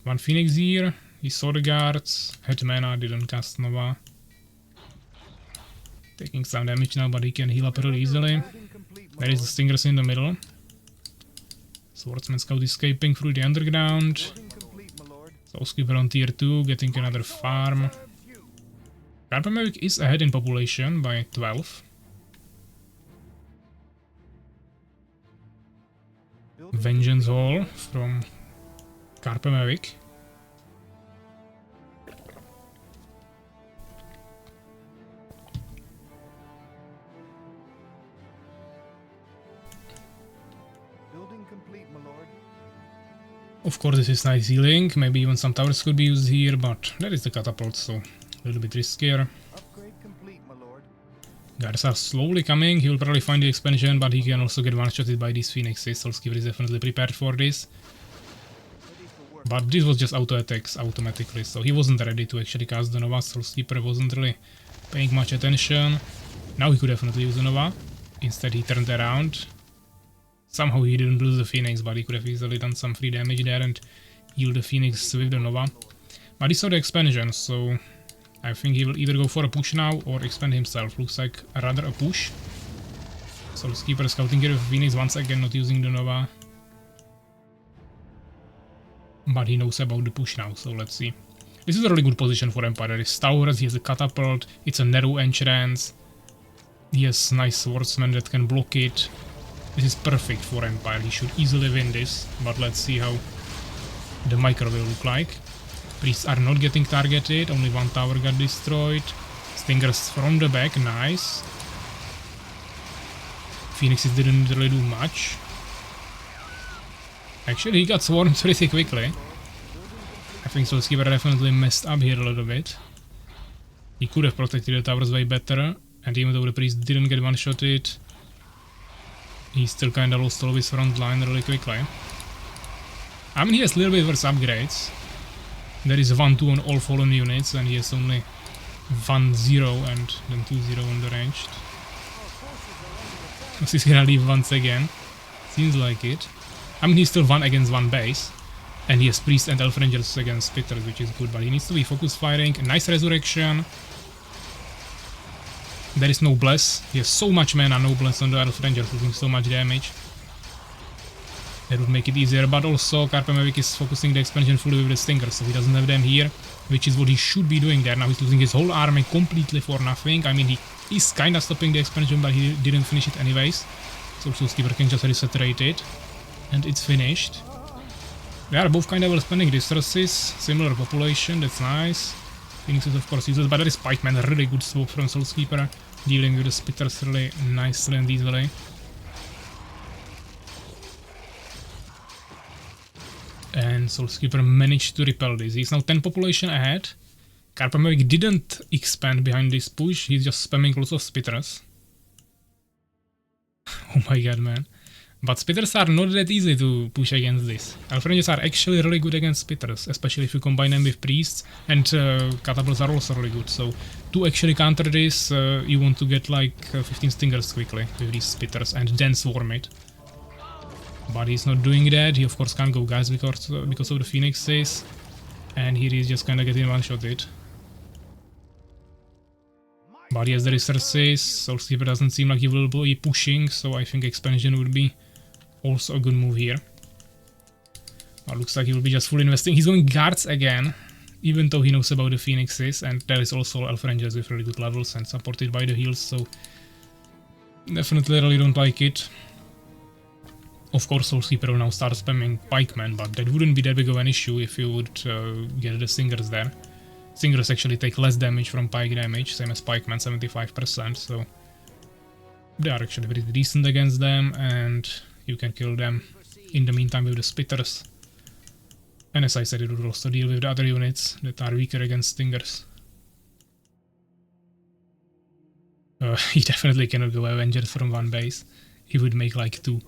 S1: 1 Phoenix here, he saw the guards, had mana, didn't cast Nova. Taking some damage now, but he can heal up really easily. There is the Stingers in the middle. Swordsman Scout escaping through the underground. Soulskeeper on tier 2, getting another farm. KaerbEmEvig is ahead in population by 12. Vengeance Hall from KaerbEmEvig. Of course this is nice healing, maybe even some towers could be used here, but that is the catapult, so a little bit riskier. Guards are slowly coming, he will probably find the expansion, but he can also get one-shotted by these Phoenixes. Soulskeeper is definitely prepared for this. But this was just auto-attacks automatically, so he wasn't ready to actually cast the Nova. Soulskeeper wasn't really paying much attention. Now he could definitely use the Nova. Instead he turned around. Somehow he didn't lose the Phoenix, but he could have easily done some free damage there and healed the Phoenix with the Nova. But he saw the expansion, so I think he will either go for a push now or expand himself. Looks like rather a push. Soulskeeper scouting here with Phoenix once again, not using the Nova. But he knows about the push now, so let's see. This is a really good position for Empire. There is towers, he has a catapult, it's a narrow entrance. He has nice swordsmen that can block it. This is perfect for Empire, he should easily win this, but let's see how the micro will look like. Priests are not getting targeted, only 1 tower got destroyed. Stingers from the back, nice. Phoenixes didn't really do much. Actually, he got swarmed pretty quickly. I think Soulskeeper definitely messed up here a little bit. He could have protected the towers way better, and even though the priest didn't get one-shotted, he still kinda lost all of his front line really quickly. I mean, he has a little bit worse upgrades. There is 1-2 on all fallen units, and he has only 1-0 and then 2-0 on the ranged. He's gonna leave once again. Seems like it. I mean, he's still 1 against 1 base. And he has Priest and Elf Rangers against Spitters, which is good, but he needs to be focus firing. A nice Resurrection. There is no Bless. He has so much mana, no Bless on the Elf Rangers, doing so much damage. That would make it easier, but also KaerbEmEvig is focusing the expansion fully with the Stingers, so he doesn't have them here, which is what he should be doing there. Now he's losing his whole army completely for nothing. I mean, he is kinda stopping the expansion, but he didn't finish it anyways. So Soulskeeper can just reset it, and it's finished. They are both kinda well spending resources, similar population, that's nice. Phoenix is of course useless, but there is Pikeman, a really good swap from Soulskeeper, dealing with the Spitters really nicely and easily. And Soulskeeper managed to repel this. He's now 10 population ahead. KaerbEmEvig didn't expand behind this push, he's just spamming lots of Spitters. Oh my god, man. But Spitters are not that easy to push against this. Elf Rangers are actually really good against Spitters, especially if you combine them with Priests, and Catapults are also really good. So to actually counter this, you want to get like 15 Stingers quickly with these Spitters and then swarm it. But he's not doing that. He of course can't go gas because of the Phoenixes, and here he's just kinda getting one-shotted. But yes, the resources. Soulskeeper doesn't seem like he will be pushing, so I think expansion would be also a good move here. But looks like he will be just full investing. He's going guards again, even though he knows about the Phoenixes, and there is also Elf Rangers with really good levels and supported by the heals, so definitely really don't like it. Of course, Soulskeeper will now start spamming Pikemen, but that wouldn't be that big of an issue if you would get the Stingers there. Stingers actually take less damage from Pike damage, same as Pikemen, 75%, so they are actually pretty decent against them, and you can kill them in the meantime with the Spitters. And as I said, it would also deal with the other units that are weaker against Stingers. He definitely cannot go Avengers from one base, he would make like 2.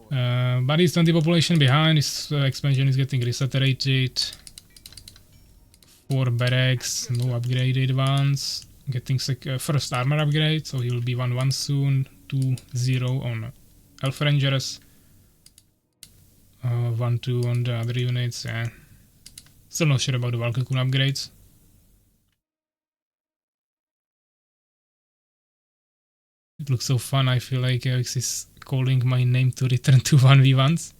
S1: But he's 20 population behind, his expansion is getting resaturated. 4 barracks, no upgraded ones. Getting first armor upgrade, so he will be 1-1 soon. 2-0 on Elf Rangers. 1-2 on the other units, yeah. Still not sure about the Valkycoon upgrades. It looks so fun, I feel like Alex is calling my name to return to 1v1s.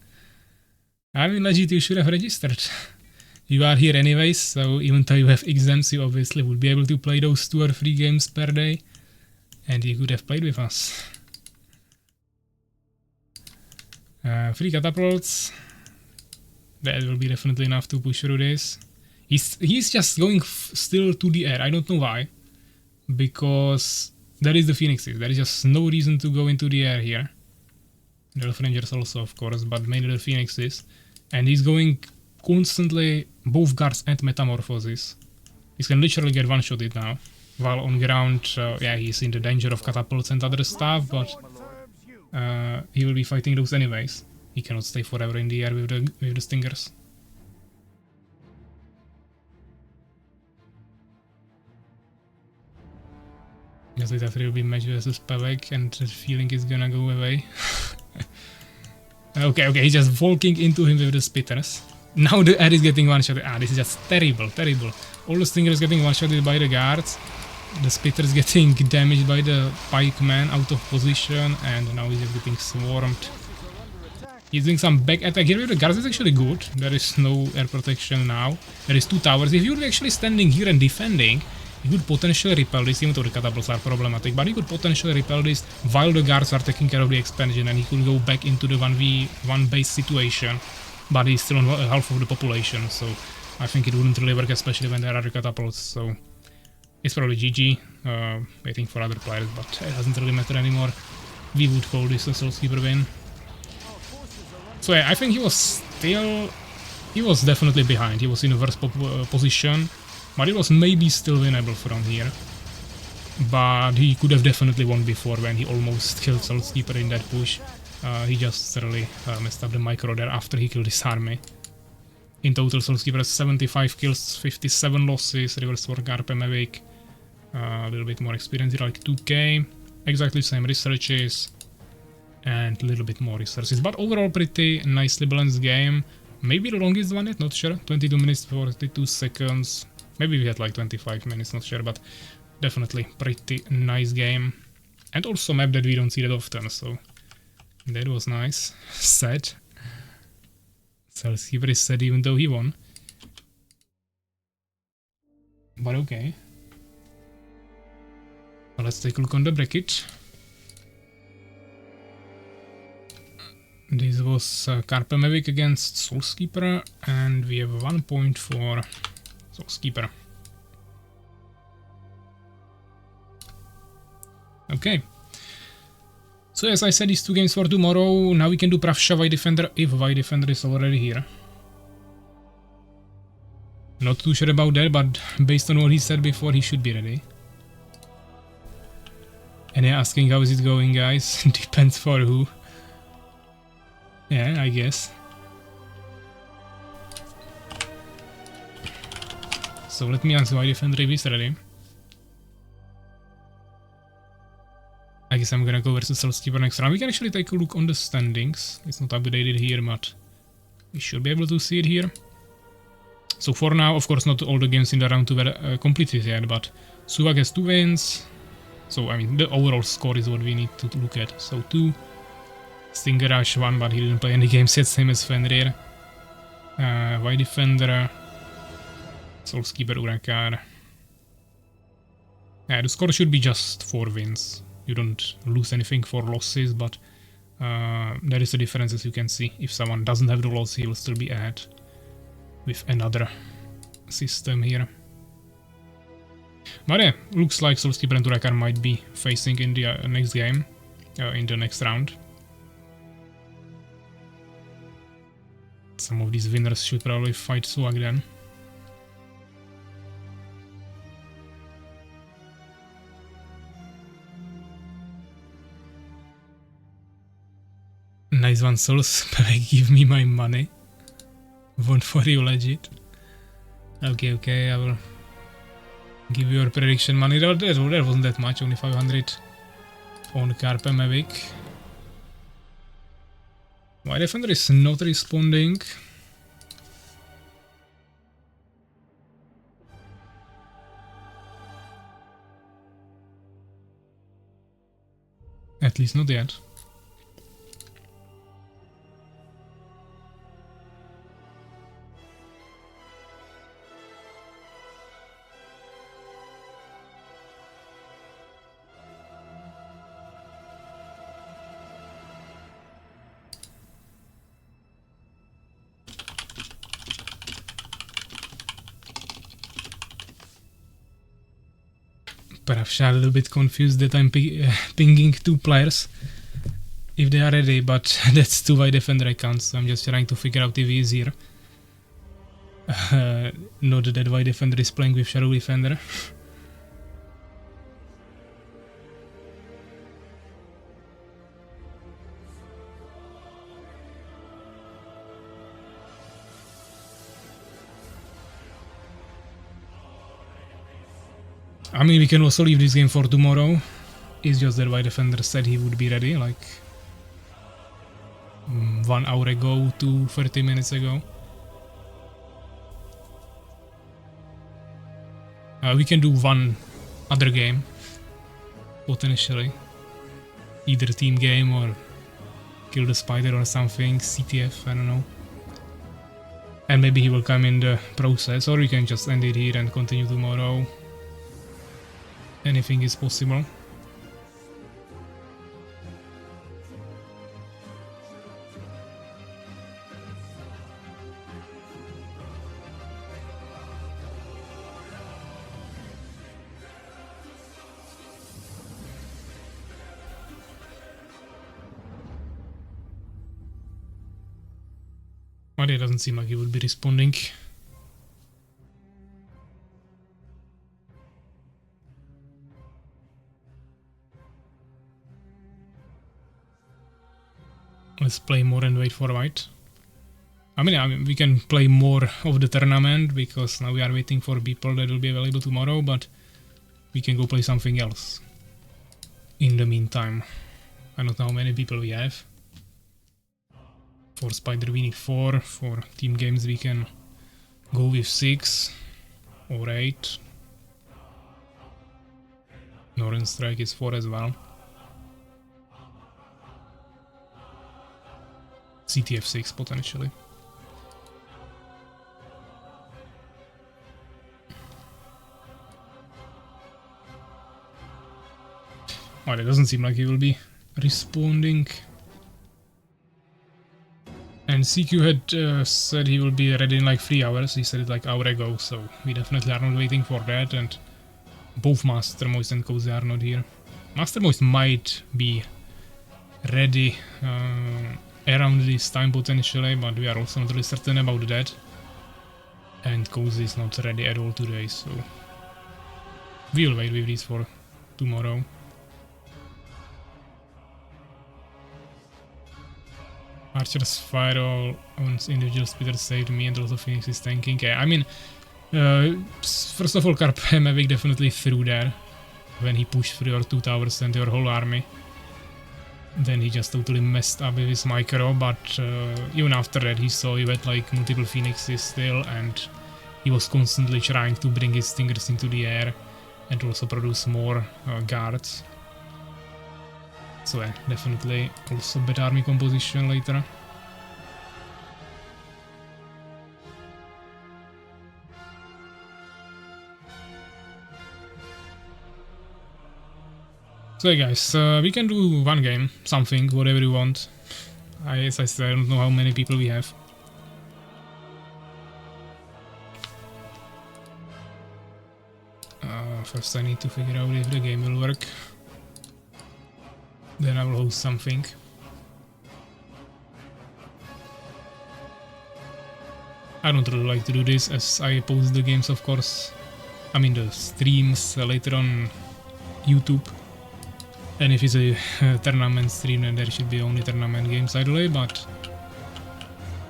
S1: I mean, legit, you should have registered. You are here anyways, so even though you have exams, you obviously would be able to play those 2 or 3 games per day. And you could have played with us. 3 catapults. That will be definitely enough to push through this. He's just going still to the air, I don't know why. Because there is the Phoenixes, there is just no reason to go into the air here. The Elf Rangers also, of course, but mainly the Phoenixes. And he's going constantly both guards and metamorphosis. He can literally get one-shotted now. While on ground, yeah, he's in the danger of catapults and other stuff, but he will be fighting those anyways. He cannot stay forever in the air with the Stingers. Guess it after will be match versus KaerbEmEvig, and the feeling is gonna go away. Okay, he's just walking into him with the Spitters. Now the air is getting one-shotted. This is just terrible, terrible. All the Stingers getting one-shotted by the guards. The Spitters getting damaged by the Pikeman out of position, and now he's just getting swarmed. He's doing some back attack here with the guards. Is actually good. There is no air protection now. There is 2 towers. If you were actually standing here and defending, you could potentially repel this, even though the catapults are problematic, but he could potentially repel this while the guards are taking care of the expansion, and he could go back into the 1v1 base situation, but he's still on half of the population, so I think it wouldn't really work, especially when there are the catapults, so it's probably GG, waiting for other players, but it doesn't really matter anymore. We would call this a Soulskeeper win. So yeah, I think he was definitely behind, he was in the worst position. But it was maybe still winnable from here. But he could have definitely won before when he almost killed Soulskeeper in that push. He just really messed up the micro there after he killed his army. In total, Soulskeeper has 75 kills, 57 losses, reverse for KaerbEmEvig. A little bit more experience here, like 2k. Exactly the same researches. And a little bit more resources. But overall, pretty nicely balanced game. Maybe the longest one yet, not sure. 22 minutes 42 seconds. Maybe we had like 25 minutes, not sure, but definitely pretty nice game. And also a map that we don't see that often, so that was nice. Sad. Saleskeeper is sad even though he won. But okay. Well, let's take a look on the bracket. This was KaerbEmEvig against Soulskeeper, and we have 1 point for Soulskeeper. Okay. So as I said, these 2 games for tomorrow. Now we can do Prawsha White Defender if White Defender is already here. Not too sure about that, but based on what he said before, he should be ready. And yeah, asking how is it going, guys? Depends for who. Yeah, I guess. So let me answer White Defender if he's ready. I guess I'm gonna go versus Soulskeeper next round. We can actually take a look on the standings. It's not updated here, but we should be able to see it here. So for now, of course, not all the games in the round 2 were completed yet, but Suwak has 2 wins. So, I mean, the overall score is what we need to look at. So 2. Stingerash 1, but he didn't play any games yet, same as Fenrir. White Defender, Soulskeeper, Urakaar. Yeah, the score should be just 4 wins. You don't lose anything for losses, but there is a difference, as you can see. If someone doesn't have the loss, he will still be ahead with another system here. But yeah, looks like Soulskeeper and Urakaar might be facing in the next game, in the next round. Some of these winners should probably fight Suwak then. Nice one, Souls. Give me my money. Won't for you, legit. Okay, I will give you your prediction money. That wasn't that much, only 500 on KaerbEmEvig. White Defender is not responding. At least not yet. Perhaps a little bit confused that I'm pinging 2 players if they are ready, but that's 2 White Defender accounts, so I'm just trying to figure out if he is here. Not that White Defender is playing with Shadow Defender. I mean, we can also leave this game for tomorrow. It's just that White Defender said he would be ready, like 1 hour ago to 30 minutes ago. We can do 1 other game, potentially. Either team game or kill the spider or something, CTF, I don't know. And maybe he will come in the process, or we can just end it here and continue tomorrow. Anything is possible. But it doesn't seem like he would be responding. Let's play more and wait for White. I mean, we can play more of the tournament because now we are waiting for people that will be available tomorrow, but we can go play something else in the meantime. I don't know how many people we have. For Spider we need 4. For team games we can go with 6 or 8. Northern Strike is 4 as well. CTF 6 potentially. Well, it doesn't seem like he will be responding. And CQ had said he will be ready in like 3 hours. He said it like an hour ago, so we definitely are not waiting for that. And both Master Moist and Cozy are not here. Master Moist might be ready around this time potentially, but we are also not really certain about that. And Cozy is not ready at all today, so we'll wait with these for tomorrow. Archer's firewall on individual speeder saved me and also Phoenix is tanking. Yeah, I mean, first of all, KaerbEmEvig definitely threw there when he pushed through your 2 towers and your whole army. Then he just totally messed up with his micro, but even after that he saw you had like multiple Phoenixes still, and he was constantly trying to bring his stingers into the air and also produce more guards. So yeah, definitely also bad army composition later. So yeah guys, we can do one game, something, whatever you want. As I said, I don't know how many people we have. First I need to figure out if the game will work. Then I will host something. I don't really like to do this as I post the games, of course. I mean the streams later on YouTube. And if it's a tournament stream, then there should be only tournament games ideally, but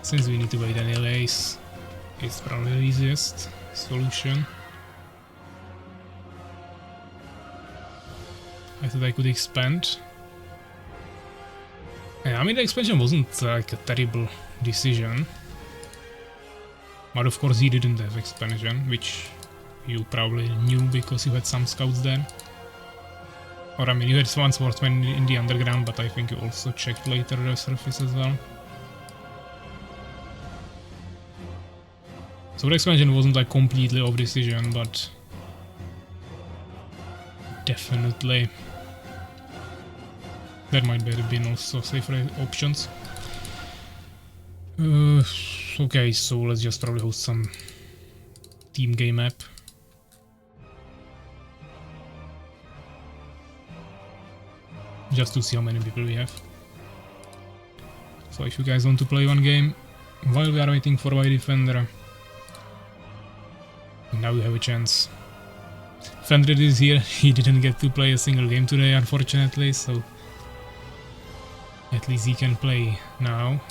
S1: since we need to wait anyways, it's probably the easiest solution. I thought I could expand. Yeah, I mean the expansion wasn't like a terrible decision. But of course he didn't have expansion, which you probably knew because you had some scouts there. Or I mean you had one sportsman in the underground, but I think you also checked later the surface as well. So the expansion wasn't like completely off decision, but definitely there might have been also safer options. Okay, so let's just probably host some team game app. Just to see how many people we have. So if you guys want to play one game while we are waiting for White Defender, now you have a chance. Fendred is here, he didn't get to play a single game today unfortunately, so at least he can play now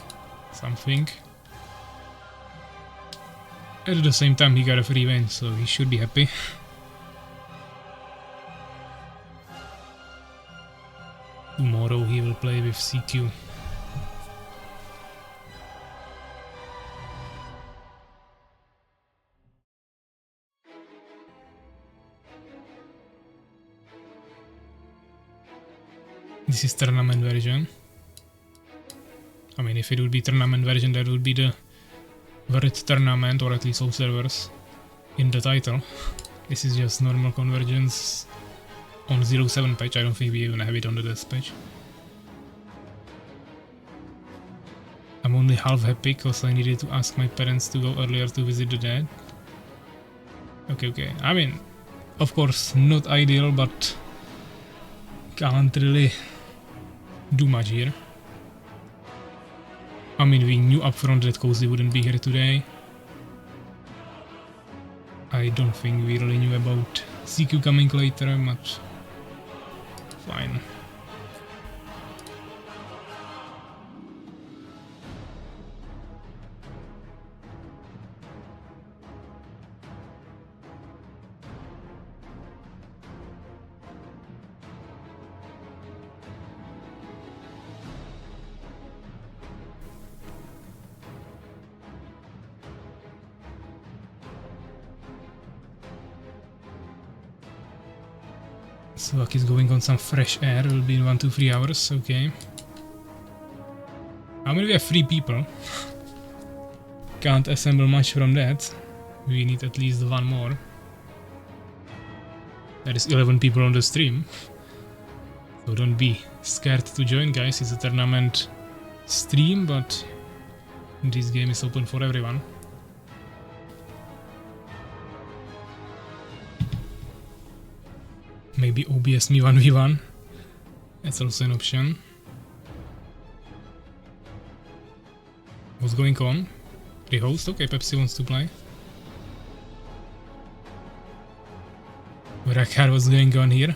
S1: something. At the same time he got a free win, so he should be happy. Tomorrow he will play with CQ. This is tournament version. I mean, if it would be tournament version, that would be the word tournament, or at least observers, in the title. This is just normal convergence on 07 patch. I don't think we even have it on the desk page. I'm only half happy because I needed to ask my parents to go earlier to visit the dad. Okay. I mean, of course, not ideal, but can't really do much here. I mean, we knew upfront that Cozy wouldn't be here today. I don't think we really knew about CQ coming later, but fine. Suwak is going on some fresh air, will be in 1 to 3 hours, okay. How many we have? 3 people. Can't assemble much from that. We need at least 1 more. There is 11 people on the stream. So don't be scared to join, guys. It's a tournament stream, but this game is open for everyone. Maybe OBS me 1v1. That's also an option. What's going on? The host? Okay, Pepsi wants to play. Urakaar, what's going on here?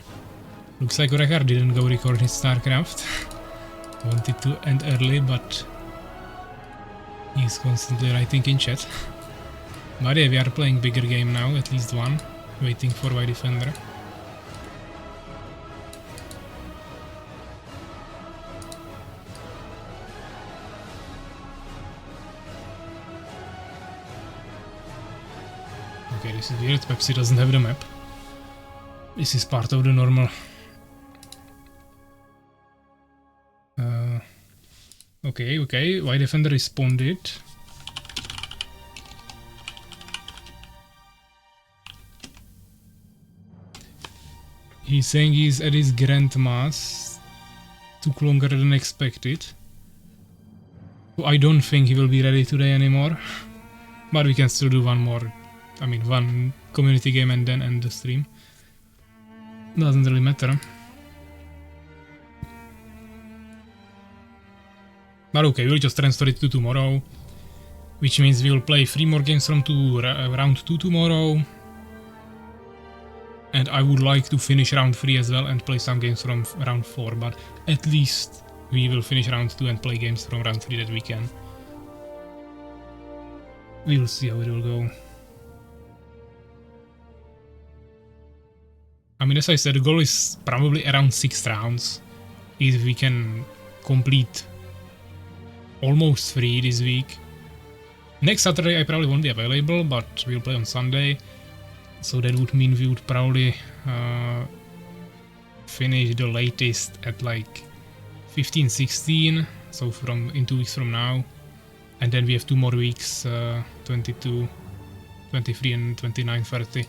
S1: Looks like Urakaar didn't go record his StarCraft. Wanted to end early, but he's constantly writing in chat. But yeah, we are playing bigger game now, at least one. Waiting for White Defender. Okay, this is weird. Pepsi doesn't have the map. This is part of the normal. Okay. White Defender responded. He's saying he's at his grandma's. Took longer than expected. So I don't think he will be ready today anymore. But we can still do one more. I mean, one community game and then end the stream. Doesn't really matter. But okay, we'll just transfer it to tomorrow. Which means we'll play 3 more games from round 2 tomorrow. And I would like to finish round 3 as well and play some games from round 4. But at least we will finish round 2 and play games from round 3 that we can. We'll see how it will go. I mean, as I said, the goal is probably around 6 rounds. If we can complete almost 3 this week. Next Saturday I probably won't be available, but we'll play on Sunday. So that would mean we would probably finish the latest at like 15-16. So in 2 weeks from now. And then we have 2 more weeks, 22, 23 and 29-30.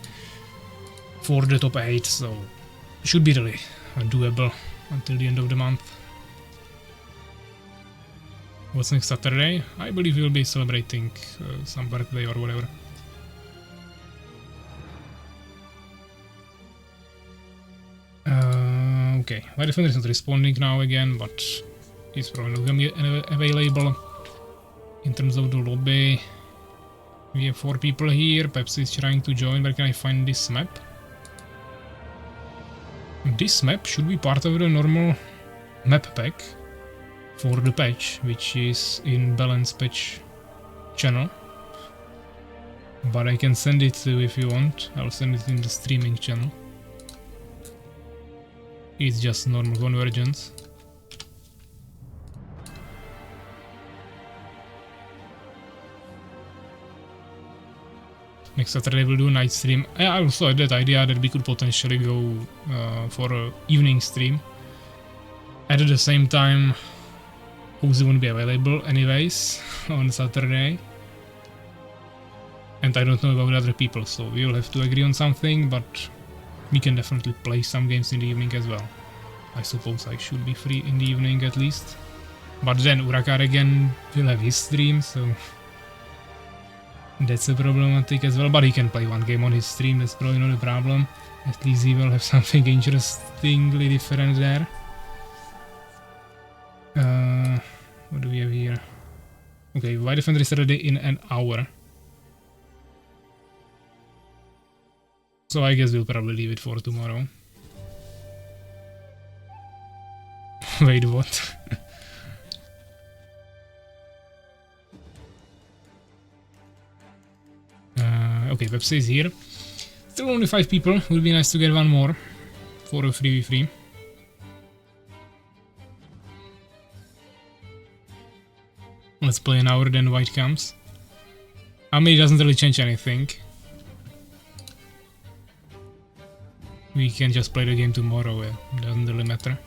S1: For the top 8, so should be really doable until the end of the month. What's next Saturday? I believe we'll be celebrating some birthday or whatever. Okay, White Defender is not responding now again, but he's probably not gonna be available. In terms of the lobby, we have 4 people here. Pepsi is trying to join. Where can I find this map? This map should be part of the normal map pack for the patch, which is in Balance Patch channel. But I can send it to you if you want. I'll send it in the streaming channel. It's just normal convergence. Next Saturday we'll do a night stream. I also had that idea that we could potentially go for an evening stream. At the same time, Cozy won't be available anyways on Saturday. And I don't know about other people, so we will have to agree on something, but we can definitely play some games in the evening as well. I suppose I should be free in the evening at least. But then Urakaar again will have his stream, so that's a problematic as well, but he can play 1 game on his stream, that's probably not a problem. At least he will have something interestingly different there. What do we have here? Okay, White Defender is ready in an hour. So I guess we'll probably leave it for tomorrow. Wait, what? Okay, Pepsi is here. Still only 5 people. Would be nice to get 1 more for a 3v3. Let's play an hour, then White comes. I mean, it doesn't really change anything. we can just play the game tomorrow, it doesn't really matter.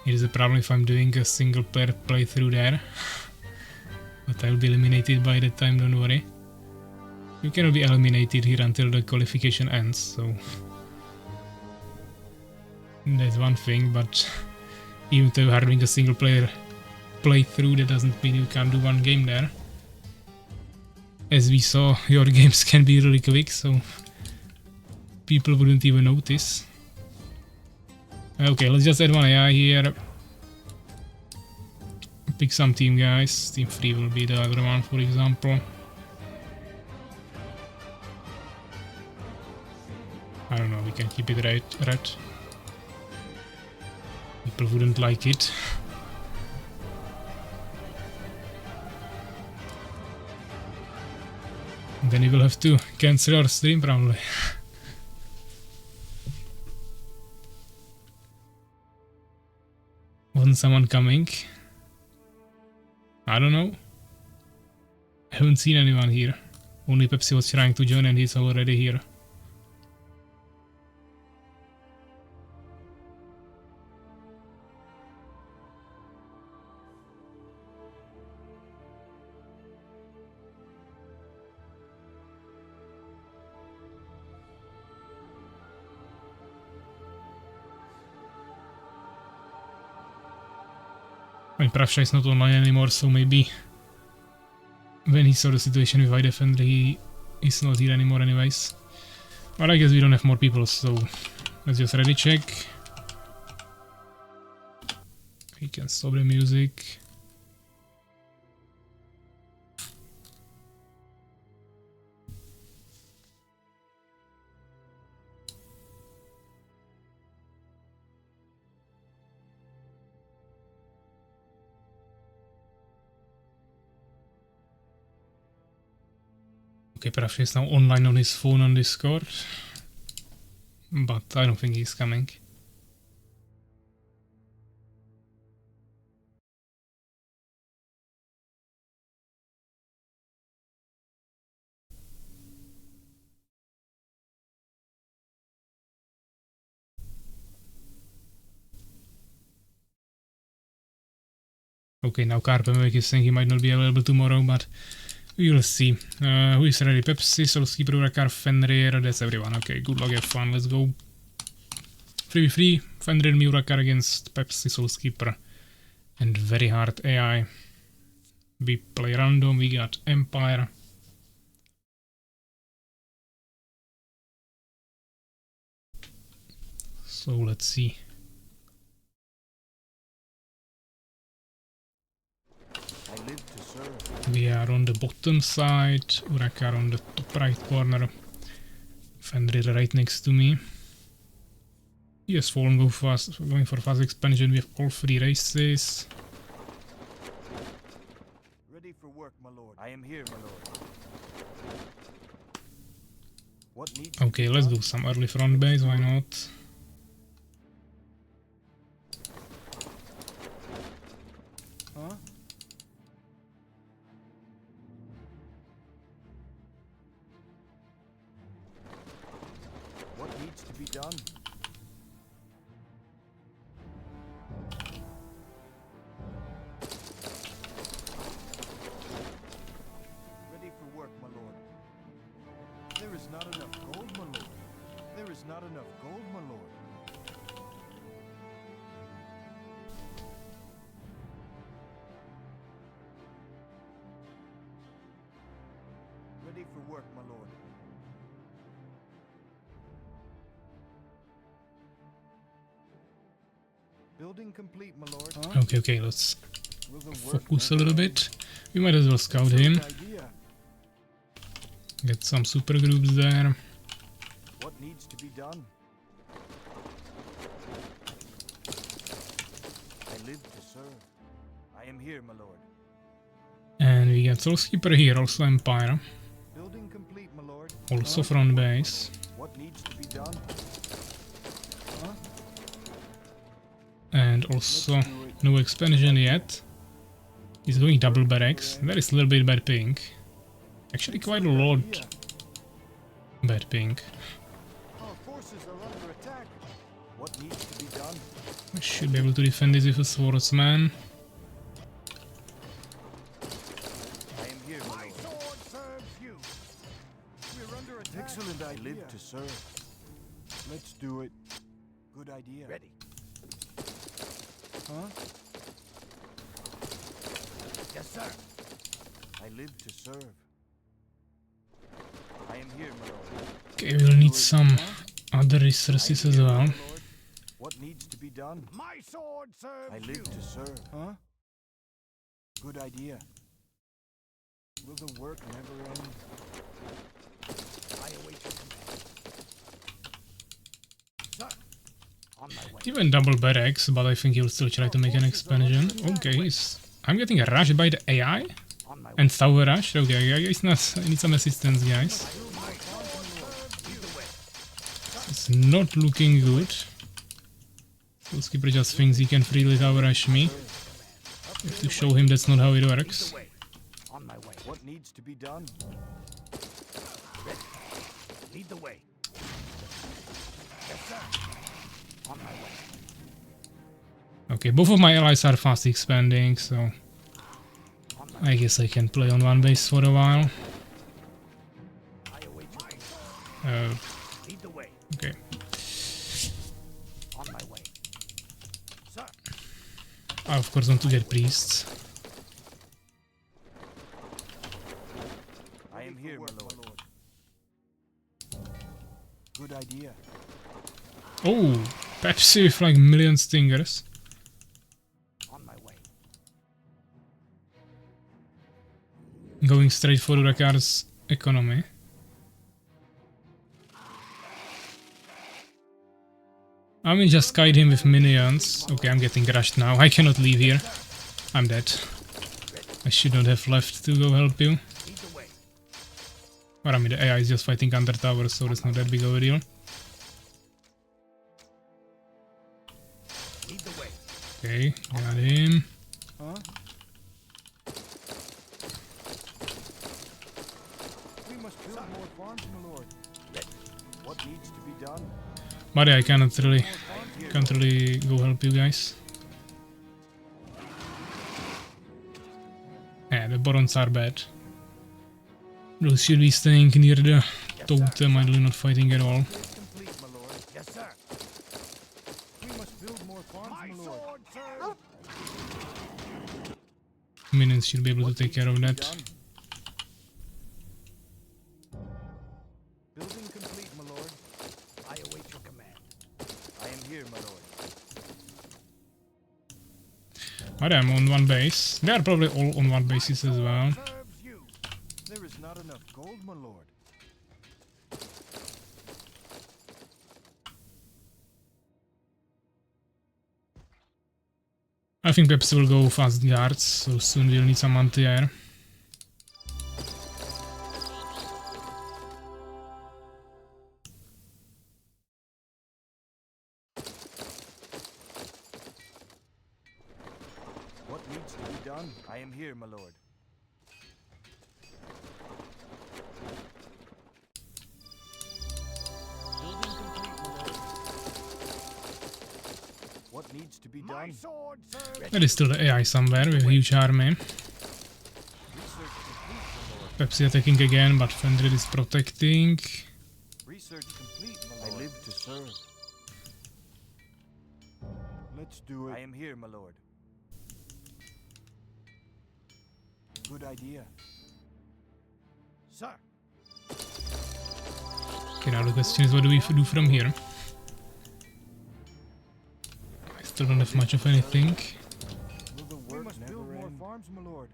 S1: It is a problem if I'm doing a single player playthrough there. But I'll be eliminated by that time, don't worry. You cannot be eliminated here until the qualification ends, so... That's one thing, but... Even though having a single player playthrough, that doesn't mean you can't do one game there. As we saw, your games can be really quick, so... People wouldn't even notice. Okay, let's just add one AI here. Pick some team, guys. Team 3 will be the other one, for example. I don't know, we can keep it red. People wouldn't like it. Then we will have to cancel our stream probably. Wasn't someone coming? I don't know. I haven't seen anyone here. Only Pepsi was trying to join and he's already here. I mean, Prawsha is not online anymore, so maybe when he saw the situation with iDefender, he is not here anymore anyways. But I guess we don't have more people, so let's just ready check. We can stop the music. Okay, Prawsha is now online on his phone on Discord, but I don't think he's coming. Okay, now KaerbEmEvig is saying he might not be available tomorrow, but we will see. Who is ready? Pepsi, Solskipper, Urakaar, Fenrir, that's everyone. Okay, good luck, have fun, let's go. 3v3, Fenrir and Urakaar against Pepsi, Solskipper, and very hard AI. We play random, we got Empire. So let's see. We are on the bottom side, Urakaar on the top right corner, Fenrir right next to me. Yes, Fallen going for fast expansion, we have all 3 races.
S3: Ready for work, my lord. I am here, my lord. What needs
S1: Okay, let's do some early front base, why not?
S3: Huh? What needs to be done? Ready for work, my lord. There is not enough gold, my lord. There is not enough gold, my lord. Ready for work, my lord. Building complete, my lord. Huh?
S1: Okay, let's focus a little bit. We might as well scout him. Get some super groups there.
S3: What needs to be done? I live to serve. I am here, my lord.
S1: And we get Solskipper here, also Empire.
S3: Building complete, my lord.
S1: Also front base.
S3: What needs to be done?
S1: And also no expansion yet. He's going double barracks. That is a little bit bad ping. Actually quite a lot bad ping.
S3: Our forces are under attack. What needs to be done?
S1: I should be able to defend this with a swordsman.
S3: I am here, my sword serves you. We're under attack. Excellent, I live to serve. Let's do it. Good idea. Ready. Huh? Yes, sir. I live to serve. I am here, my lord.
S1: Okay, we'll need some other resources as well.
S3: What needs to be done? My sword serves I live to serve. Huh? Good idea. Will the work never end? I await your command. Sir, on my way.
S1: Even double barracks, but I think he'll still try to make an expansion. Okay, I'm getting rushed by the AI? And tower rush? Okay, I guess I need some assistance, guys. It's not looking good. Skipper just thinks he can freely tower rush me. I have to show him that's not how it works.
S3: On my way. What needs to be done? Ready. Lead the way. Yes, sir. On my way.
S1: Okay, both of my allies are fast expanding, so I guess I can play on one base for a while.
S3: Lead the way.
S1: Okay.
S3: On my way. Sir.
S1: I of course want to get priests.
S3: I am here, my lord. Good idea.
S1: Oh, Pepsi with like million stingers.
S3: On my way.
S1: Going straight for Urakaar's economy. I mean, just kite him with minions. Okay, I'm getting rushed now. I cannot leave here. I'm dead. I should not have left to go help you. But I mean, the AI is just fighting under towers, so it's not that big of a deal. Okay, got him.
S3: Huh? We must build more farms, my lord. What needs to be done?
S1: But yeah, I can't really go help you guys. Yeah, the Barons are bad. Those should be staying near the totem, ideally not fighting at all.
S3: Complete, my lord. Yes, sir. We must build more farms, my lord.
S1: Minions should be able to take care of that.
S3: Building complete, my lord. I await your command. I am here, my lord.
S1: But I'm on one base. They are probably all on one basis as well.
S3: Serves you. There is not enough gold, my lord.
S1: I think Pepsi will go fast guards, so soon we'll need some anti-air.
S3: What needs to be done? I am here, my lord. Building complete, my lord. What needs to be done?
S1: There is still the AI somewhere with a huge army. Pepsi attacking again, but Fendrid is protecting.
S3: Research complete, my lord. I live to serve. Let's do it. I am here, my lord. Good idea. Sir.
S1: Okay, now the question is what do we do from here? I still don't have much of anything.
S3: Will the work must build more farms, my lord.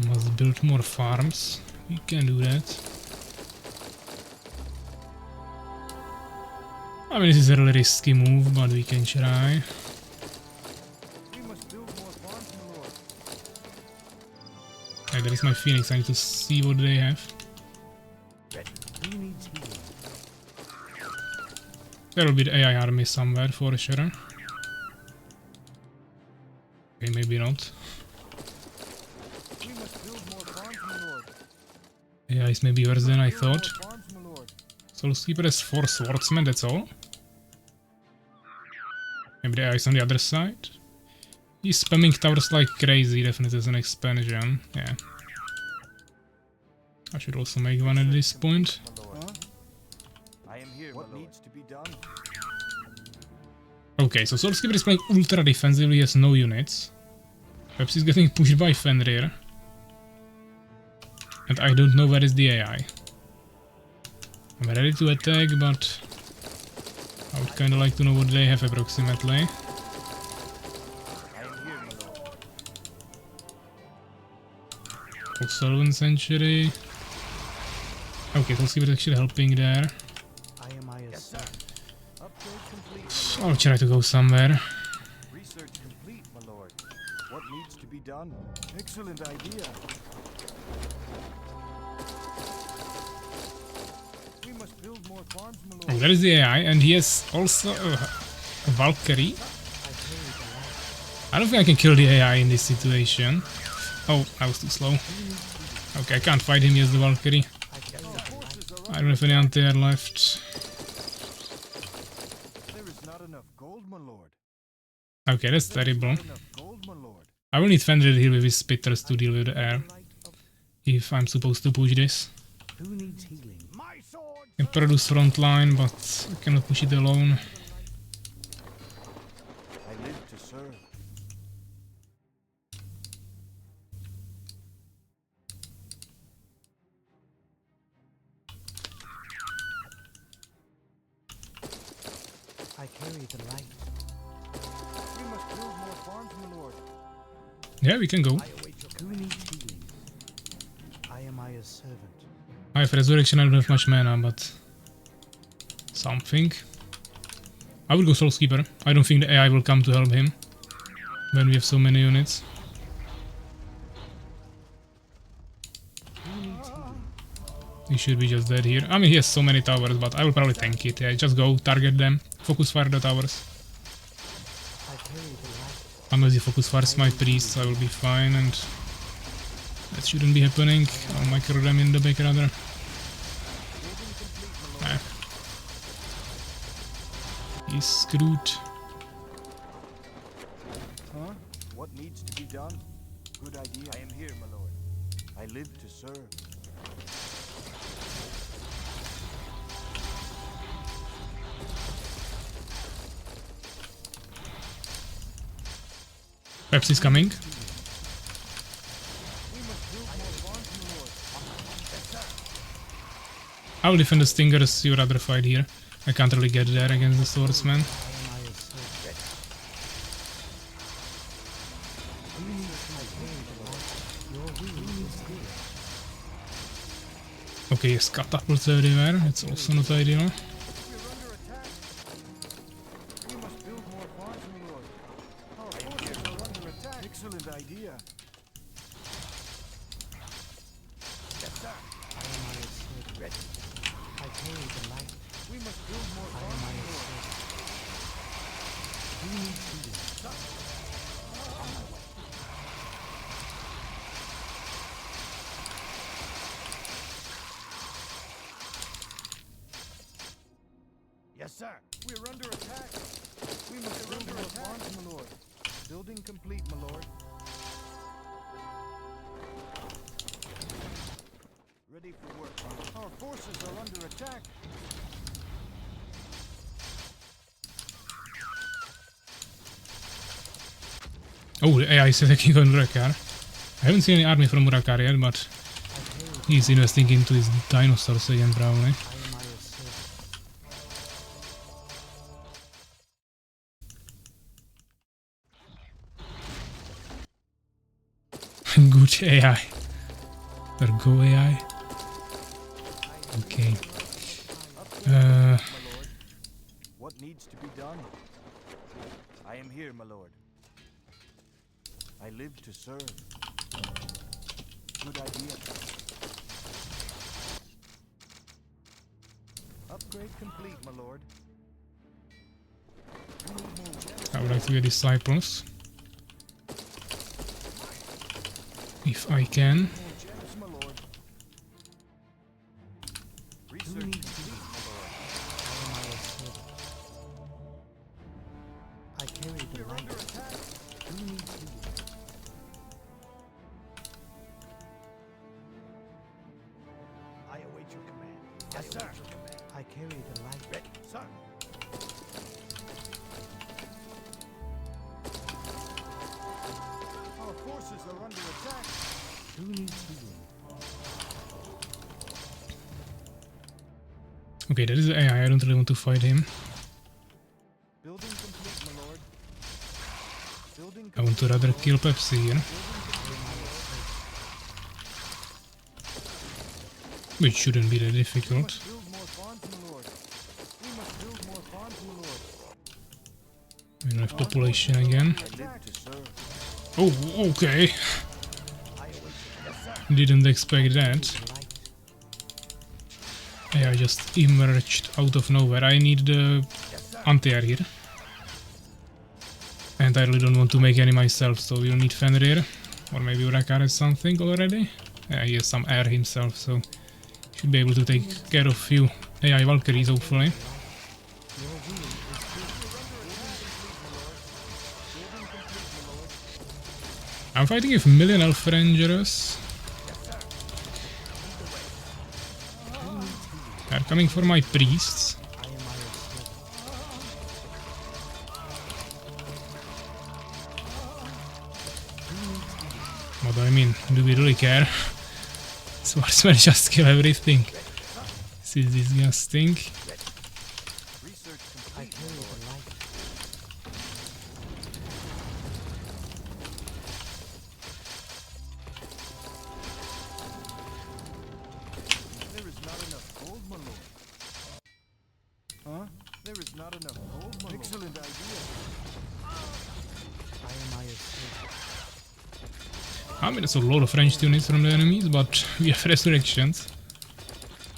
S1: Must build more farms. We can do that. I mean, this is a really risky move, but we can try.
S3: We must build more farms, my lord.
S1: Okay, there is my Phoenix. I need to see what they have.
S3: Who needs healing?
S1: There will be the AI army somewhere for sure. Okay, maybe not. Yeah, it's maybe worse than I thought.
S3: Farms, my lord.
S1: Soul Keeper has 4 swordsmen, that's all. Maybe the ice on the other side. He's spamming towers like crazy, definitely as an expansion. Yeah. I should also make one at this point.
S3: My lord. I am here, what needs to be done?
S1: Okay, so Soul Keeper is playing ultra defensively, he has no units. Perhaps he's getting pushed by Fenrir. And I don't know where is the AI. I'm ready to attack, but I would kinda like to know what they have approximately. Solvent Century. Okay, Soul Keeper is actually helping there. I'll try to go somewhere.
S3: Research complete, my lord. What needs to be done? Excellent idea. We must build more farms, my lord.
S1: Oh, there is the AI, and he has also a Valkyrie. I don't think I can kill the AI in this situation. Oh, I was too slow. Okay, I can't fight him, he has the Valkyrie. I don't have any anti-air left.
S3: There is not enough gold, my lord.
S1: Okay, that's terrible.
S3: Not enough gold, my lord.
S1: I will need Fenrir here with his spitters to deal with the air. If I'm supposed to push this.
S3: My sword.
S1: I can produce front line, but I cannot push it alone.
S3: I live to serve.
S4: I carry the light.
S3: We must build more farms, my lord.
S1: Yeah, we can go.
S4: Who needs healing? I am Aya's servant.
S1: I have resurrection, I don't have much mana, but something. I will go Soul Keeper. I don't think the AI will come to help him when we have so many units.
S4: Who needs healing?
S1: He should be just dead here. I mean, he has so many towers, but I will probably tank it. Yeah, just go, target them, focus fire the towers.
S4: I carry the light.
S1: Unless he focus fires my priests, I will be fine, and that shouldn't be happening. I'll micro them in the back rather. Nah. He's screwed.
S3: Huh? What needs to be done? Good idea. I am here, my lord. I live to serve.
S1: Perhaps he's coming.
S3: We must build more farms, my lord.
S1: I will defend the Stingers, you rather fight here. I can't really get there against the swordsman.
S4: I am Aya's servant. Who needs I carry the light? Your will is good.
S1: Okay, yes, catapults everywhere. It's also not ideal.
S3: We're under attack. We must build more farms, my lord. Our forces are under attack. Excellent idea. Yes, sir.
S4: I am Aya's servant. I carry the light.
S3: We must build more
S4: I am
S3: farms, my
S4: Aya's
S3: lord.
S4: servant. Who needs healing?
S3: Yes, sir. We're under attack. We must build more farms, my lord. Building complete, my lord. Ready for work. Our forces are under attack.
S1: Oh, the AI is attacking on Urakaar. I haven't seen any army from Urakaar yet, but he's investing into his dinosaurs again, probably.
S4: I am Aya's servant.
S1: Good AI. Or go AI. Okay.
S3: My lord. What needs to be done? I am here, my lord. I live to serve. Good idea. Upgrade complete, my lord. We need more gems.
S1: I would like to get disciples. If I can.
S3: More gems, my lord. Research complete, my lord.
S4: I carry the light. Who needs healing?
S2: I await your command. Yes, sir.
S4: I carry the light.
S2: Ready, sir.
S3: Our forces are under attack.
S4: Who needs healing?
S1: Okay, that is the AI. I don't really want to fight him.
S3: Building complete, my lord. Building
S1: I want to rather kill Pepsi here. Which shouldn't be that difficult.
S3: build more farms, my lord. We must build more farms, my lord.
S1: We don't have population again.
S3: I live to serve.
S1: Oh, okay. Didn't expect that. AI just emerged out of nowhere. I need the anti-air here. And I really don't want to make any myself, so we'll need Fenrir. Or maybe Urakaar has something already. Yeah, he has some air himself, so should be able to take care of few AI Valkyries, hopefully. I'm fighting with million Elf Rangers. They're coming for my priests. What do I mean? Do we really care? Swordsmen just kill everything. This is disgusting.
S3: Research complete, my lord. There is not enough gold, my lord. Huh? There is not enough gold, my lord. Excellent idea.
S1: I mean, there's a lot of ranged units from the enemies, but we have resurrections.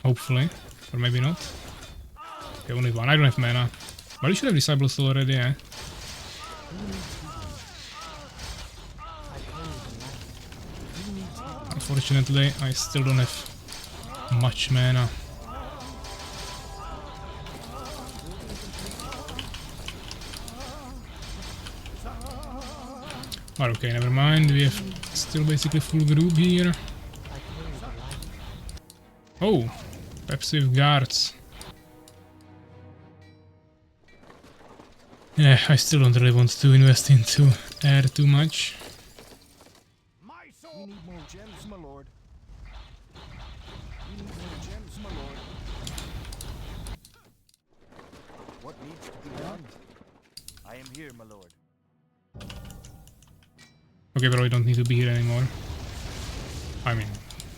S1: Hopefully. Or maybe not. Okay, only one. I don't have mana. But we should have disciples already, eh? Unfortunately, I still don't have much mana. But okay, never mind. We have still basically full group here. Oh, Pepsi with guards. Yeah, I still don't really want to invest into air too much.
S3: We need more gems, my lord. We need more gems, my lord. What needs to be done? I am here, my lord.
S1: Okay, but I don't need to be here anymore. I mean,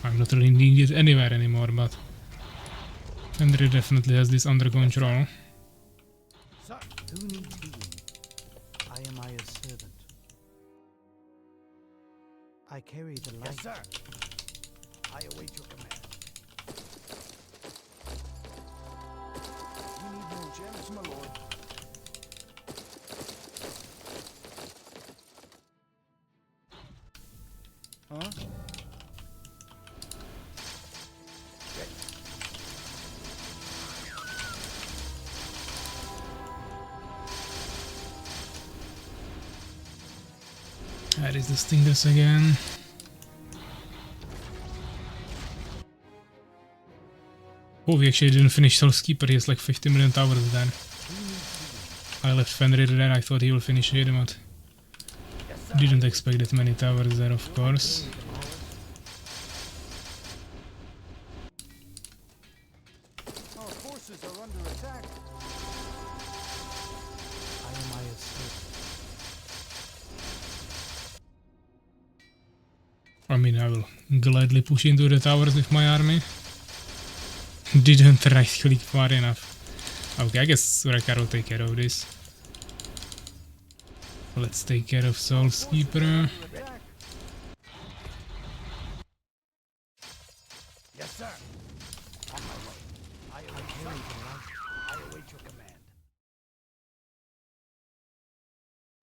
S1: I'm not really needed anywhere anymore, but Fenrir definitely has this under control.
S3: Sir,
S4: Who needs healing? I am Aya's servant. I carry the light.
S2: Yes, sir. I await your command.
S3: we need more gems, my lord. Huh?
S1: That is the stingers again. Oh, we actually didn't finish Soul's Keeper. He has like 50 million towers there. I left Fenrir there. I thought he will finish it, but didn't expect that many towers there, of course.
S3: Our forces are under attack.
S4: I am Aya's servant.
S1: I mean, I will gladly push into the towers with my army. Didn't right click far enough. Okay, I guess Urakaar will take care of this. Let's take care of Soul's Keeper.
S3: Attack.
S2: Yes, sir. On my way. I await your command.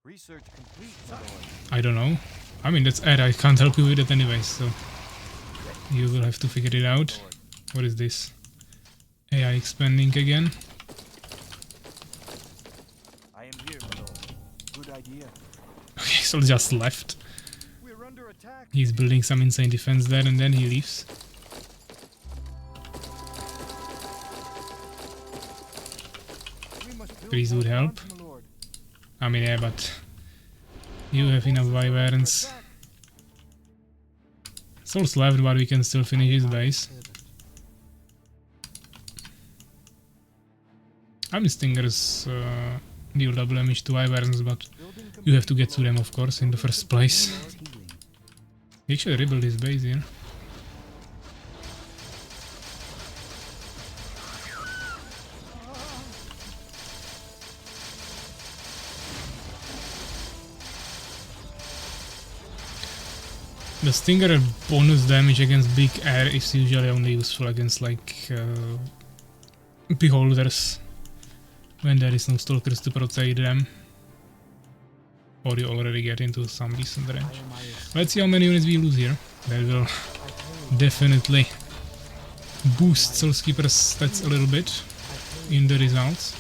S3: Research complete, my lord.
S1: I don't know. I mean, that's Ed. I can't help you with it anyway, so you will have to figure it out. What is this? AI expanding again.
S3: I am here, my lord. Good idea.
S1: Okay, so just left.
S3: We're under attack.
S1: He's building some insane defense there and then he leaves.
S3: We must build
S1: Trees
S3: more
S1: would help.
S3: guns, my lord.
S1: I mean, yeah, but you have enough wyverns.
S3: Attack.
S1: Soul's left, but we can still finish his base. Army Stingers deal double damage to wyverns, but you have to get to them, of course, in the first place. He should rebuild his base here. The Stinger bonus damage against big air is usually only useful against like beholders when there is no stalkers to protect them, or you already get into some decent range. Let's see how many units we lose here. That will definitely boost Soulskeeper's stats a little bit in the results.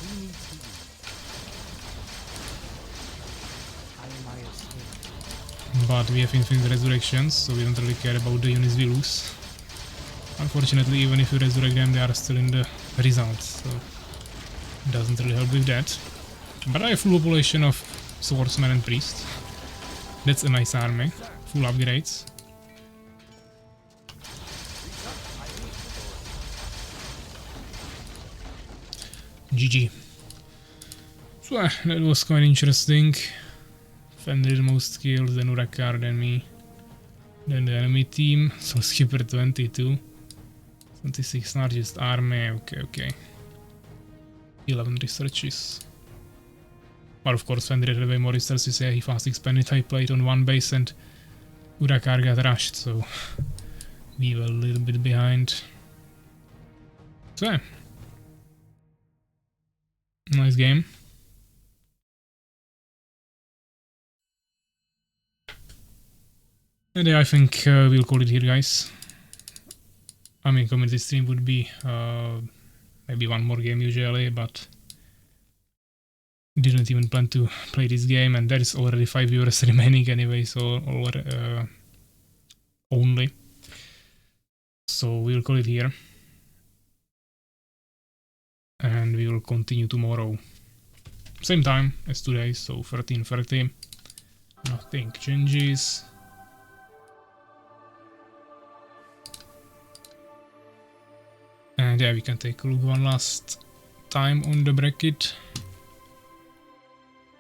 S1: But we have infinite resurrections, so we don't really care about the units we lose. Unfortunately, even if you resurrect them, they are still in the results, so it doesn't really help with that. But I have full population of swordsmen and priests. That's a nice army. Full upgrades. GG. So that was quite interesting. Fender did most kills, then Urakaar, then me. Then the enemy team. So Skipper 22. 26 largest army, okay. 11 researches. But of course Fender had way more researches, yeah, he fast expanded high plate on one base and Urakaar got rushed, so we were a little bit behind. So yeah. Nice game. And yeah, I think we'll call it here, guys. I mean, community stream would be maybe one more game usually, but didn't even plan to play this game, and there is already 5 viewers remaining anyway, so only. So we'll call it here. And we will continue tomorrow. Same time as today, so 13:30. Nothing changes. And yeah, we can take a look one last time on the bracket.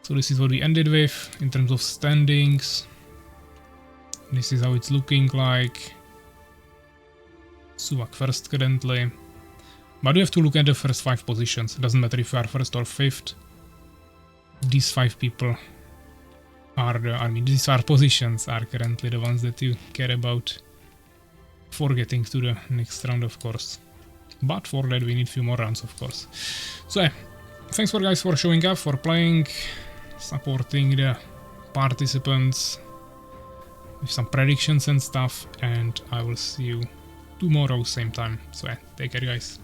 S1: So this is what we ended with in terms of standings. This is how it's looking like. Suwak first currently. But we have to look at the first 5 positions. It doesn't matter if you are first or 5th. These 5 people are these 5 positions are currently the ones that you care about for getting to the next round, of course. But for that we need few more rounds, of course. So yeah, thanks for guys for showing up, for playing, supporting the participants with some predictions and stuff, and I will see you tomorrow same time. So yeah, take care guys.